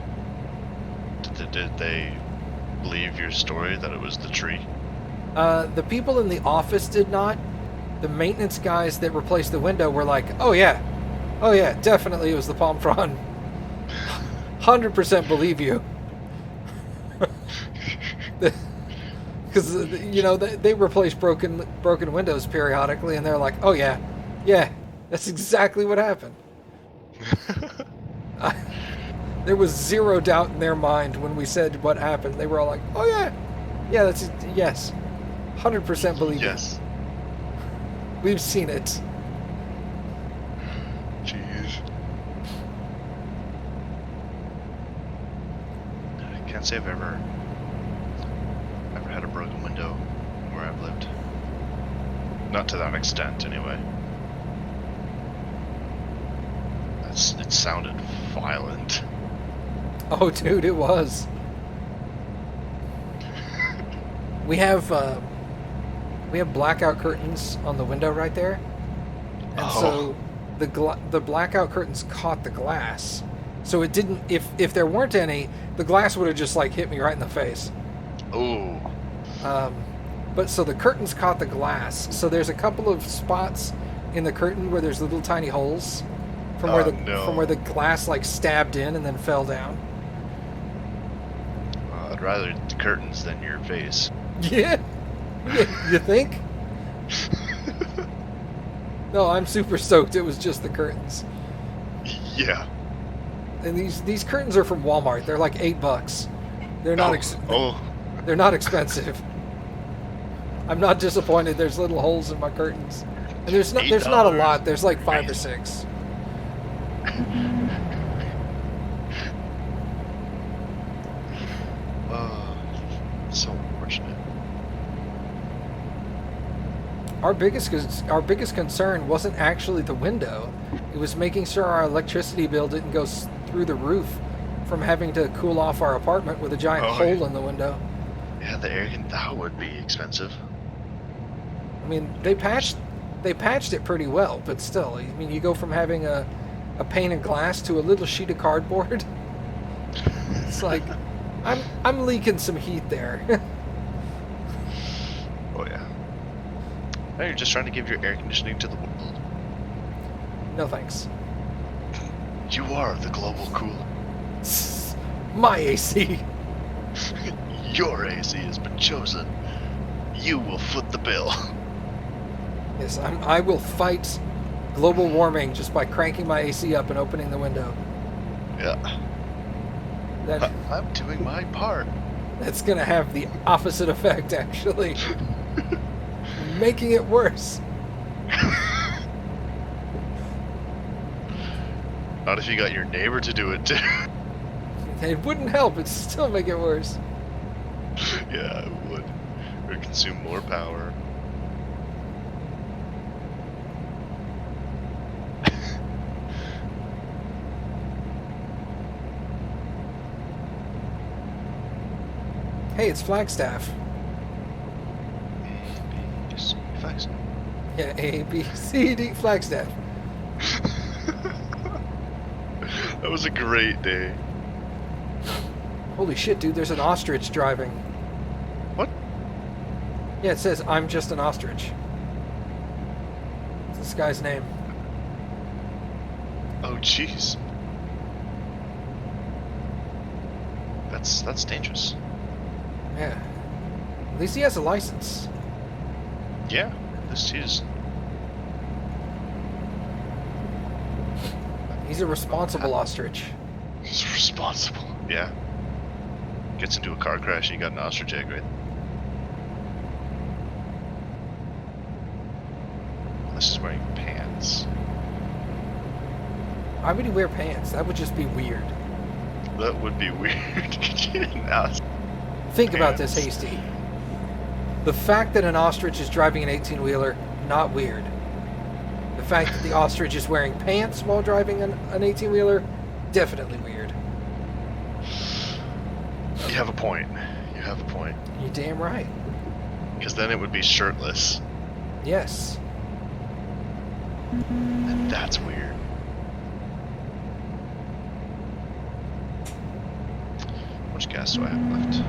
Did they believe your story that it was the tree? The people in the office did not. The maintenance guys that replaced the window were like, oh yeah, definitely it was the palm frond. 100% believe you. Because you know they replace broken windows periodically, and they're like, oh yeah, that's exactly what happened. There was zero doubt in their mind when we said what happened. They were all like, oh yeah, that's yes, 100% believe you. Yes. We've seen it. Jeez. I can't say I've ever had a broken window where I've lived. Not to that extent, anyway. It sounded violent. Oh, dude, it was. We have blackout curtains on the window right there, and so the blackout curtains caught the glass. So it didn't. If there weren't any, the glass would have just like hit me right in the face. Oh. But so the curtains caught the glass. So there's a couple of spots in the curtain where there's little tiny holes from where the glass like stabbed in and then fell down. I'd rather the curtains than your face. Yeah. You think? No, I'm super stoked. It was just the curtains. Yeah. And these curtains are from Walmart. They're like $8. They're not. They're not expensive. I'm not disappointed. There's little holes in my curtains, and there's not a lot. There's like 5 or 6. So unfortunate. Our biggest concern wasn't actually the window. It was making sure our electricity bill didn't go through the roof from having to cool off our apartment with a giant hole in the window. Yeah, that would be expensive. I mean, they patched it pretty well, but still, I mean, you go from having a pane of glass to a little sheet of cardboard. It's like I'm leaking some heat there. Oh yeah. No, you're just trying to give your air conditioning to the world. No thanks. You are the global cooler. My AC. Your AC has been chosen. You will foot the bill. Yes, I will fight global warming just by cranking my AC up and opening the window. Yeah. I'm doing my part. That's gonna have the opposite effect, actually. Making it worse. Not if you got your neighbor to do it too. It wouldn't help, it'd still make it worse. Yeah, it would. It would consume more power. Hey, it's Flagstaff. Just Flagstaff. Yeah, A, B, C, D, Flagstaff. That was a great day. Holy shit, dude, there's an ostrich driving. What? Yeah, it says, I'm just an ostrich. It's this guy's name. Oh, jeez. That's dangerous. Yeah. At least he has a license. Yeah, this is. He's a responsible ostrich. He's responsible. Yeah. Gets into a car crash and you got an ostrich egg, right? Unless he's wearing pants. Why would he wear pants? That would just be weird. That would be weird. Think about this, Hasty. The fact that an ostrich is driving an 18-wheeler, not weird. The fact that the ostrich is wearing pants while driving an 18-wheeler, definitely weird. You have a point. You have a point. You're damn right. Because then it would be shirtless. Yes. And that's weird. How much gas do I have left?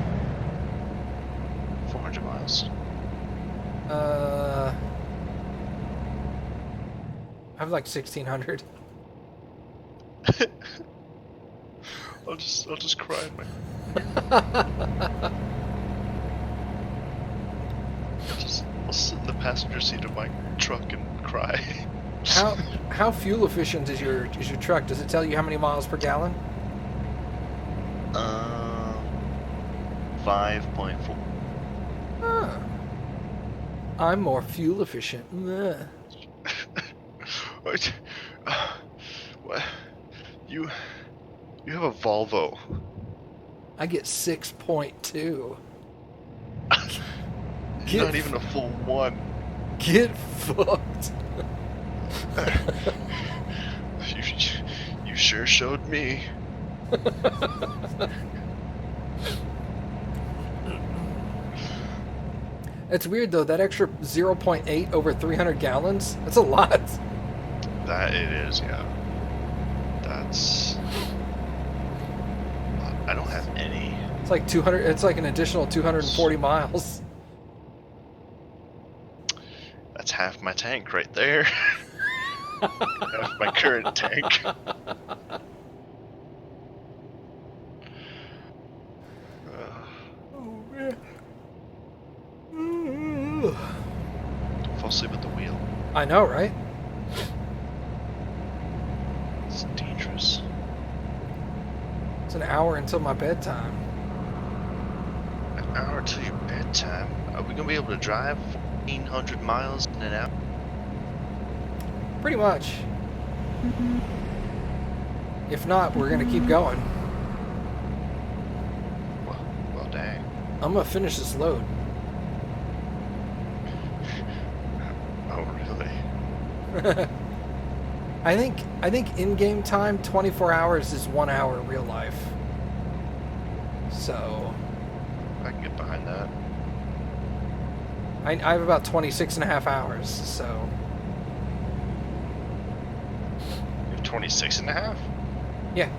400 miles. I have like 1,600. I'll just cry in my. I'll sit in the passenger seat of my truck and cry. How fuel efficient is your truck? Does it tell you how many miles per gallon? 5.4. Huh. I'm more fuel efficient. Ugh. What? What? You have a Volvo. I get 6.2. Not even a full one. Get fucked. You sure showed me. It's weird though, that extra 0.8 over 300 gallons, that's a lot. That it is, yeah. That's... I don't have any. It's like 200, it's like an additional 240 miles. That's half my tank right there. Half my current tank. Oh man. Don't fall asleep at the wheel. I know, right? It's dangerous. It's an hour until my bedtime. An hour till your bedtime? Are we gonna be able to drive 1,400 miles in an hour? Pretty much. If not, we're gonna keep going. Well, dang. I'm gonna finish this load. I think in-game time, 24 hours is 1 hour real life. So I can get behind that. I have about 26 and a half hours, so... You have 26 and a half? Yeah.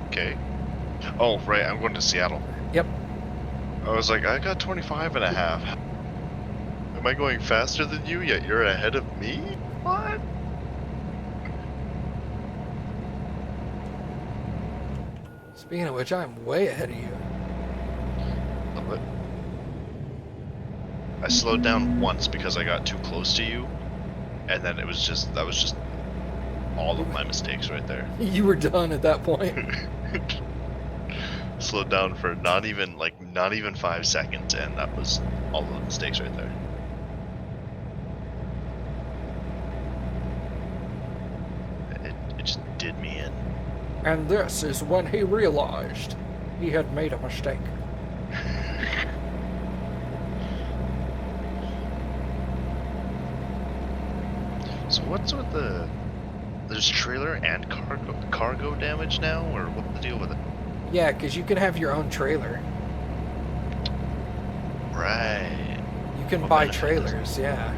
Okay. Oh, right, I'm going to Seattle. Yep. I was like, I got 25 and a half. Am I going faster than you, yet you're ahead of me? What? Speaking of which, I'm way ahead of you. Love it. I slowed down once because I got too close to you, and then that was just all of my mistakes right there. You were done at that point. Slowed down for not even 5 seconds, and that was all of the mistakes right there. It just did me in. And this is when he realized he had made a mistake. So what's with there's trailer and cargo damage now, or what's the deal with it? Yeah, because you can have your own trailer. Right. You can What buy benefit trailers, yeah.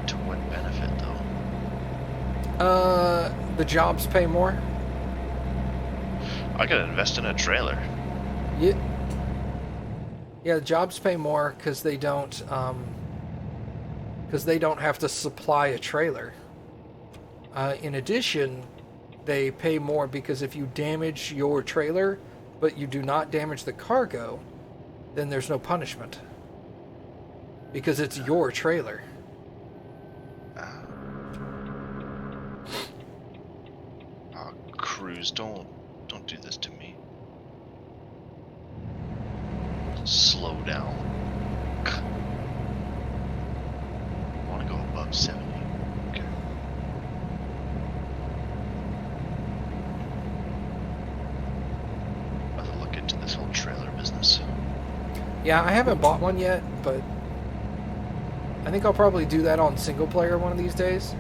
To what benefit, though? The jobs pay more. I gotta invest in a trailer. Yeah. Yeah, the jobs pay more because they don't have to supply a trailer. In addition, they pay more because if you damage your trailer, but you do not damage the cargo, then there's no punishment. Because it's your trailer. Oh, Cruz, don't do this to me. Slow down. I want to go above 70. Okay. I'll have to look into this whole trailer business. Yeah, I haven't bought one yet, but I think I'll probably do that on single player one of these days.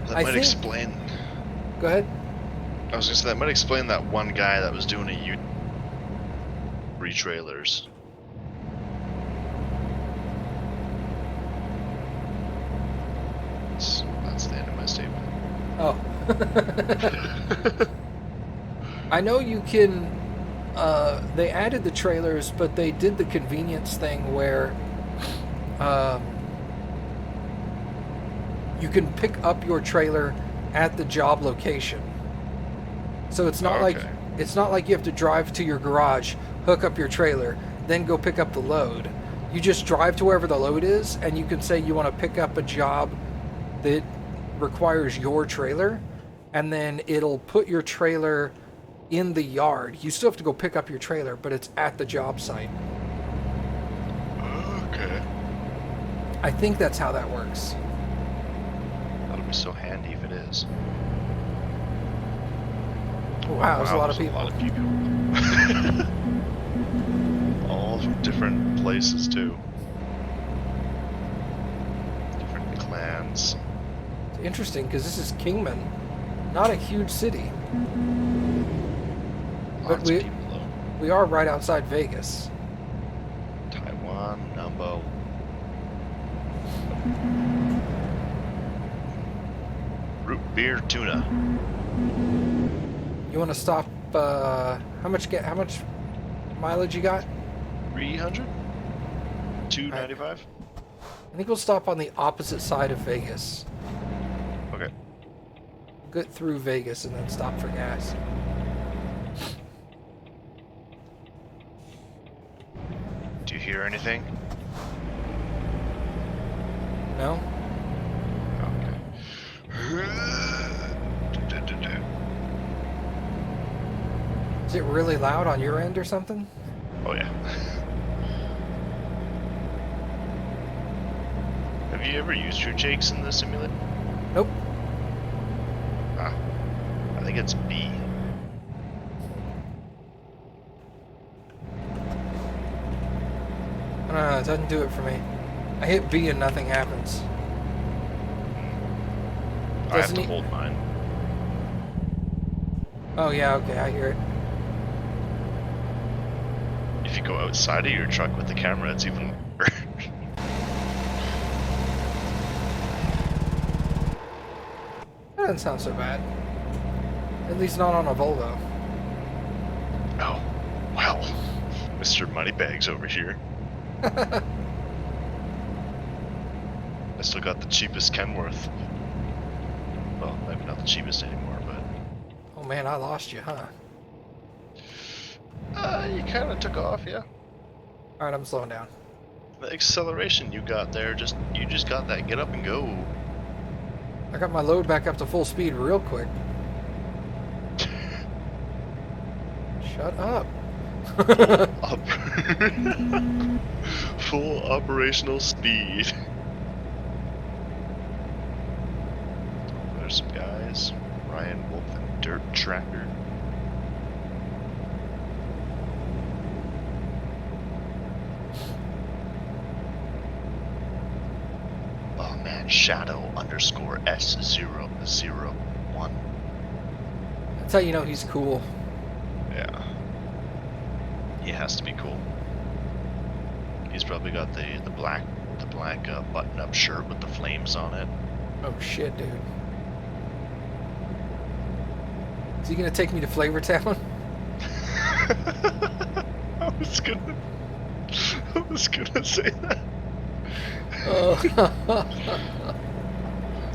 That might explain. Go ahead. I was gonna say that might explain that one guy that was doing a free trailers. That's the end of my statement. Oh. I know you can... they added the trailers, but they did the convenience thing where you can pick up your trailer at the job location. So it's not like you have to drive to your garage, hook up your trailer, then go pick up the load. You just drive to wherever the load is, and you can say you want to pick up a job that requires your trailer, and then it'll put your trailer in the yard. You still have to go pick up your trailer, but it's at the job site. Okay. I think that's how that works. That'll be so handy if it is. Wow, there's a lot of people. All from different places too. Different clans. It's interesting because this is Kingman, not a huge city. But Lots of people though. we are right outside Vegas. Taiwan, Numbo. Root beer tuna. You want to stop? How much mileage you got? 300? 295? I think we'll stop on the opposite side of Vegas. Okay. Get through Vegas and then stop for gas. Do you hear anything? No? Okay. Is it really loud on your end or something? Oh yeah. Have you ever used your jakes in the simulator? Nope. Ah, I think it's B. I don't know, it doesn't do it for me. I hit B and nothing happens. I have Doesn't to he? hold mine. Oh yeah, okay, I hear it. If you go outside of your truck with the camera, it's even better. That doesn't sound so bad. At least not on a Volvo. Oh, well, Mr. Moneybags over here. I still got the cheapest Kenworth. Well, maybe not the cheapest anymore, but... Oh man, I lost you, huh? You kind of took off, yeah. Alright, I'm slowing down. The acceleration you got there, you just got that get up and go. I got my load back up to full speed real quick. Shut up. Up. Full operational speed. There's some guys. Ryan Wolf and Dirt Tracker. Oh man, Shadow _ S001. That's how you know he's cool. Yeah. He has to be cool. He's probably got the black button-up shirt with the flames on it. Oh shit, dude. Is he gonna take me to Flavortown? I was gonna say that. Oh.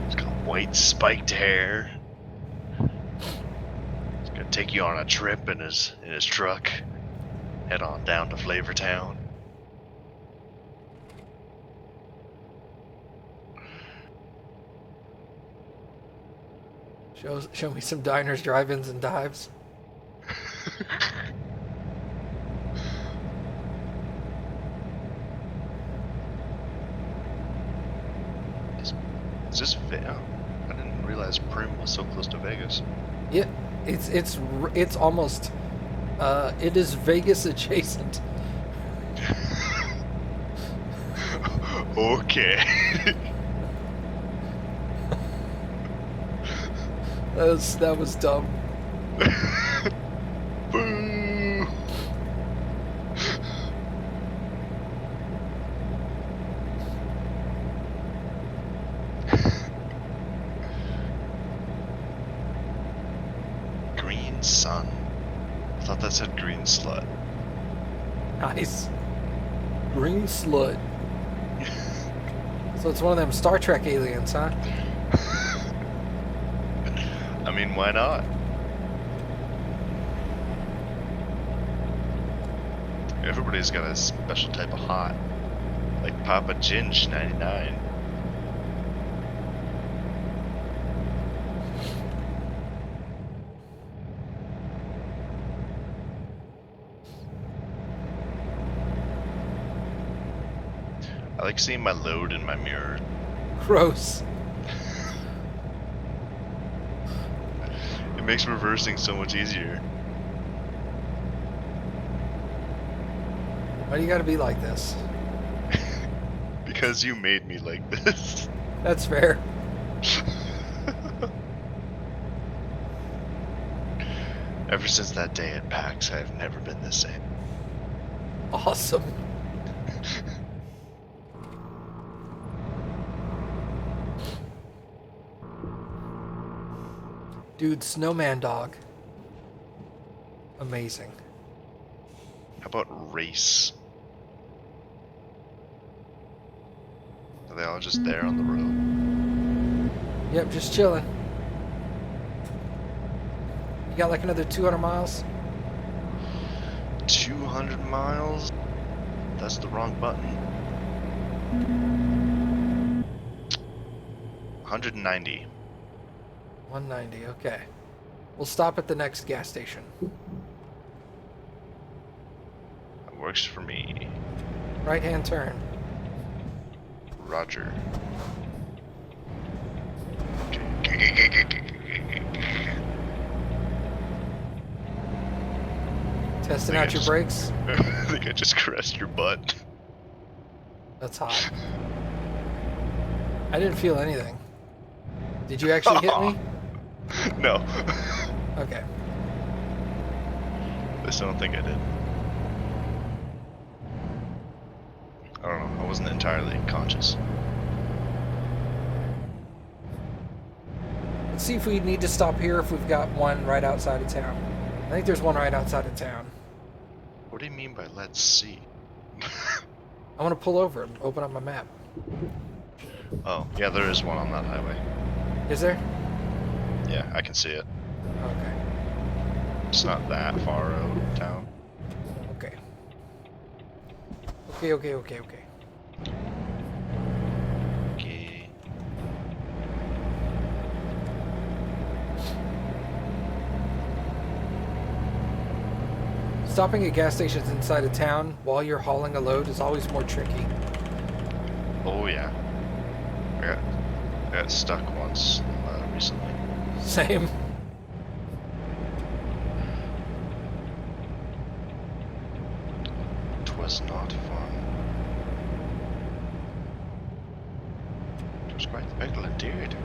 He's got white spiked hair. He's gonna take you on a trip in his truck. Head on down to Flavortown. Show me some diners, drive-ins, and dives. Is this Vegas? I didn't realize Prim was so close to Vegas. Yeah, it's almost it is Vegas adjacent. Okay. That was dumb. Boo. Green sun. I thought that said green slut. Nice. Green slut. So it's one of them Star Trek aliens, huh? I mean, why not? Everybody's got a special type of hot. Like Papa Ginge 99. I like seeing my load in my mirror. Gross. It makes reversing so much easier. Why do you gotta be like this? Because you made me like this. That's fair. Ever since that day at PAX, I've never been the same. Awesome. Dude, Snowman Dog. Amazing. How about Race? Are they all just there on the road? Yep, just chilling. You got like another 200 miles? 200 miles? That's the wrong button. 190. 190, okay. We'll stop at the next gas station. That works for me. Right-hand turn. Roger. Testing out your brakes. I think I just caressed your butt. That's hot. I didn't feel anything. Did you actually hit me? No. Okay. I still don't think I did. I don't know. I wasn't entirely conscious. Let's see if we need to stop here, if we've got one right outside of town. I think there's one right outside of town. What do you mean by let's see? I want to pull over and open up my map. Oh, yeah, there is one on that highway. Is there? Yeah, I can see it. Okay. It's not that far out of town. Okay. Okay. Okay. Stopping at gas stations inside of town while you're hauling a load is always more tricky. Oh yeah. I got stuck once recently. Same. Was not fun. It was quite the pickle indeed.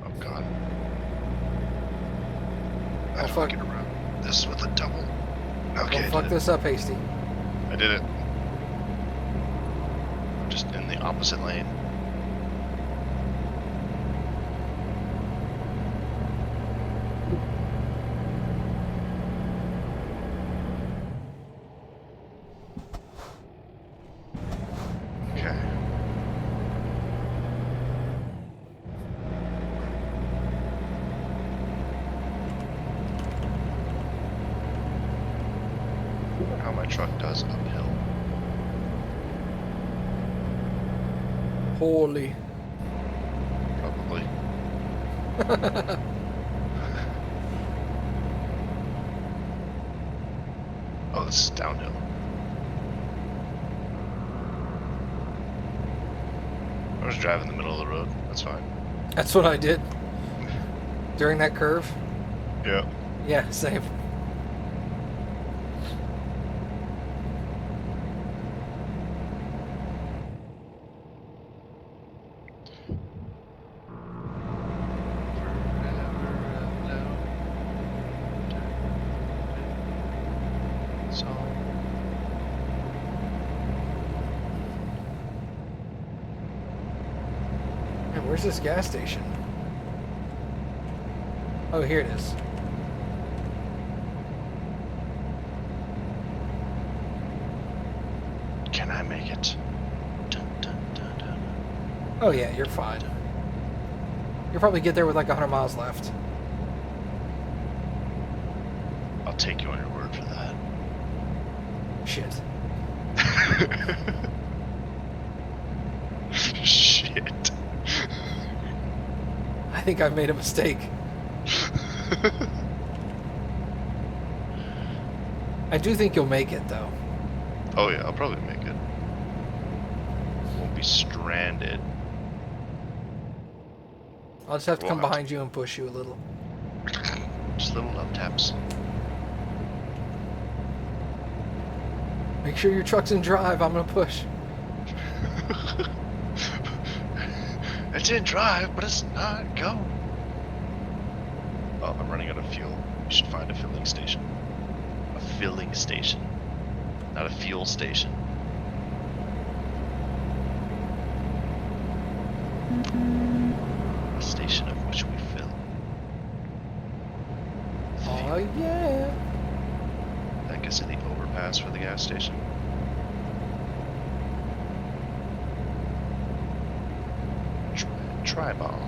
Oh god. How do I get around this with a double? Okay. Don't fuck this up, Hasty. I did it. I'm just in the opposite lane. Okay. I wonder how my truck does uphill. Holy. Probably. Oh, this is downhill. I was driving in the middle of the road. That's fine. That's what I did. During that curve? Yeah. Yeah, same. Man, where's this gas station? Oh, here it is. Can I make it? Dun, dun, dun, dun. Oh yeah, you're fine. You'll probably get there with like 100 miles left. I'll take you on your word for that. Shit. Shit. I think I've made a mistake. I do think you'll make it though. Oh yeah, I'll probably make it. Won't be stranded. I'll just have to come Well, behind you and push you a little. Just little love taps. Make sure your truck's in drive. I'm gonna push. It's in drive, but it's not go. Oh, I'm running out of fuel. We should find a filling station. A filling station. Not a fuel station. A station of which we fill. Oh yeah. I guess in the overpass for the gas station. Tri-ball.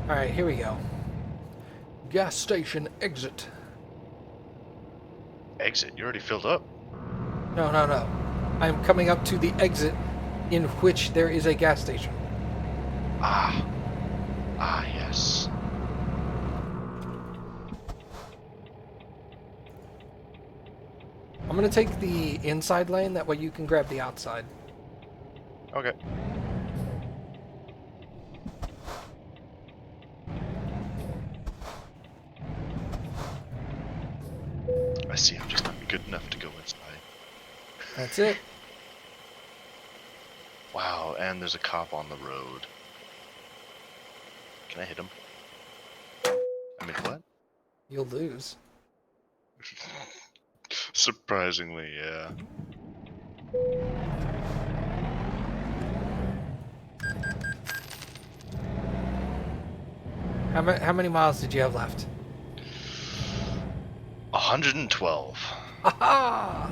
Alright, here we go. Gas station exit. Exit? You already filled up? No. I'm coming up to the exit in which there is a gas station. Ah. Ah, yes. gonna take the inside lane, that way you can grab the outside. Okay. I see, I'm just not good enough to go inside. That's it. Wow, and there's a cop on the road. Can I hit him? I mean, what? You'll lose. Surprisingly, yeah. How many miles did you have left? 112. Aha!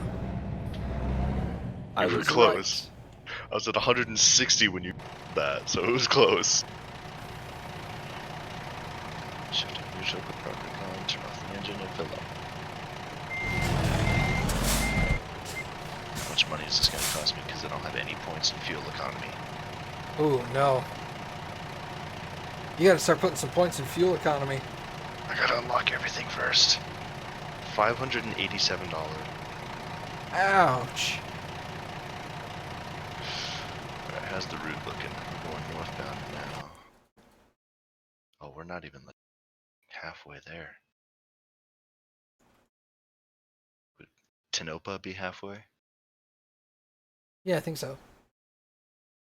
I You were was close. right. I was at 160 when you that, so it was close. Shift and neutral, put proper on, turn off the engine, and fill up. How much money is this going to cost me? Because I don't have any points in fuel economy. Ooh, no. You gotta start putting some points in fuel economy. I gotta unlock everything first. $587. Ouch. Alright, how's the route looking? We're going northbound now. Oh, we're not even like halfway there. Would Tinopa be halfway? Yeah, I think so.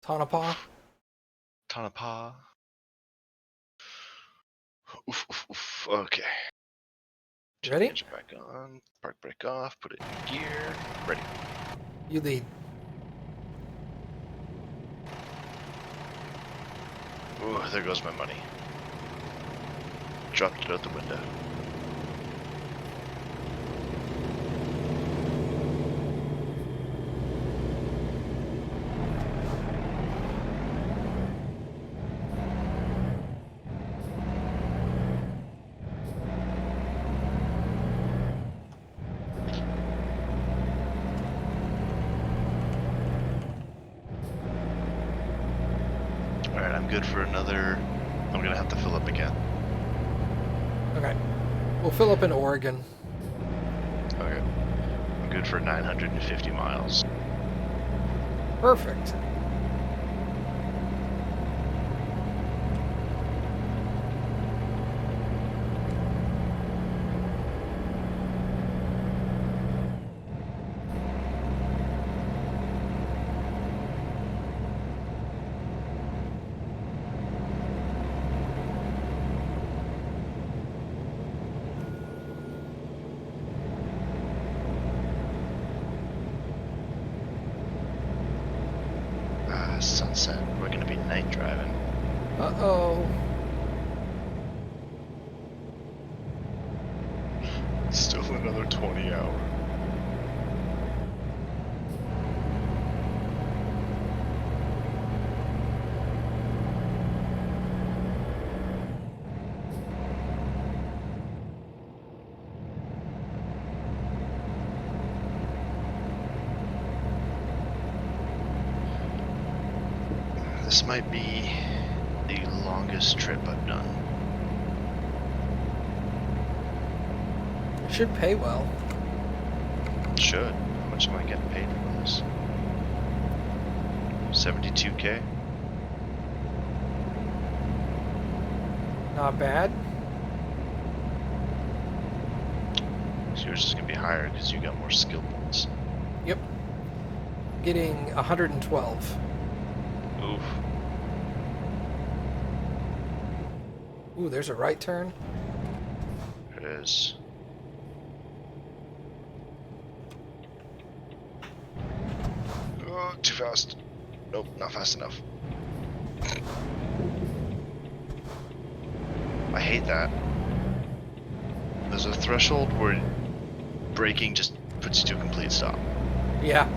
Tonopah? Tonopah. Oof, oof, oof. Okay. You Turn ready? the engine back on. Park brake off. Put it in gear. Ready. You lead. Ooh, there goes my money. Dropped it out the window. Alright, I'm good for another. I'm gonna have to fill up again. Okay. We'll fill up in Oregon. Okay. I'm good for 950 miles. Perfect. Sunset. We're gonna be night driving. Uh-oh. Still another 20 hours. This might be the longest trip I've done. It should pay well. Should. How much am I getting paid for this? 72K? Not bad. So yours is gonna be higher because you got more skill points. Yep. Getting 112. Oof. Ooh, there's a right turn. It is. Oh, too fast. Nope, not fast enough. I hate that. There's a threshold where braking just puts you to a complete stop. Yeah.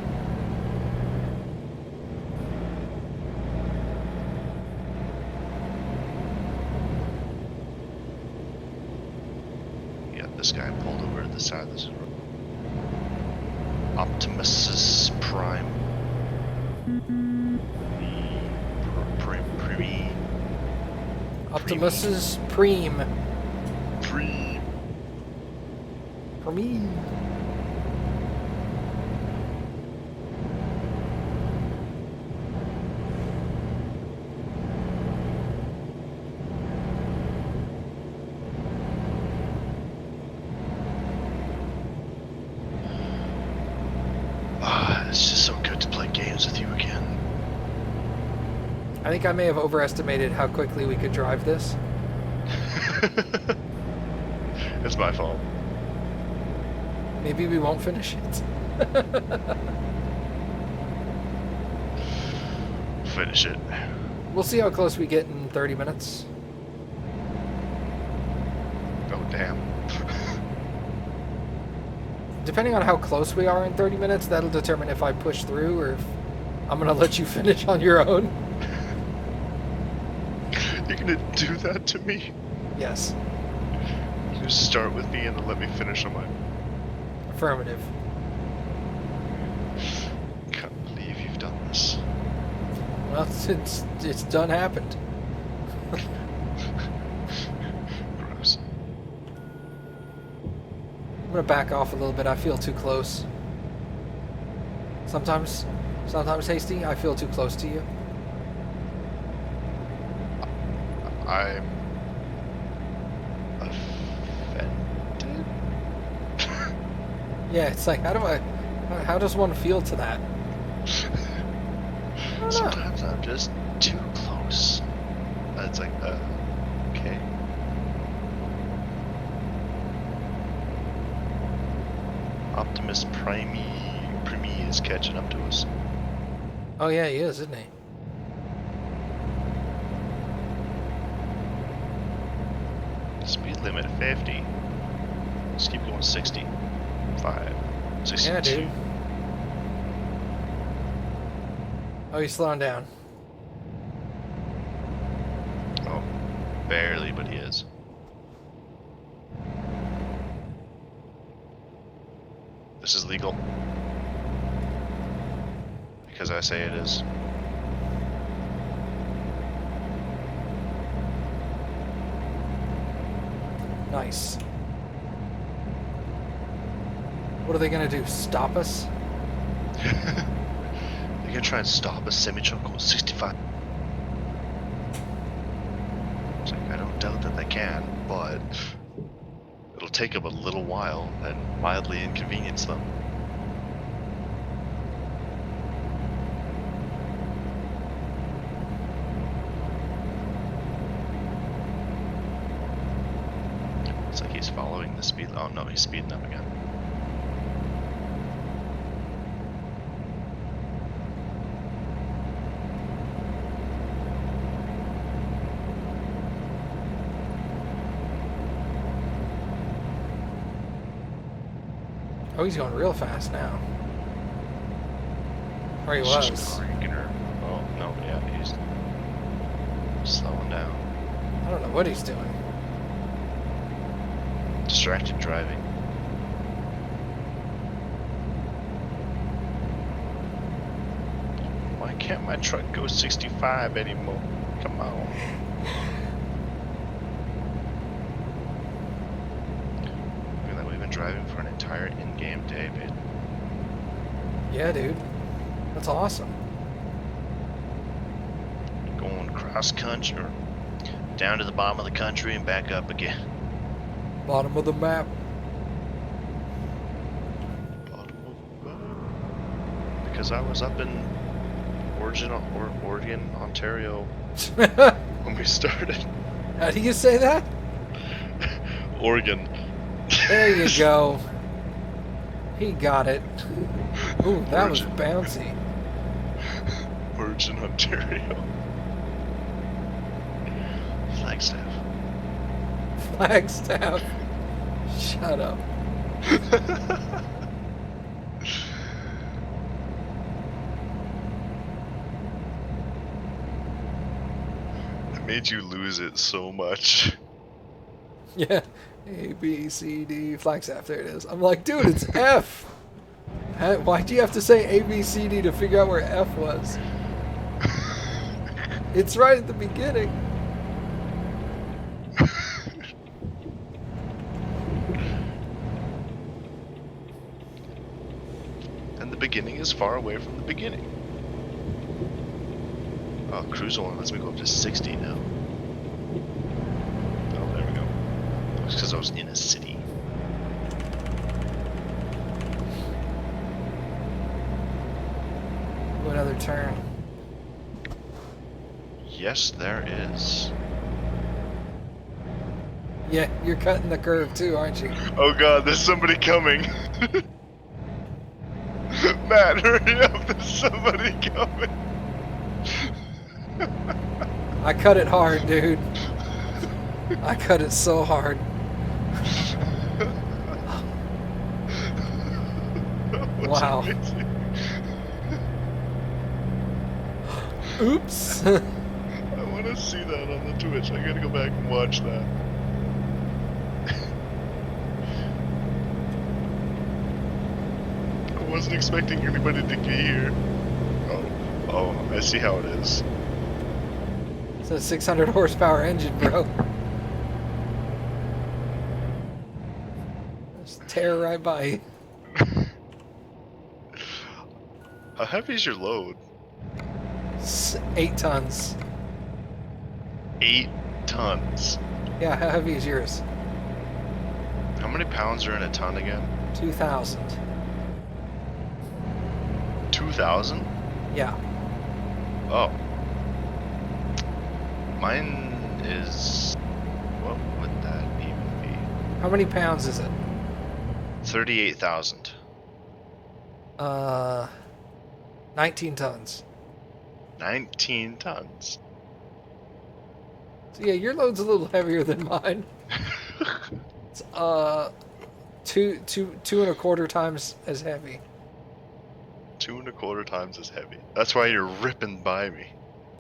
Yeah, this guy pulled over to the side of this road. Optimus's Prime. Optimus's Preem. Pre. Preem. I think I may have overestimated how quickly we could drive this. It's my fault. Maybe we won't finish it. Finish it. We'll see how close we get in 30 minutes. Oh, damn. Depending on how close we are in 30 minutes, that'll determine if I push through or if I'm going to let you finish on your own. You're gonna do that to me? Yes. You start with me and then let me finish on mine. Affirmative. Can't believe you've done this. Well, it's done happened. Gross. I'm going to back off a little bit. I feel too close. Sometimes, Hasty, I feel too close to you. I'm offended. Yeah, it's like, how does one feel to that? I don't know. Sometimes I'm just too close. It's like, okay. Optimus Prime is catching up to us. Oh yeah, he is, isn't he? Speed limit 50. Let's keep going 60. 62. Yeah, dude. Oh, he's slowing down. Oh, barely, but he is. This is legal. Because I say it is. Nice. What are they gonna do? Stop us? They're gonna try and stop a semi-truck going 65. It's like, I don't doubt that they can, but it'll take them a little while and mildly inconvenience them. It's like he's following the speed. Oh no, he's speeding up again. Oh, he's going real fast now. Or he He's just was. cranking her. Oh no, yeah, he's slowing down. I don't know what he's doing. Distracted driving. Why can't my truck go 65 anymore? Come on. Look at that, we've been driving for an entire in-game day, babe. Yeah, dude. That's awesome. Going cross country, or down to the bottom of the country and back up again. Bottom of the map. Because I was up in Oregon, Ontario when we started. How do you say that? Oregon. There you go. He got it. Ooh, that was Origin. bouncy. Virgin, Ontario. Flagstaff. Flagstaff. Shut up. It made you lose it so much. Yeah. A, B, C, D, Flagstaff. There it is. I'm like, dude, it's F. Why do you have to say A, B, C, D to figure out where F was? It's right at the beginning. And the beginning is far away from the beginning. Oh, cruise only lets me go up to 60 now. Oh, there we go. It's because I was in a city. Ooh, another turn. Yes, there is. Yeah, you're cutting the curve too, aren't you? Oh god, there's somebody coming. Matt, hurry up, there's somebody coming. I cut it hard, dude. I cut it so hard. That was Wow. amazing. Oops. I want to see that on the Twitch. I gotta go back and watch that. I wasn't expecting anybody to be here. Oh, I see how it is. It's a 600 horsepower engine, bro. Just tear right by you. How heavy is your load? 8 tons. 8 tons. Yeah, how heavy is yours? How many pounds are in a ton again? 2,000. 2,000? Yeah. Oh. Mine is... What would that even be? How many pounds is it? 38,000. 19 tons. 19 tons. So yeah, your load's a little heavier than mine. It's two and a quarter times as heavy. 2.25 times as heavy. That's why you're ripping by me.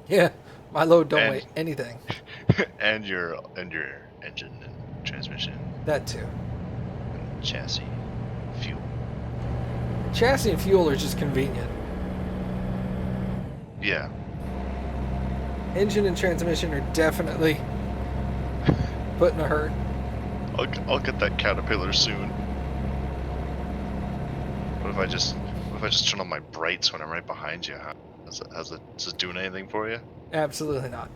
Yeah, my load don't And- weigh anything. and your engine and transmission That too. and chassis, fuel. Chassis and fuel are just convenient. Yeah. Engine and transmission are definitely putting a hurt. I'll get that Caterpillar soon. What if I just turn on my brights when I'm right behind you? Is it doing anything for you? Absolutely not.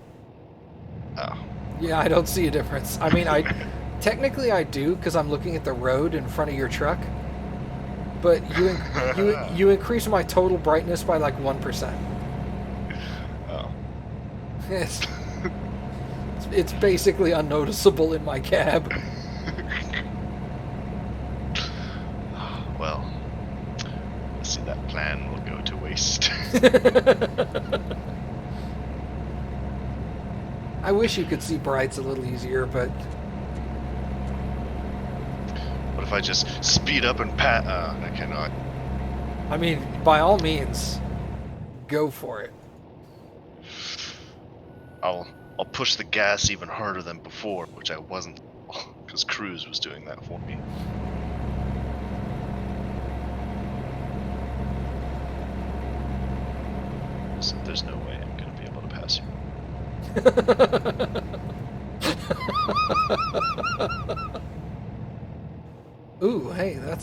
Oh. Yeah, I don't see a difference. I mean, technically I do because I'm looking at the road in front of your truck. But you increase my total brightness by like 1%. Oh. It's basically unnoticeable in my cab. Well, I see that plan will go to waste. I wish you could see brights a little easier, but What if I just speed up and I cannot. I mean, by all means, go for it. I'll push the gas even harder than before, which I wasn't, because Cruise was doing that for me. So there's no way I'm gonna be able to pass you. Ooh, hey, that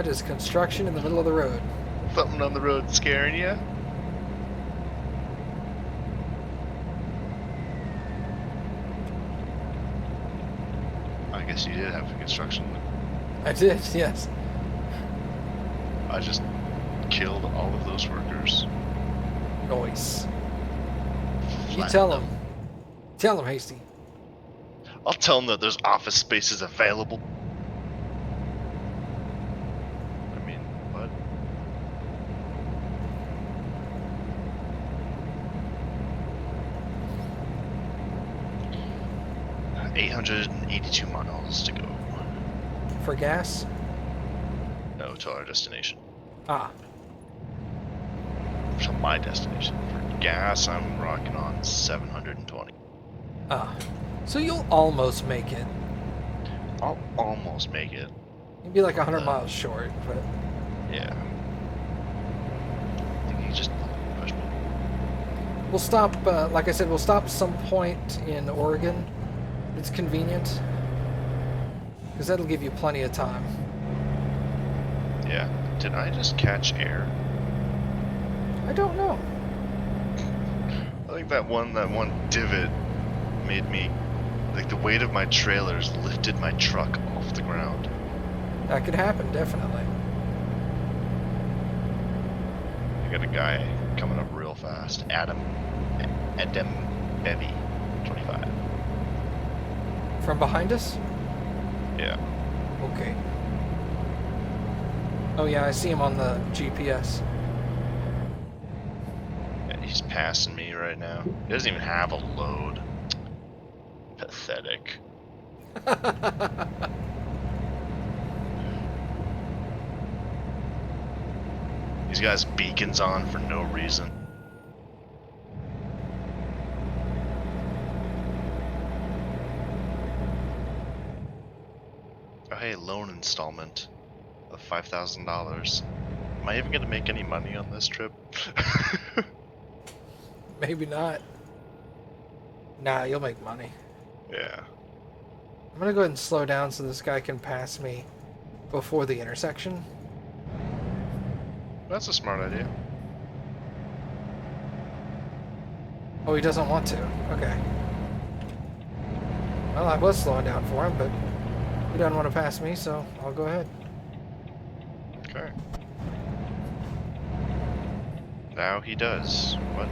is construction in the middle of the road. Something on the road scaring you? I guess you did have construction. I did, yes. I just killed all of those workers. Noise. You Flattened tell them. him. Tell him, Hasty. I'll tell them that there's office spaces available. I mean, what? $882 miles to go. For gas? No, to our destination. Ah. To my destination. For gas, I'm rocking on 720. Ah. So you'll almost make it. I'll almost make it. You'd be like 100 miles short, but Yeah. I think you just pushed me. we'll stop, like I said, we'll stop some point in Oregon. It's convenient. Because that'll give you plenty of time. Yeah. Did I just catch air? I don't know. I think that one divot made me, like, the weight of my trailers lifted my truck off the ground. That could happen, definitely. I got a guy coming up real fast. Adam Bevy, 25. From behind us? Yeah. Okay. Oh yeah, I see him on the GPS. Yeah, he's passing me right now. He doesn't even have a load. Pathetic. He's got his beacons on for no reason. Oh hey, loan installment of $5,000. Am I even gonna make any money on this trip? Maybe not. Nah, you'll make money. Yeah. I'm gonna go ahead and slow down so this guy can pass me before the intersection. That's a smart idea. Oh, he doesn't want to. Okay. Well, I was slowing down for him, but he doesn't want to pass me, so I'll go ahead. Okay. Now he does. What?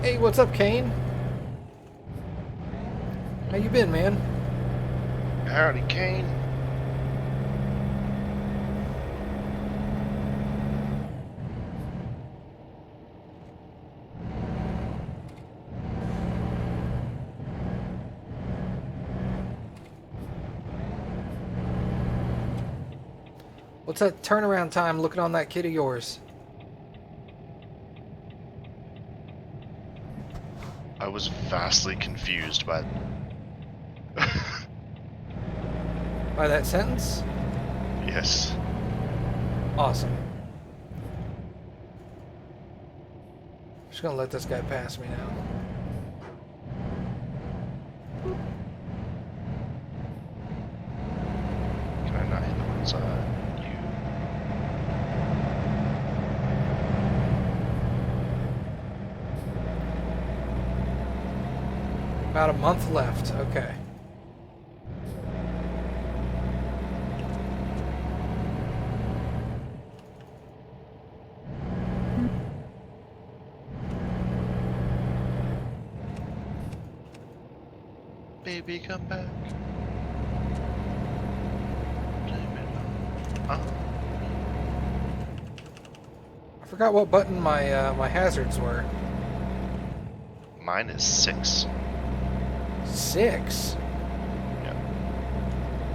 Hey, what's up, Kane? How you been, man? Howdy, Kane. What's that turnaround time looking on that kid of yours? I was vastly confused by... By that sentence? Yes. Awesome. Just gonna let this guy pass me now. Can I not hit the one side? About a month left. Okay. Baby, come back. I forgot what button my my hazards were. Mine is 6. 6? Yep.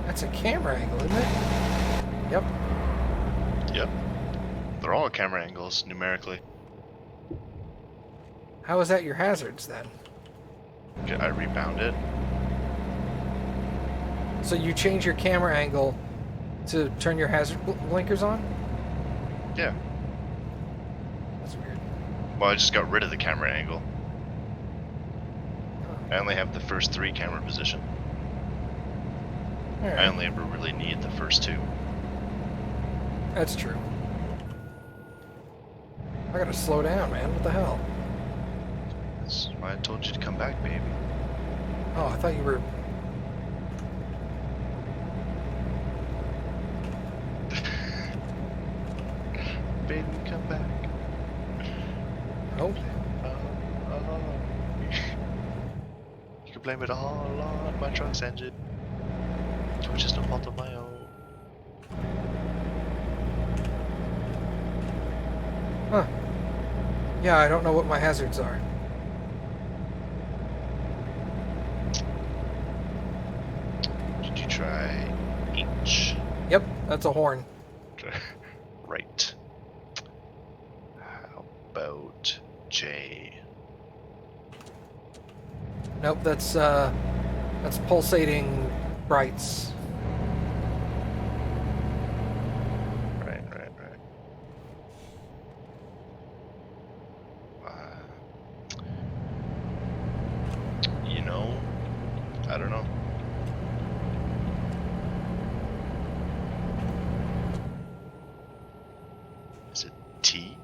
That's a camera angle, isn't it? Yep. Yep. They're all camera angles, numerically. How is that your hazards then? Okay, I rebound it. So you change your camera angle to turn your hazard blinkers on? Yeah. That's weird. Well, I just got rid of the camera angle. I only have the first 3 camera position. All right. I only ever really need the first 2. That's true. I gotta slow down, man. What the hell? That's why I told you to come back, baby. Oh, I thought you were... Baby, come back. Oh. You can blame it all on my truck's engine. It was just a fault of my own. Huh. Yeah, I don't know what my hazards are. Did you try H? Yep, that's a horn. Right. How about J? Nope, that's pulsating brights. Right. You know, I don't know. Is it T?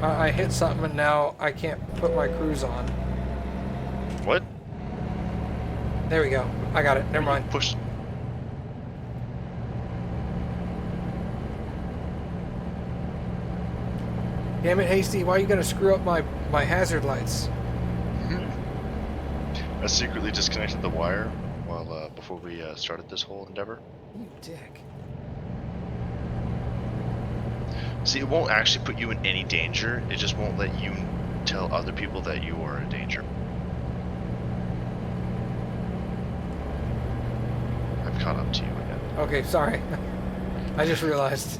I hit something and now I can't put my cruise on. What? There we go. I got it. Never mind. Push. Damn it, Hasty, why are you gonna screw up my hazard lights? I secretly disconnected the wire while before we started this whole endeavor. You dick. See, it won't actually put you in any danger. It just won't let you tell other people that you are in danger. I've caught up to you again. Okay, sorry. I just realized.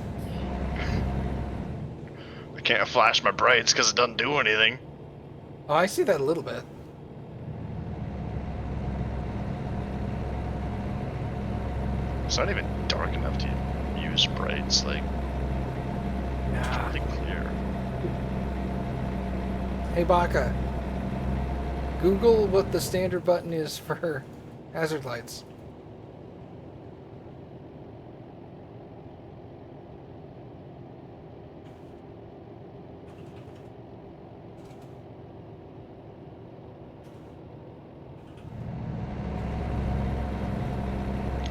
I can't flash my brights because it doesn't do anything. Oh, I see that a little bit. It's not even dark enough to use brights, like, Nah. really clear. Hey, Baka. Google what the standard button is for hazard lights.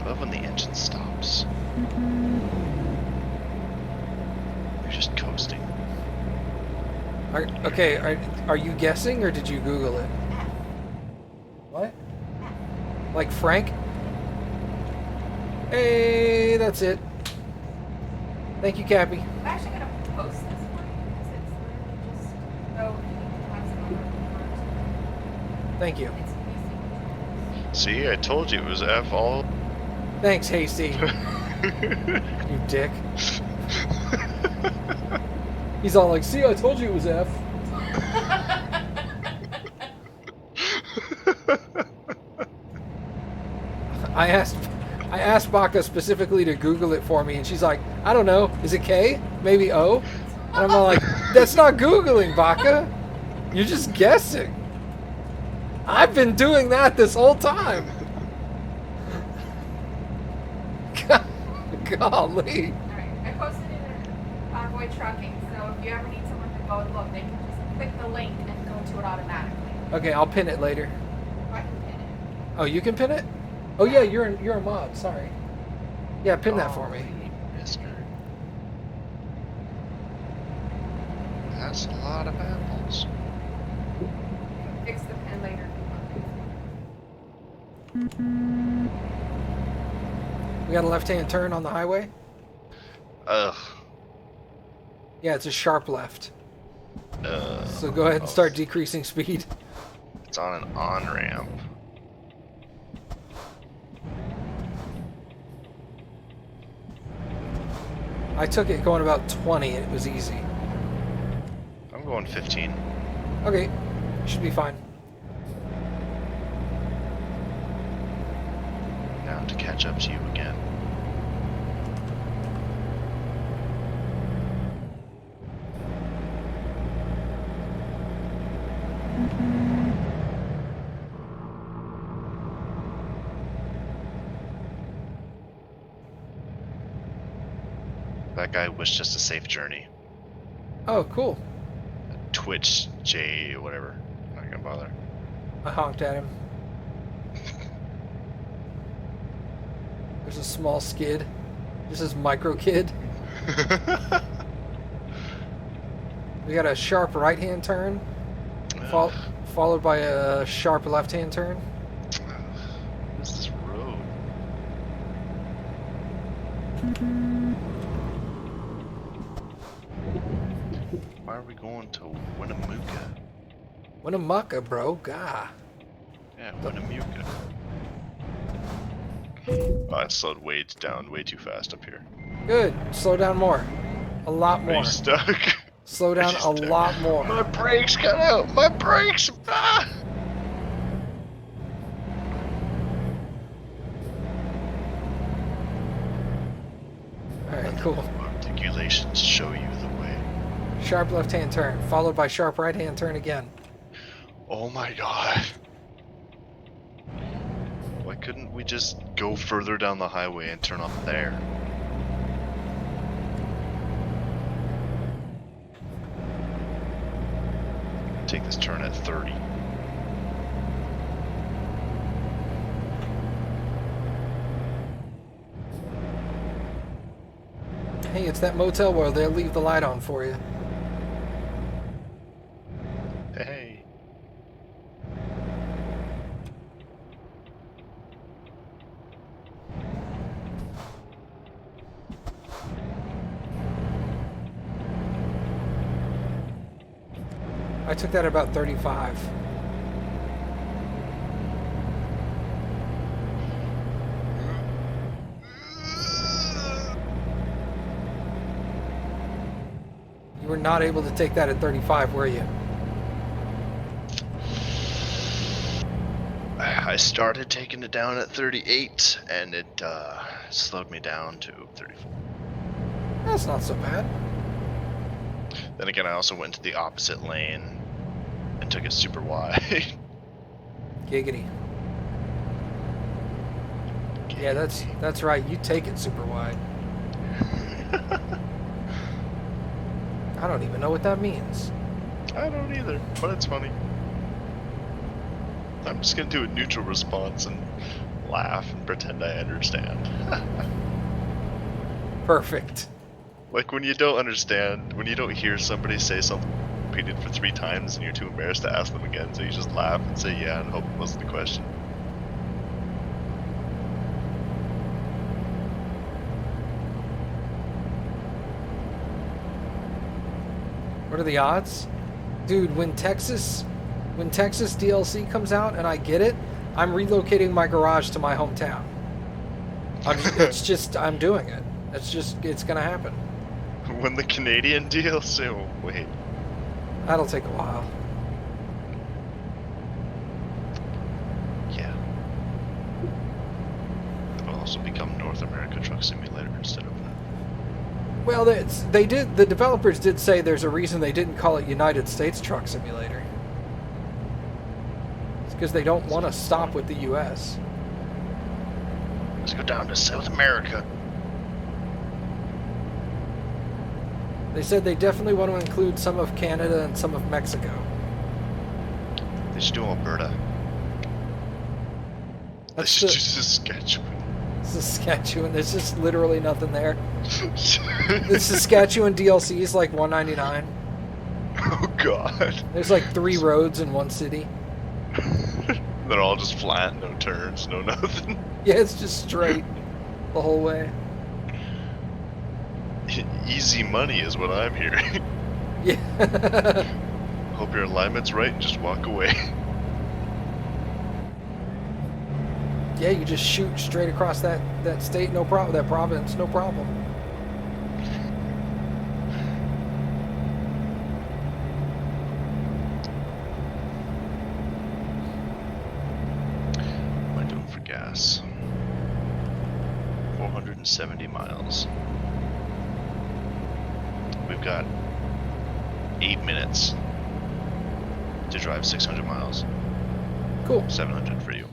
I love when the engine stops. You're just coasting. Are you guessing or did you Google it? What? Like Frank? Hey, that's it. Thank you, Cappy. I'm actually gonna post this for you because it's literally just so you can have some other Thank you. It's easy. See, I told you it was F all. Thanks, Hasty. You dick. He's all like, see, I told you it was F. I asked Baka specifically to Google it for me, and she's like, I don't know, is it K? Maybe O? And I'm like, that's not Googling, Baka. You're just guessing. I've been doing that this whole time. Golly. Alright, I posted it in Convoy Trucking, so if you ever need someone to go and look, they can just click the link and go to it automatically. Okay, I'll pin it later. I can pin it. Oh, you can pin it? Oh yeah, you're a mod. Sorry. Yeah, pin that for me. Mister. That's a lot of apples. You can fix the pin later if you want. We got a left-hand turn on the highway. Ugh. Yeah, it's a sharp left. Ugh. So go ahead and start decreasing speed. It's on an on-ramp. I took it going about 20 and it was easy. I'm going 15. Okay, should be fine. Now to catch up to you again. That guy wished us a safe journey. Oh, cool. Twitch J or whatever. Not gonna bother. I honked at him. There's a small skid. This is micro kid. We got a sharp right-hand turn, followed by a sharp left-hand turn. What is this road? Why are we going to Winnemucca? Winnemucca, bro. Gah. Yeah, Winnemucca. Oh, I slowed way down way too fast up here. Good. Slow down more. A lot Are more. you stuck? Slow down a lot more. My brakes cut out! My brakes! Ah! Alright, cool. Articulations show you the way. Sharp left-hand turn, followed by sharp right-hand turn again. Oh my god. Why couldn't we just go further down the highway and turn off there? take this turn at 30. Hey, it's that motel where they'll leave the light on for you. Hey. I took that at about 35. You were not able to take that at 35, were you? I started taking it down at 38, and it slowed me down to 34. That's not so bad. Then again, I also went to the opposite lane and took it super wide. Giggity. Yeah, that's right. You take it super wide. I don't even know what that means. I don't either, but it's funny. I'm just gonna do a neutral response and laugh and pretend I understand. Perfect. Like when you don't understand, when you don't hear somebody say something repeated for 3 times and you're too embarrassed to ask them again, so you just laugh and say yeah and hope it wasn't a question. What are the odds? Dude, when Texas DLC comes out and I get it, I'm relocating my garage to my hometown. I'm doing it. It's gonna happen. When the Canadian DLC, oh, wait. That'll take a while. Yeah. It'll also become North America Truck Simulator instead of Well, the developers did say there's a reason they didn't call it United States Truck Simulator. It's because they don't want to stop with the U.S. Let's go down to South America. They said they definitely want to include some of Canada and some of Mexico. They should do Alberta. They should do Saskatchewan. Saskatchewan. There's just literally nothing there. The Saskatchewan DLC is like $199. Oh god. There's like 3 roads in one city. They're all just flat, no turns, no nothing. Yeah, it's just straight the whole way. Easy money is what I'm hearing. Yeah. Hope your alignment's right and just walk away. Yeah, you just shoot straight across that state, no problem. That province, no problem. What am I doing for gas? 470 miles. We've got 8 minutes to drive 600 miles. Cool. 700 for you.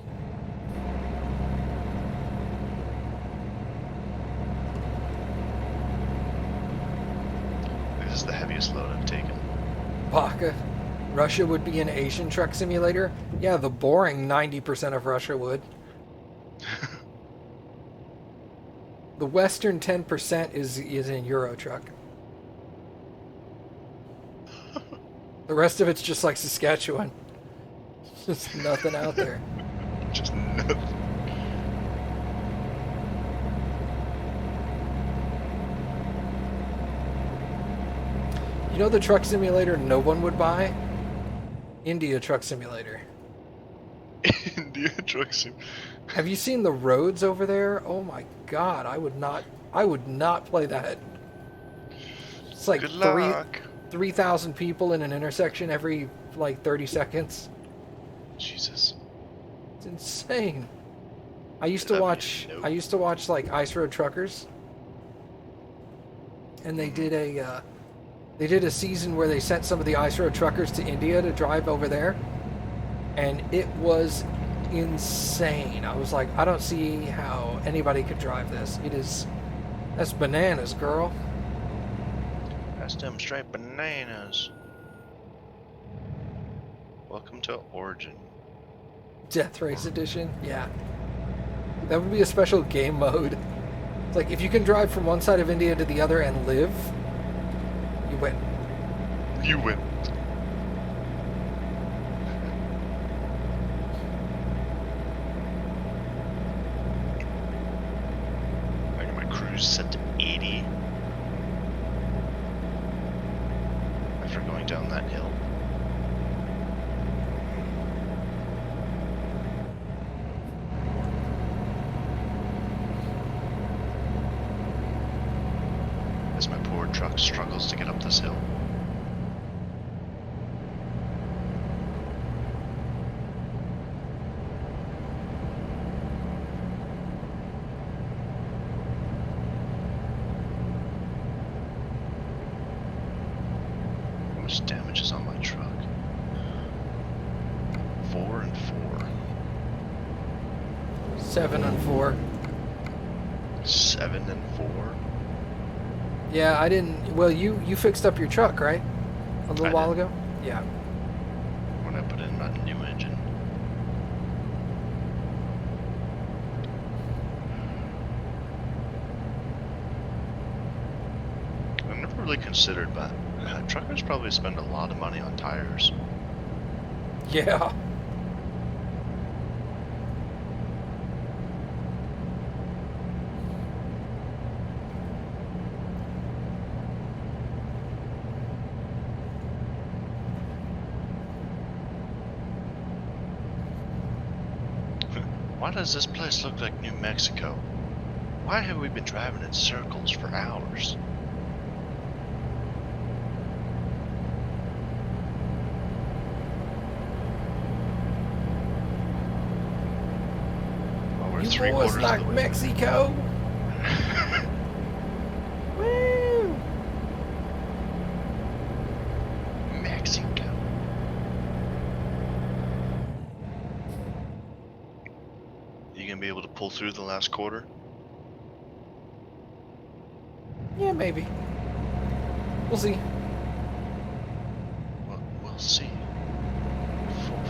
This is the heaviest load I've taken. Baka. Russia would be an Asian truck simulator? Yeah, the boring 90% of Russia would. The western 10% is in Euro truck. The rest of it's just like Saskatchewan. Just nothing out there. Just nothing. You know the truck simulator no one would buy? India Truck Simulator. India Truck Sim. Have you seen the roads over there? Oh my god, I would not play that. It's like Good luck. 3,000 people in an intersection every like 30 seconds. Jesus. It's insane. I used to That'd watch be a no. I used to watch like Ice Road Truckers. And they did a season where they sent some of the Ice Road Truckers to India to drive over there. And it was insane. I was like, I don't see how anybody could drive this. That's bananas, girl. That's them straight bananas. Welcome to Origin. Death Race Edition. Yeah. That would be a special game mode. It's like if you can drive from one side of India to the other and live, you win. You win. I got my cruise set to 80 after going down that hill. As my poor truck struggles to get up this hill. How much damage is on my truck? 4 and 4. 7 and 4. 7 and 4. Yeah, I didn't. Well, you fixed up your truck, right? A little I while did. ago. Yeah. When I put in my new engine. I never really considered, but truckers probably spend a lot of money on tires. Yeah. Why does this place look like New Mexico? Why have we been driving in circles for hours? Well, we're You three boys quarters like of the way. Mexico? Woo! Mexico. You gonna be able to pull through the last quarter? Yeah, maybe. We'll see. Well, we'll see.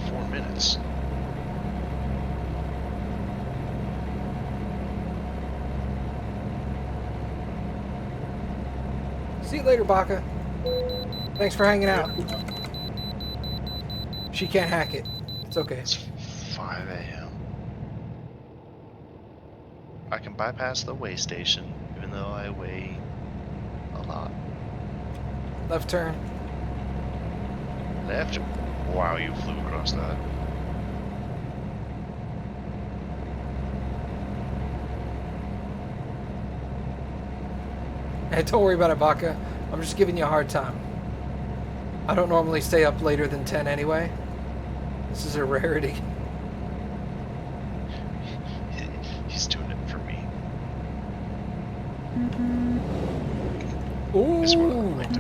4 minutes. See you later, Baka. Thanks for hanging out. She can't hack it. It's okay. It's 5 a.m. I can bypass the weigh station, even though I weigh a lot. Left turn. Left. Wow, you flew across that. Hey, don't worry about it, Baka. I'm just giving you a hard time. I don't normally stay up later than 10 anyway. This is a rarity. He's doing it for me. It's what I Ooh. like to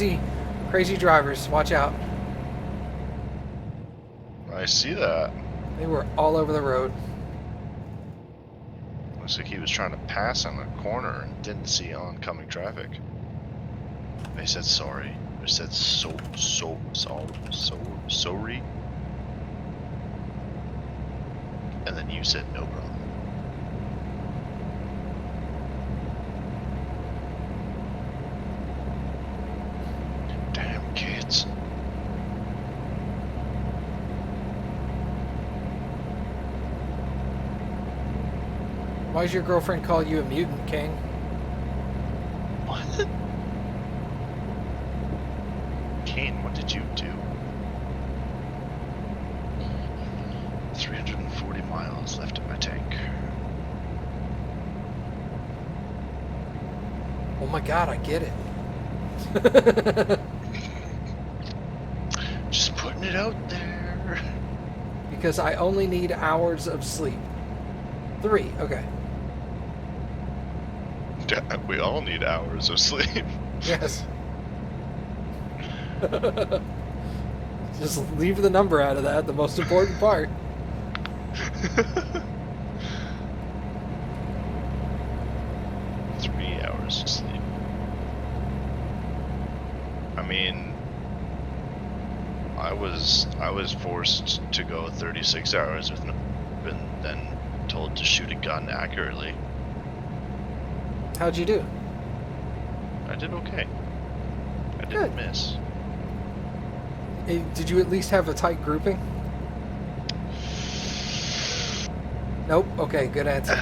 be. Crazy drivers. Watch out. I see that. They were all over the road. Looks like he was trying to pass on a corner and didn't see oncoming traffic. They said sorry. They said sorry. And then you said no problem. Damn kids. Why does your girlfriend call you a mutant, King? What? Kane, what did you do? 340 miles left in my tank. Oh my god, I get it. Just putting it out there. Because I only need hours of sleep. 3, okay. We all need hours of sleep. Yes. Just leave the number out of that, the most important part. 3 hours of sleep. I mean, I was forced to go 36 hours with no, and then told to shoot a gun accurately. How'd you do? I did okay. I Good. didn't miss. Did you at least have a tight grouping? Nope. Okay, good answer.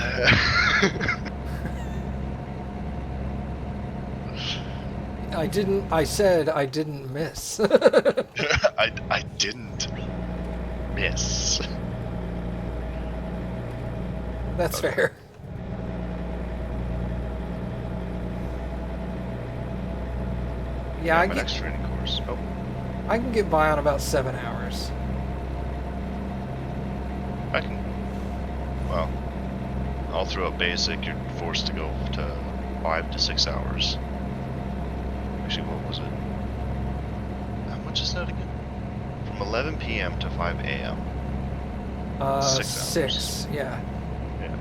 I said I didn't miss. I didn't miss. That's Okay. fair. Yeah, I'm an extra training course. Oh, I can get by on about 7 hours. I can. Well, all throughout basic, you're forced to go to 5 to 6 hours. Actually, what was it? How much is that again? From 11 p.m. to 5 a.m. 6 hours. 6, yeah. Yeah.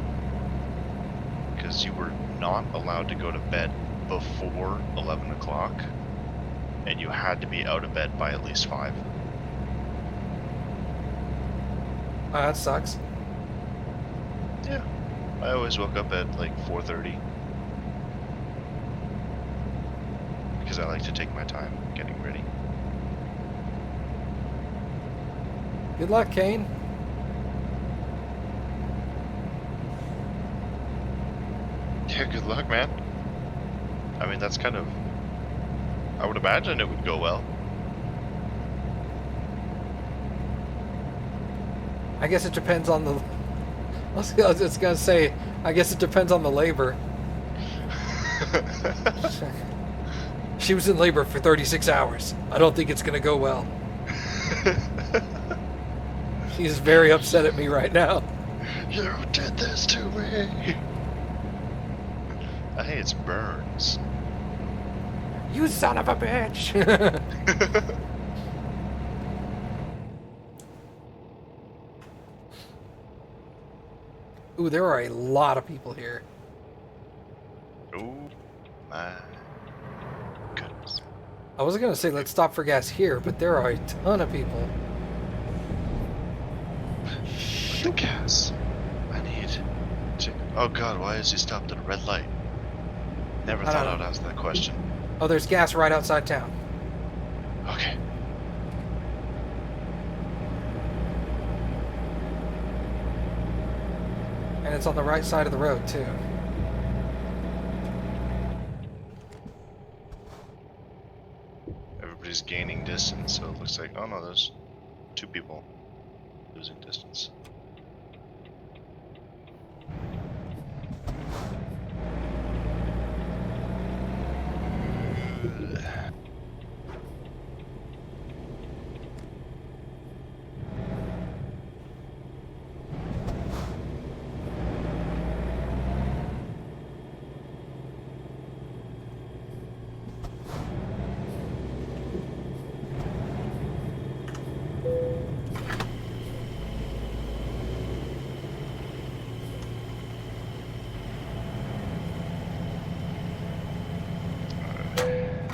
Because you were not allowed to go to bed before 11 o'clock, and you had to be out of bed by at least 5. That sucks. Yeah. I always woke up at like 4:30. Because I like to take my time getting ready. Good luck, Kane. Yeah, good luck, man. I mean, that's kind of... I would imagine it would go well. I guess it depends on the... I was just gonna say, I guess it depends on the labor. She was in labor for 36 hours. I don't think it's gonna go well. She's very upset at me right now. You did this to me! Hey, it's Burns. You son of a bitch! Ooh, there are a lot of people here. Oh my goodness. I was gonna say let's stop for gas here, but there are a ton of people. With the gas. I need to... Oh god, why is he stopped at a red light? Never I thought don't I'd know. ask that question. Oh, there's gas right outside town. Okay. And it's on the right side of the road, too. Everybody's gaining distance, so it looks like... Oh no, there's 2 people losing distance.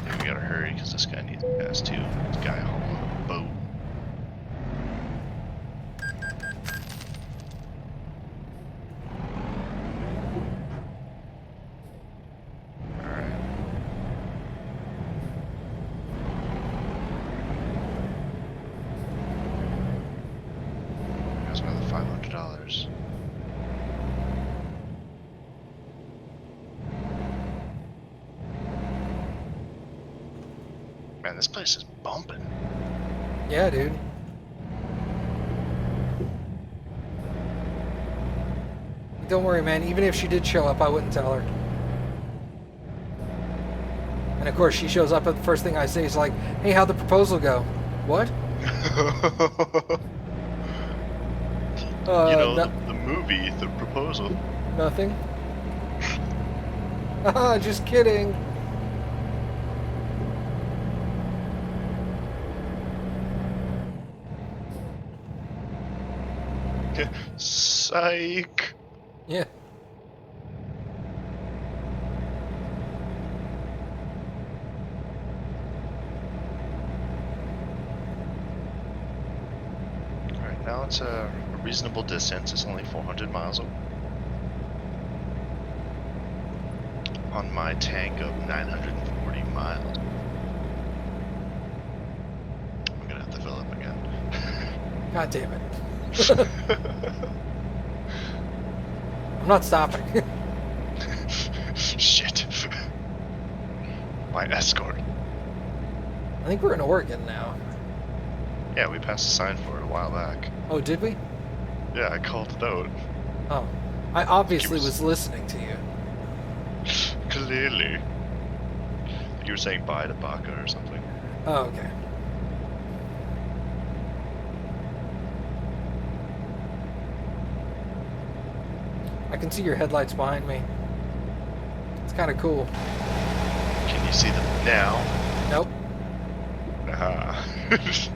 Yeah, we gotta hurry because this guy needs gas too. This guy hauling a boat. Alright. That's another $500. Man, this place is bumping. Yeah, dude. Don't worry, man. Even if she did show up, I wouldn't tell her. And of course, she shows up, and the first thing I say is like, "Hey, how'd the proposal go?" What? You know, No, the movie, The Proposal. nothing. Haha, just kidding. Psych. Yeah. now it's a reasonable distance. It's only 400 miles on my tank of 940 miles. I'm gonna have to fill up again. God damn it. I'm not stopping. Shit. My escort. I think we're in Oregon now. Yeah, we passed a sign for it a while back. Oh, did we? Yeah, I called it out. Oh. I obviously was- was listening to you. Clearly. You were saying bye to Baca or something. Oh, okay. I can see your headlights behind me. It's kind of cool. Can you see them now? Nope. Ah. That's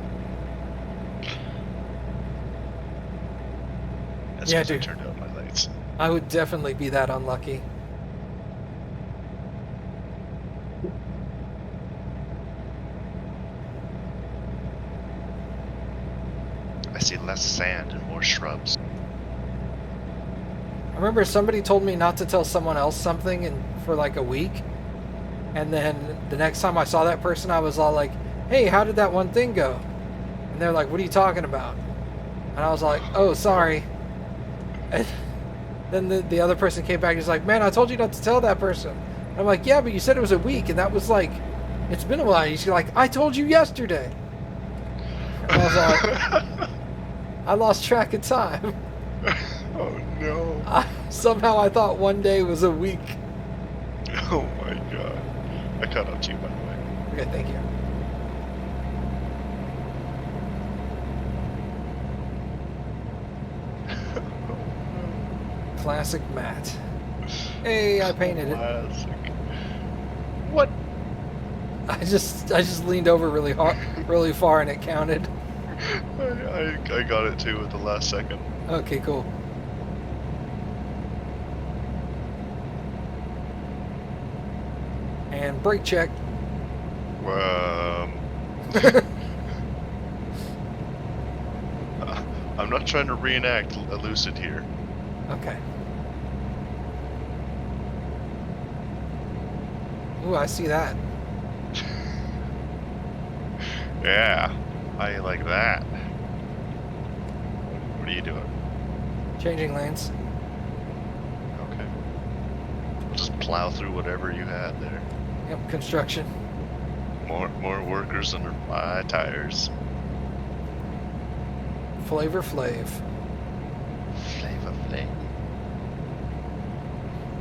Yeah, because I dude. turned out my lights. I would definitely be that unlucky. I see less sand and more shrubs. I remember somebody told me not to tell someone else something for like a week. And then the next time I saw that person, I was all like, hey, how did that one thing go? And they're like, what are you talking about? And I was like, oh, sorry. And then the other person came back and was like, man, I told you not to tell that person. And I'm like, yeah, but you said it was a week. And that was like, it's been a while. And she's like, I told you yesterday. And I was like, I lost track of time. Oh no. Somehow I thought one day was a week. Oh my god. I caught up to you, by the way. Okay, thank you. Classic Matt. Hey, I painted it. Classic. What? I just leaned over really hard, really far, and it counted. I got it too at the last second. Okay, cool. And brake check. I'm not trying to reenact a lucid here. Okay. Ooh, I see that. Yeah, I like that. What are you doing? Changing lanes. Okay. We'll just plow through whatever you had there. Yep, construction. More workers under my tires. Flavor Flav. Flavor Flav.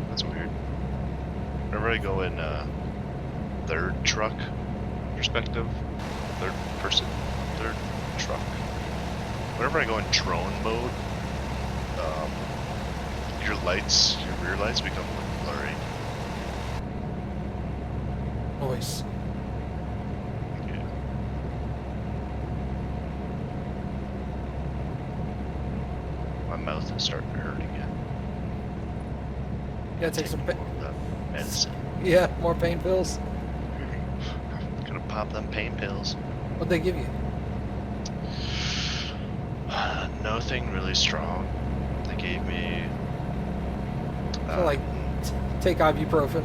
That's weird. Whenever I go in third truck perspective, third person, third truck. Whenever I go in drone mode, your rear lights become blurry. Noise. Yeah. My mouth is starting to hurt again. Yeah, take some. More of the medicine. Yeah, more pain pills. Gonna pop them pain pills. What'd they give you? Nothing really strong. They gave me. So, like, take ibuprofen.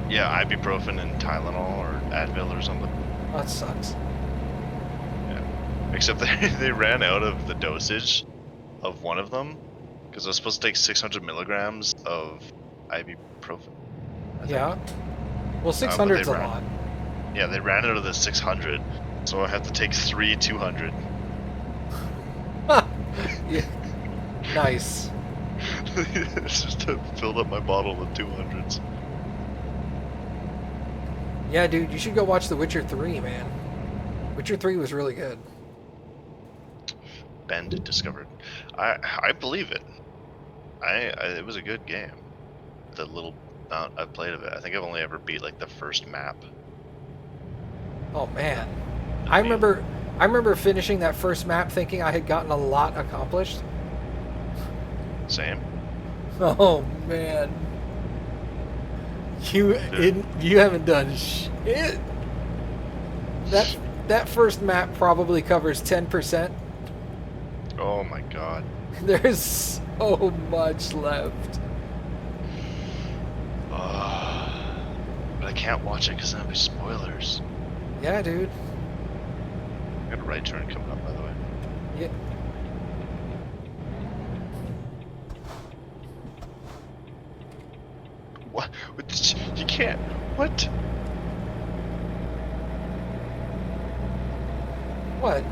Yeah, ibuprofen and Tylenol or Advil or something. Oh, that sucks. Yeah. Except they ran out of the dosage of one of them because I was supposed to take 600 milligrams of ibuprofen. I think. Yeah. Well, 600's a ran- lot. Yeah, they ran out of the 600, so I had to take 3 200. Yeah. Nice. It's just to fill up my bottle with 200s. Yeah, dude, you should go watch The Witcher 3, man. Witcher 3 was really good. Bend discovered. I believe it. It was a good game. The little amount I played of it. I think I've only ever beat like the first map. Oh man, I remember finishing that first map thinking I had gotten a lot accomplished. Same. Oh man, you haven't done shit. That first map probably covers 10%. Oh my god. There's so much left. But I can't watch it because that'll be spoilers. Yeah, dude. I got a right turn coming up, by the way. Yeah. What? You can't. What? What?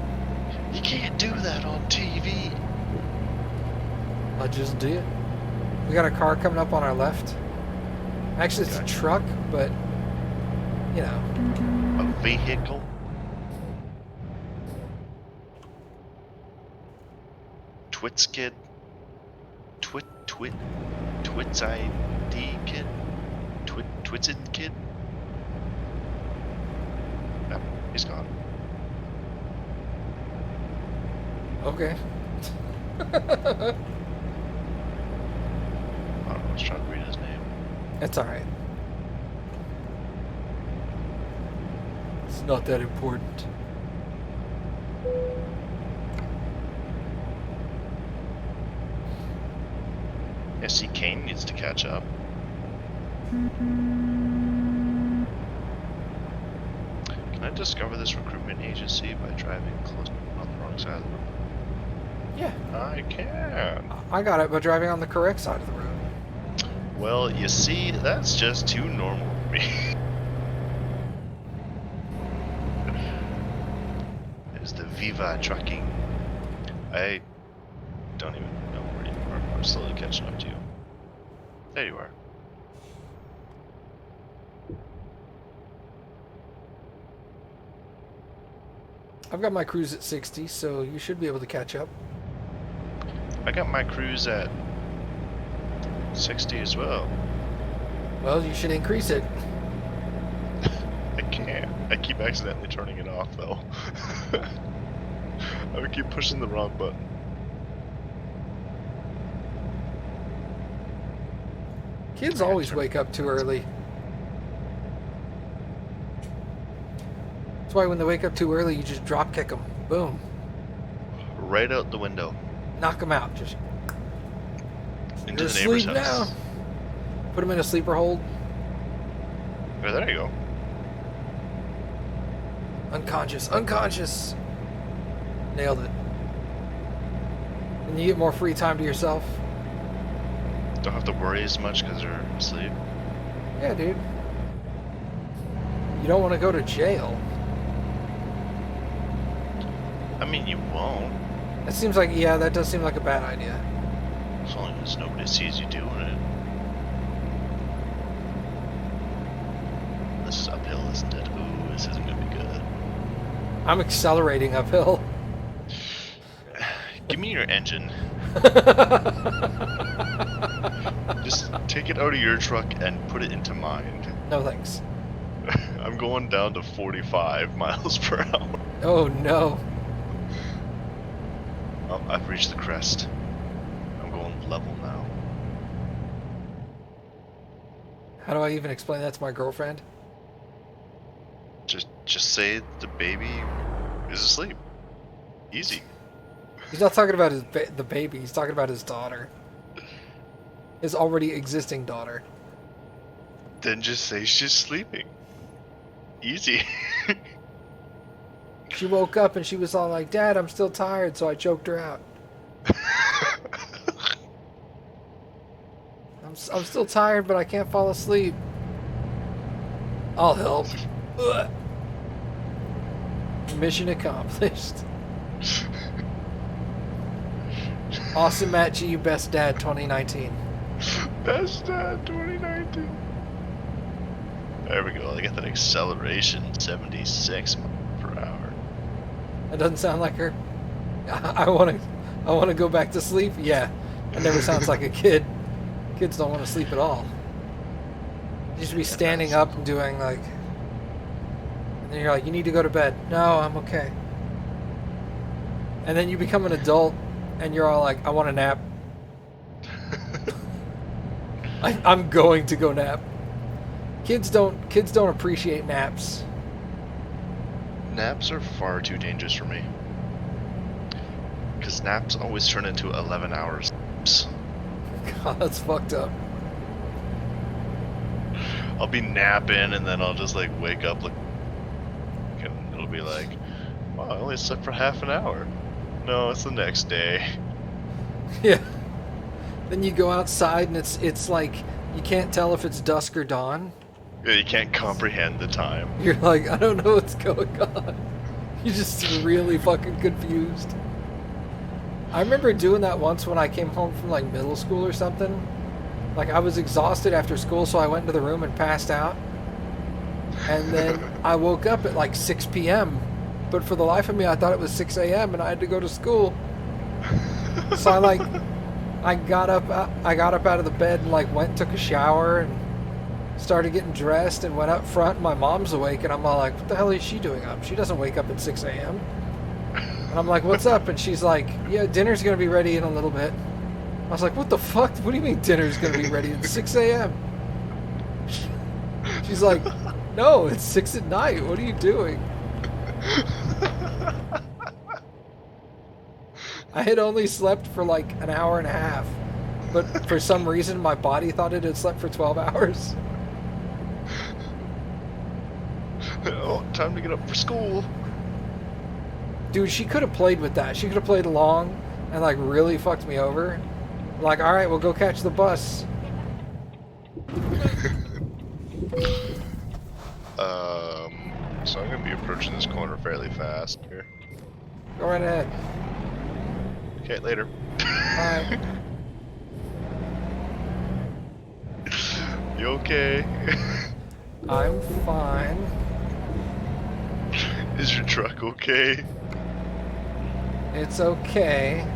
You can't do that on TV. I just did. We got a car coming up on our left. Actually, it's a truck, but, you know. A vehicle? Twits kid? Twits ID kid? Twitsin kid? No, he's gone. Okay. I don't know, I was trying to read his name. That's alright. It's not that important. Yeah, see, Kane needs to catch up. Can I discover this recruitment agency by driving close on the wrong side of the road? Yeah. I can. I got it by driving on the correct side of the road. Well, you see, that's just too normal for me. There's the Viva trucking. I don't even know where you are. I'm slowly catching up to you. There you are. I've got my cruise at 60, so you should be able to catch up. I got my cruise at 60 as well. Well, you should increase it. I can't. I keep accidentally turning it off though. I would keep pushing the wrong button. Kids always wake up too early. That's why when they wake up too early, you just drop kick them. Boom. Right out the window. Knock them out. Just Into you're the neighbor's asleep house. now. Put them in a sleeper hold. Oh, there you go. Unconscious. Unconscious. Nailed it. And you get more free time to yourself. Don't have to worry as much because they're asleep. Yeah, dude. You don't want to go to jail. I mean, you won't. That seems like, yeah, that does seem like a bad idea. As long as nobody sees you doing it. This is uphill, isn't it? Ooh, this isn't gonna be good. I'm accelerating uphill. Give me your engine. Just take it out of your truck and put it into mine. No thanks. I'm going down to 45 miles per hour. Oh no. Oh, I've reached the crest. I'm going level now. How do I even explain that to my girlfriend? Just say the baby is asleep. Easy. He's not talking about the baby. He's talking about his daughter. His already existing daughter. Then just say she's sleeping. Easy. She woke up and she was all like, "Dad, I'm still tired," so I choked her out. I'm still tired, but I can't fall asleep. I'll help. Ugh. Mission accomplished. AwesomeMattG Best Dad 2019. Best Dad 2019. There we go. I got that acceleration, 76 per hour. That doesn't sound like her. I want to go back to sleep. Yeah, that never sounds like a kid. Kids don't want to sleep at all. You should be standing up and doing like, and then you're like, you need to go to bed. No, I'm okay. And then you become an adult, and you're all like, I want a nap. I'm going to go nap. Kids don't appreciate naps. Naps are far too dangerous for me. Because naps always turn into 11 hours. God, that's fucked up. I'll be napping and then I'll just like wake up like, and it'll be like, wow, I only slept for half an hour. No, it's the next day. Yeah. Then you go outside and it's like you can't tell if it's dusk or dawn. Yeah, you can't comprehend the time. You're like, I don't know what's going on. You're just really fucking confused. I remember doing that once when I came home from like middle school or something. Like I was exhausted after school, so I went into the room and passed out. And then I woke up at like 6 p.m. But for the life of me, I thought it was 6 a.m. and I had to go to school. So I got up out of the bed and like went and took a shower and started getting dressed and went up front. And my mom's awake and I'm all like, what the hell is she doing up? She doesn't wake up at 6 a.m. And I'm like, what's up? And she's like, yeah, dinner's gonna be ready in a little bit. I was like, what the fuck? What do you mean dinner's gonna be ready at 6 a.m.? She's like, no, it's 6 at night. What are you doing? I had only slept for like an hour and a half, but for some reason my body thought it had slept for 12 hours. Oh, time to get up for school. Dude, she could have played with that. She could have played along and like really fucked me over. Like, all right, we'll go catch the bus. So I'm gonna be approaching this corner fairly fast here. Go right ahead. Okay, later. Bye. You okay? I'm fine. Is your truck okay? It's okay.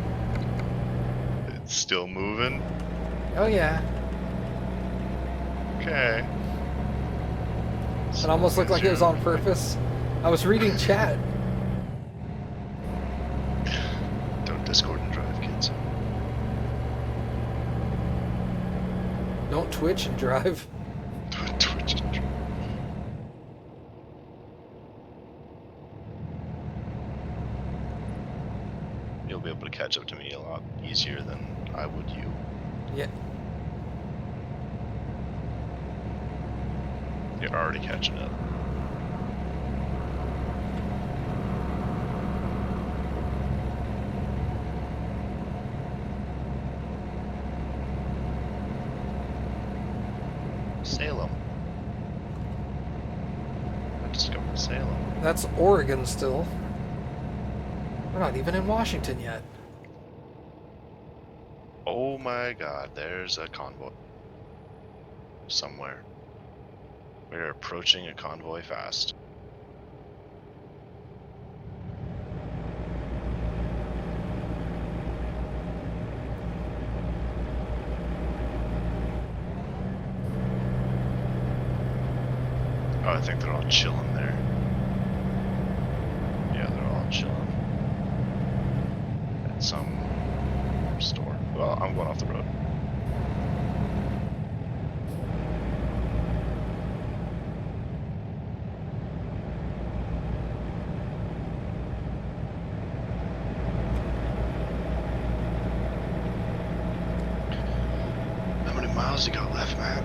It's still moving? Oh yeah. Okay. It almost looked like it was on purpose. I was reading chat. Don't Discord and drive, kids. Don't twitch and drive. Don't Twitch and drive. You'll be able to catch up to me a lot easier than I would you. Yeah. You're already catching up. Salem. I discovered Salem. That's Oregon still. We're not even in Washington yet. Oh my god, there's a convoy. Somewhere. We're approaching a convoy fast. Oh, I think they're all chilling there. Yeah, they're all chilling. At some store. Well, I'm going off the road. How many miles you got left, man?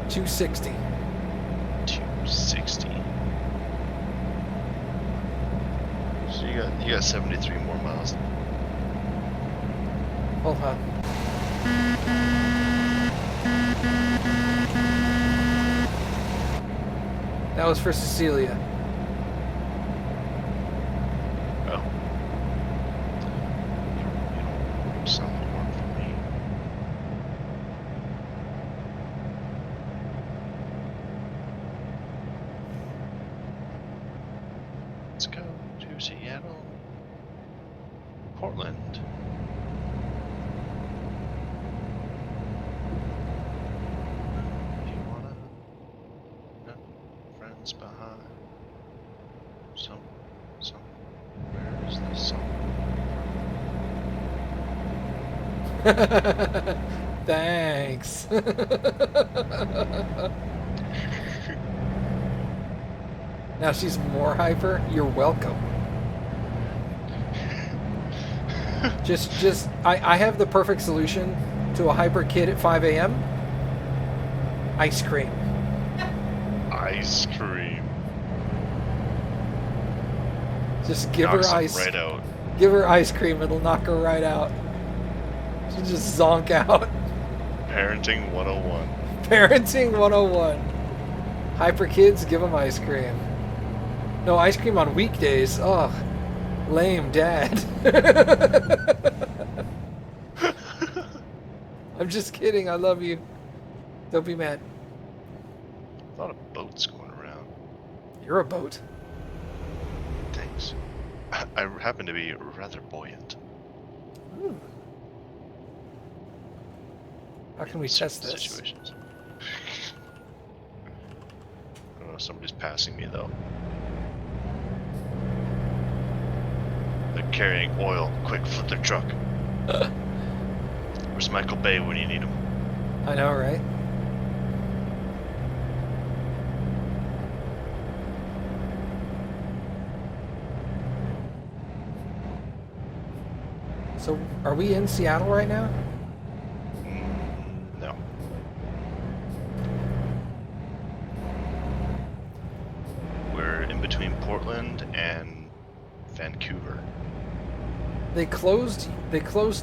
260. 260. So you got 73 more miles. Hold on. That was for Cecilia. Oh. You don't sound like work for me. Let's go to Seattle. Portland. If you wanna have friends behind some where is the song? Thanks. Now she's more hyper. You're welcome. I have the perfect solution to a hyper kid at 5 a.m. Ice cream. Ice cream. Just give Knocks her them ice. right out. Give her ice cream. It'll knock her right out. She'll just zonk out. Parenting 101. Parenting 101. Hyper kids, give them ice cream. No ice cream on weekdays. Ugh. Lame dad. I'm just kidding. I love you. Don't be mad. A lot of boats going around. You're a boat. Thanks. I happen to be rather buoyant. How can we in test certain this? situations. I don't know, somebody's passing me though. They're carrying oil. Quick, flip their truck. Where's Michael Bay when you need him? I know, right? So, are we in Seattle right now? No. We're in between Portland and Vancouver. They closed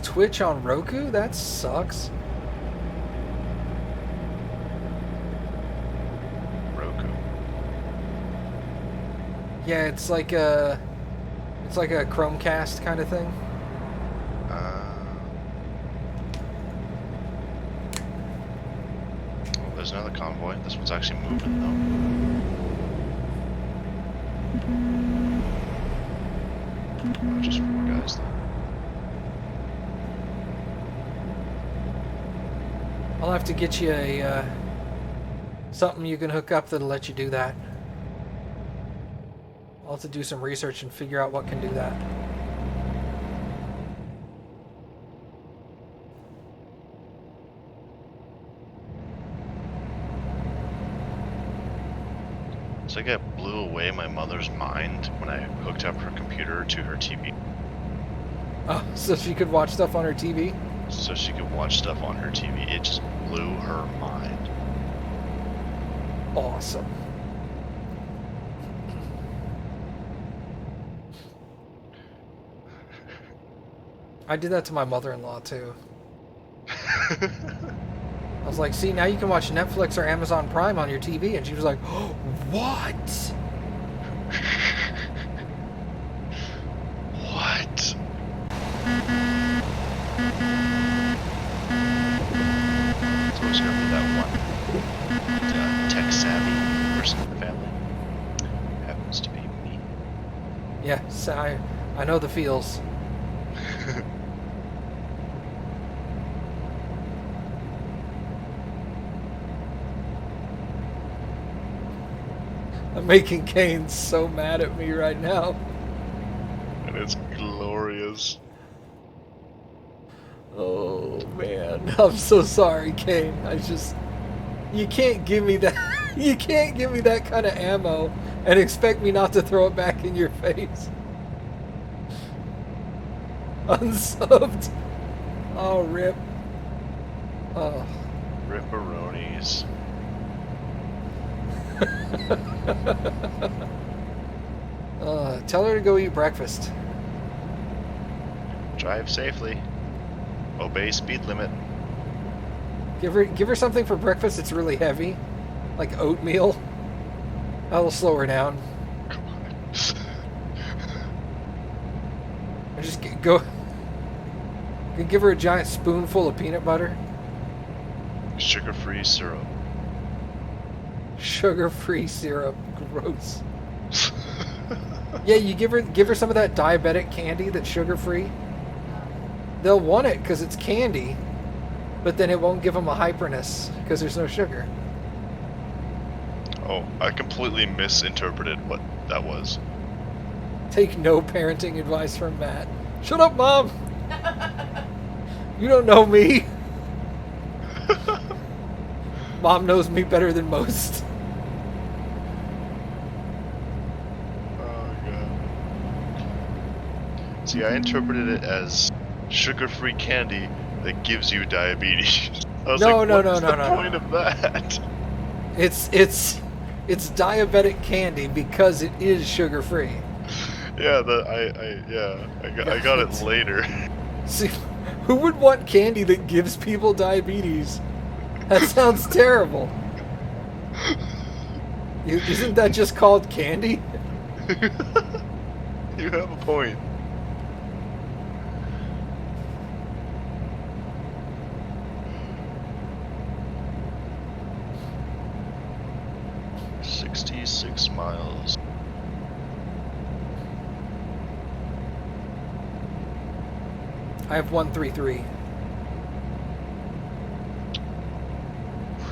Twitch on Roku? That sucks. Roku. Yeah, it's like a Chromecast kind of thing. Oh, there's another convoy. This one's actually moving though. Oh, just 4 guys though. I'll have to get you a something you can hook up that'll let you do that. I'll have to do some research and figure out what can do that. It's like it blew away my mother's mind when I hooked up her computer to her TV. Oh, so she could watch stuff on her TV? So she could watch stuff on her TV. It just blew her mind. Awesome. I did that to my mother-in-law too. I was like, see, now you can watch Netflix or Amazon Prime on your TV. And she was like, oh, what? What? So it's gonna be that one tech-savvy person in the family. Happens to be me. Yes, I know the feels. I'm making Kane so mad at me right now. And it's glorious. Oh man, I'm so sorry, Kane. You can't give me that. You can't give me that kind of ammo and expect me not to throw it back in your face. Unsubbed. Oh, rip. Oh. Ripperonis. Tell her to go eat breakfast. Drive safely. Obey speed limit. Give her something for breakfast that's really heavy, like oatmeal. That'll slow her down. Come on. Or just go. You can give her a giant spoonful of peanut butter. Sugar-free syrup. Sugar-free syrup. Gross. Yeah, you give her some of that diabetic candy that's sugar-free. They'll want it because it's candy, but then it won't give them a hyperness because there's no sugar. Oh, I completely misinterpreted what that was. Take no parenting advice from Matt. Shut up, Mom! You don't know me. Mom knows me better than most. Oh, God. See, I interpreted it as sugar-free candy that gives you diabetes. I was No, like, no, what no, is no, the no, point no. of that? It's diabetic candy because it is sugar free. Yeah, I got it God. later. See, who would want candy that gives people diabetes? That sounds terrible. Isn't that just called candy? You have a point. "66 miles." I have 133.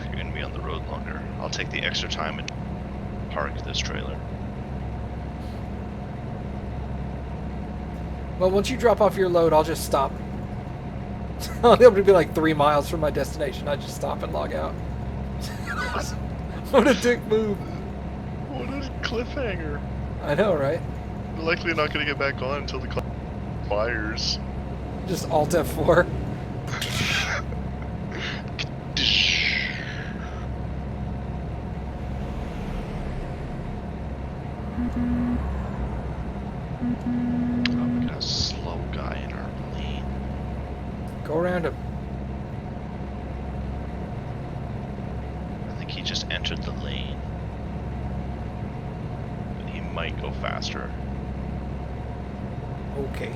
You're gonna be on the road longer. I'll take the extra time and park this trailer. Well, once you drop off your load, I'll just stop. I'll be able to be like 3 miles from my destination. I just stop and log out. What a dick move. What a cliffhanger. I know, right? We're likely not gonna get back on until the car fires. Just Alt F4. Oh, we got a slow guy in our lane. Go around him. I think he just entered the lane. But he might go faster. Okay.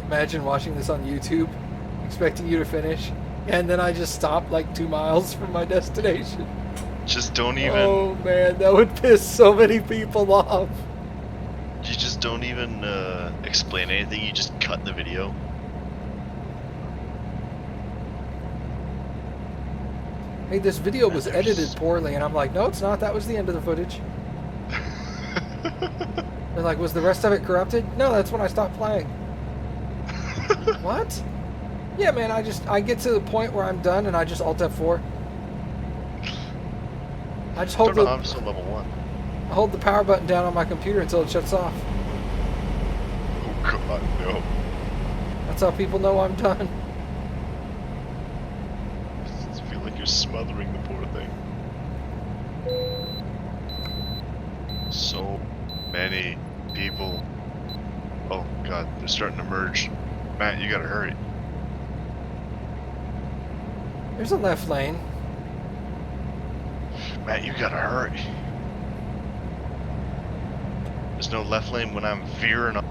Imagine watching this on YouTube, expecting you to finish, and then I just stop like 2 miles from my destination. Just don't even. Oh man, that would piss so many people off. You just don't even explain anything. You just cut the video. Hey, this video was edited poorly, and I'm like, no, it's not. That was the end of the footage. They're like, was the rest of it corrupted? No, that's when I stopped playing. What? Yeah, man, I get to the point where I'm done, and I just Alt F4. I just hold I'm still level 1. I hold the power button down on my computer until it shuts off. Oh god, no. That's how people know I'm done. I feel like you're smothering the poor thing. So many people. Oh god, they're starting to merge. Matt, you gotta hurry. There's a left lane. Matt, you gotta hurry. There's no left lane when I'm veering up.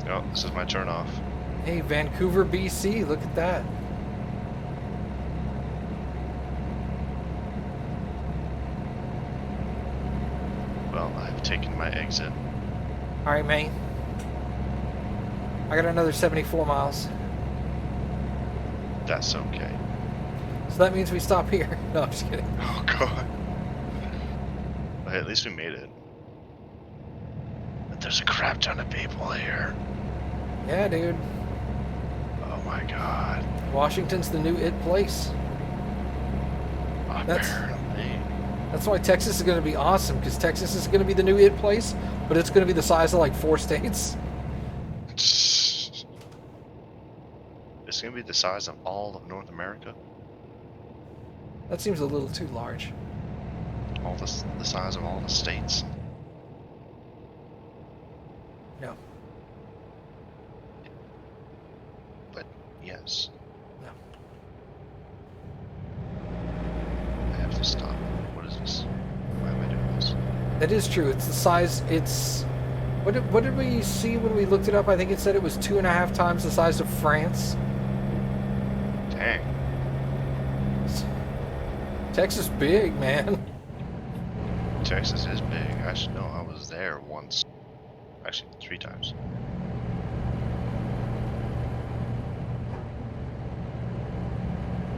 Oh, this is my turn off. Hey, Vancouver, BC, look at that. Well, I've taken my exit. All right, mate. I got another 74 miles. That's okay. So that means we stop here. No, I'm just kidding. Oh god. Well, at least we made it. But there's a crap ton of people here. Yeah, dude. Oh my god. Washington's the new it place. Apparently. That's why Texas is going to be awesome, because Texas is going to be the new it place, but it's going to be the size of like 4 states. It's gonna be the size of all of North America. That seems a little too large. All the size of all the states. No, But yes, no. I have to stop. What is this? Why am I doing this? That is true. It's the size. It's what did we see when we looked it up? I think it said it was 2.5 times the size of France. Dang. Texas big, man. Texas is big. I should know. I was there once. Actually, 3 times.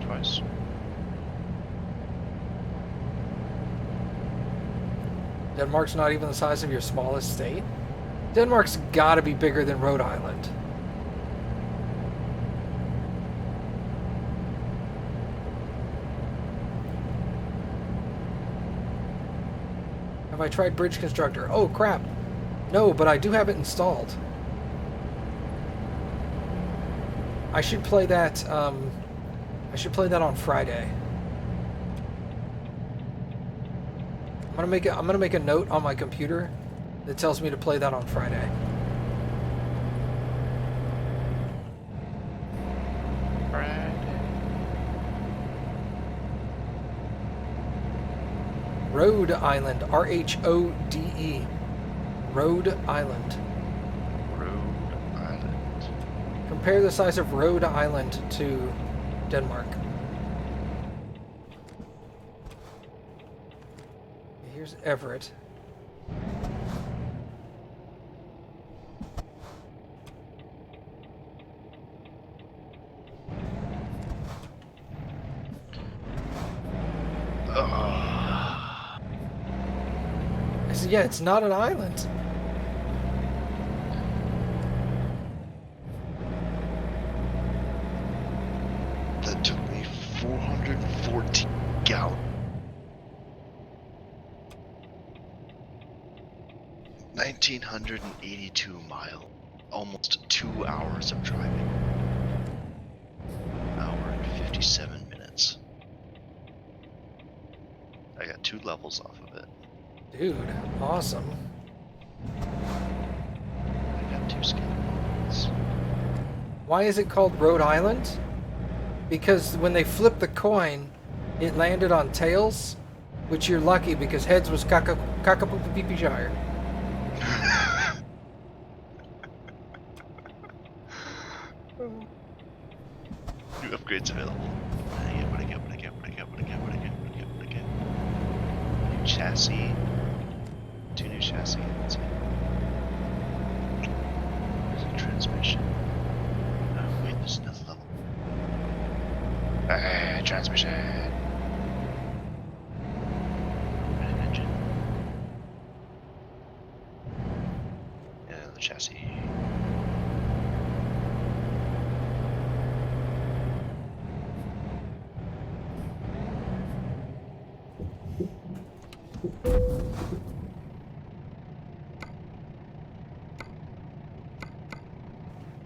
Twice. Denmark's not even the size of your smallest state. Denmark's got to be bigger than Rhode Island. Have I tried Bridge Constructor? Oh, crap. No, but I do have it installed. I should play that, I should play that on Friday. I'm gonna make a note on my computer that tells me to play that on Friday. Rhode Island, R-H-O-D-E. Rhode Island. Rhode Island. Compare the size of Rhode Island to Denmark. Here's Everett. I said, yeah, it's not an island. That took me 414 gallons. 1,982 miles. Almost 2 hours of driving. An hour and 57 minutes. I got 2 levels off of it. Dude, awesome. I got 2 skill points. Why is it called Rhode Island? Because when they flipped the coin, it landed on tails, which you're lucky because heads was Cockapoo-Pee-Pee-Shire. New upgrades available. What I get. New chassis. 2 new chassis. That's it. There's a transmission. Oh, wait, there's another level. Transmission. And an engine. And the chassis.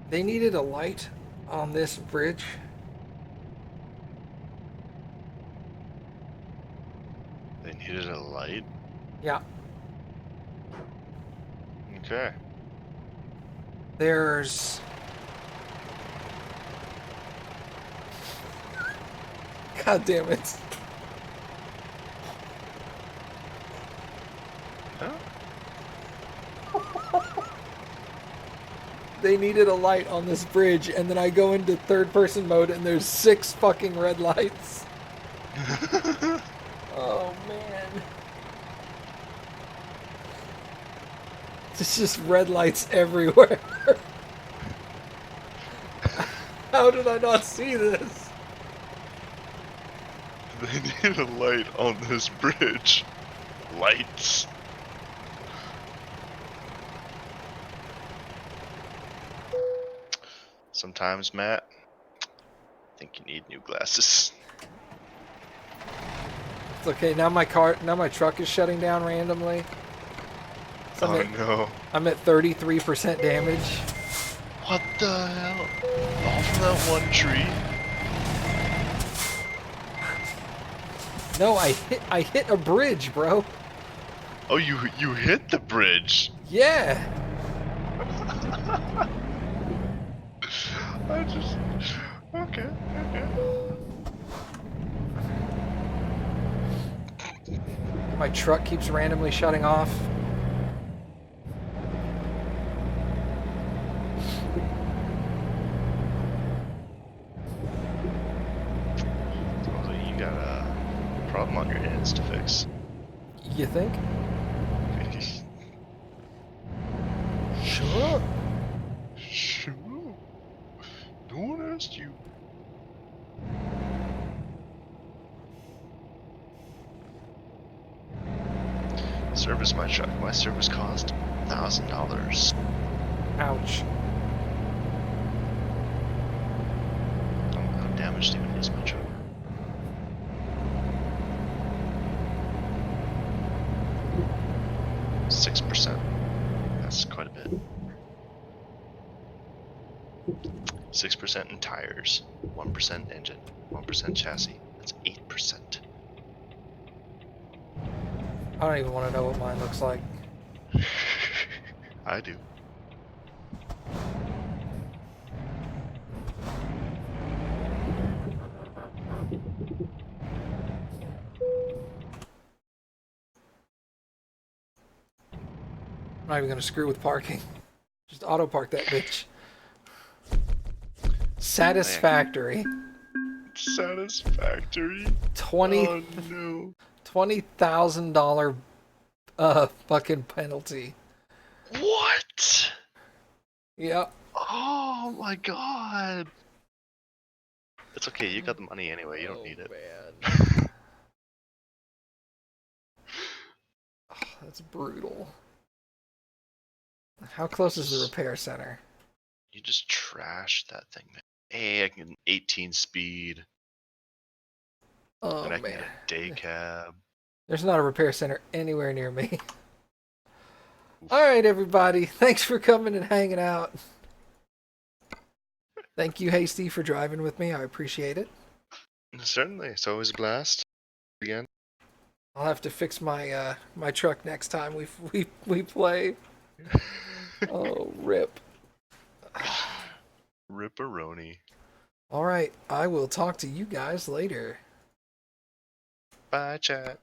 They needed a light on this bridge. They needed a light? Yeah. Okay. There's... God damn it. Huh? They needed a light on this bridge, and then I go into third-person mode, and there's 6 fucking red lights. Oh, man. It's just red lights everywhere. How did I not see this? They need a light on this bridge. Lights. Sometimes, Matt, I think you need new glasses. It's okay, now my truck is shutting down randomly. So No. I'm at 33% damage. What the hell? All from that one tree? No, I hit a bridge, bro. Oh, you hit the bridge. Yeah. I just... Okay. My truck keeps randomly shutting off. Sounds like you got a problem on your hands to fix. You think? Sure. Sure. No one asked you. Service my truck. My service cost $1,000. Ouch. How damaged even is my truck? %. That's quite a bit. 6% in tires, 1% engine, 1% chassis. That's 8%. I don't even want to know what mine looks like. I do. I'm not even going to screw with parking. Just auto park that bitch. Satisfactory. Satisfactory. Oh no. $20,000 fucking penalty. What? Yep. Oh my god. It's okay, you got the money anyway, you don't need it. Man. That's brutal. How close is the repair center? You just trashed that thing, man. Hey, I can 18 speed. Oh, And I can man. get a day cab. There's not a repair center anywhere near me. Alright, everybody. Thanks for coming and hanging out. Thank you, Hasty, for driving with me. I appreciate it. Certainly, it's always a blast. Again. I'll have to fix my my truck next time we play. Oh, rip. Ripperoni. Alright, I will talk to you guys later. Bye, chat.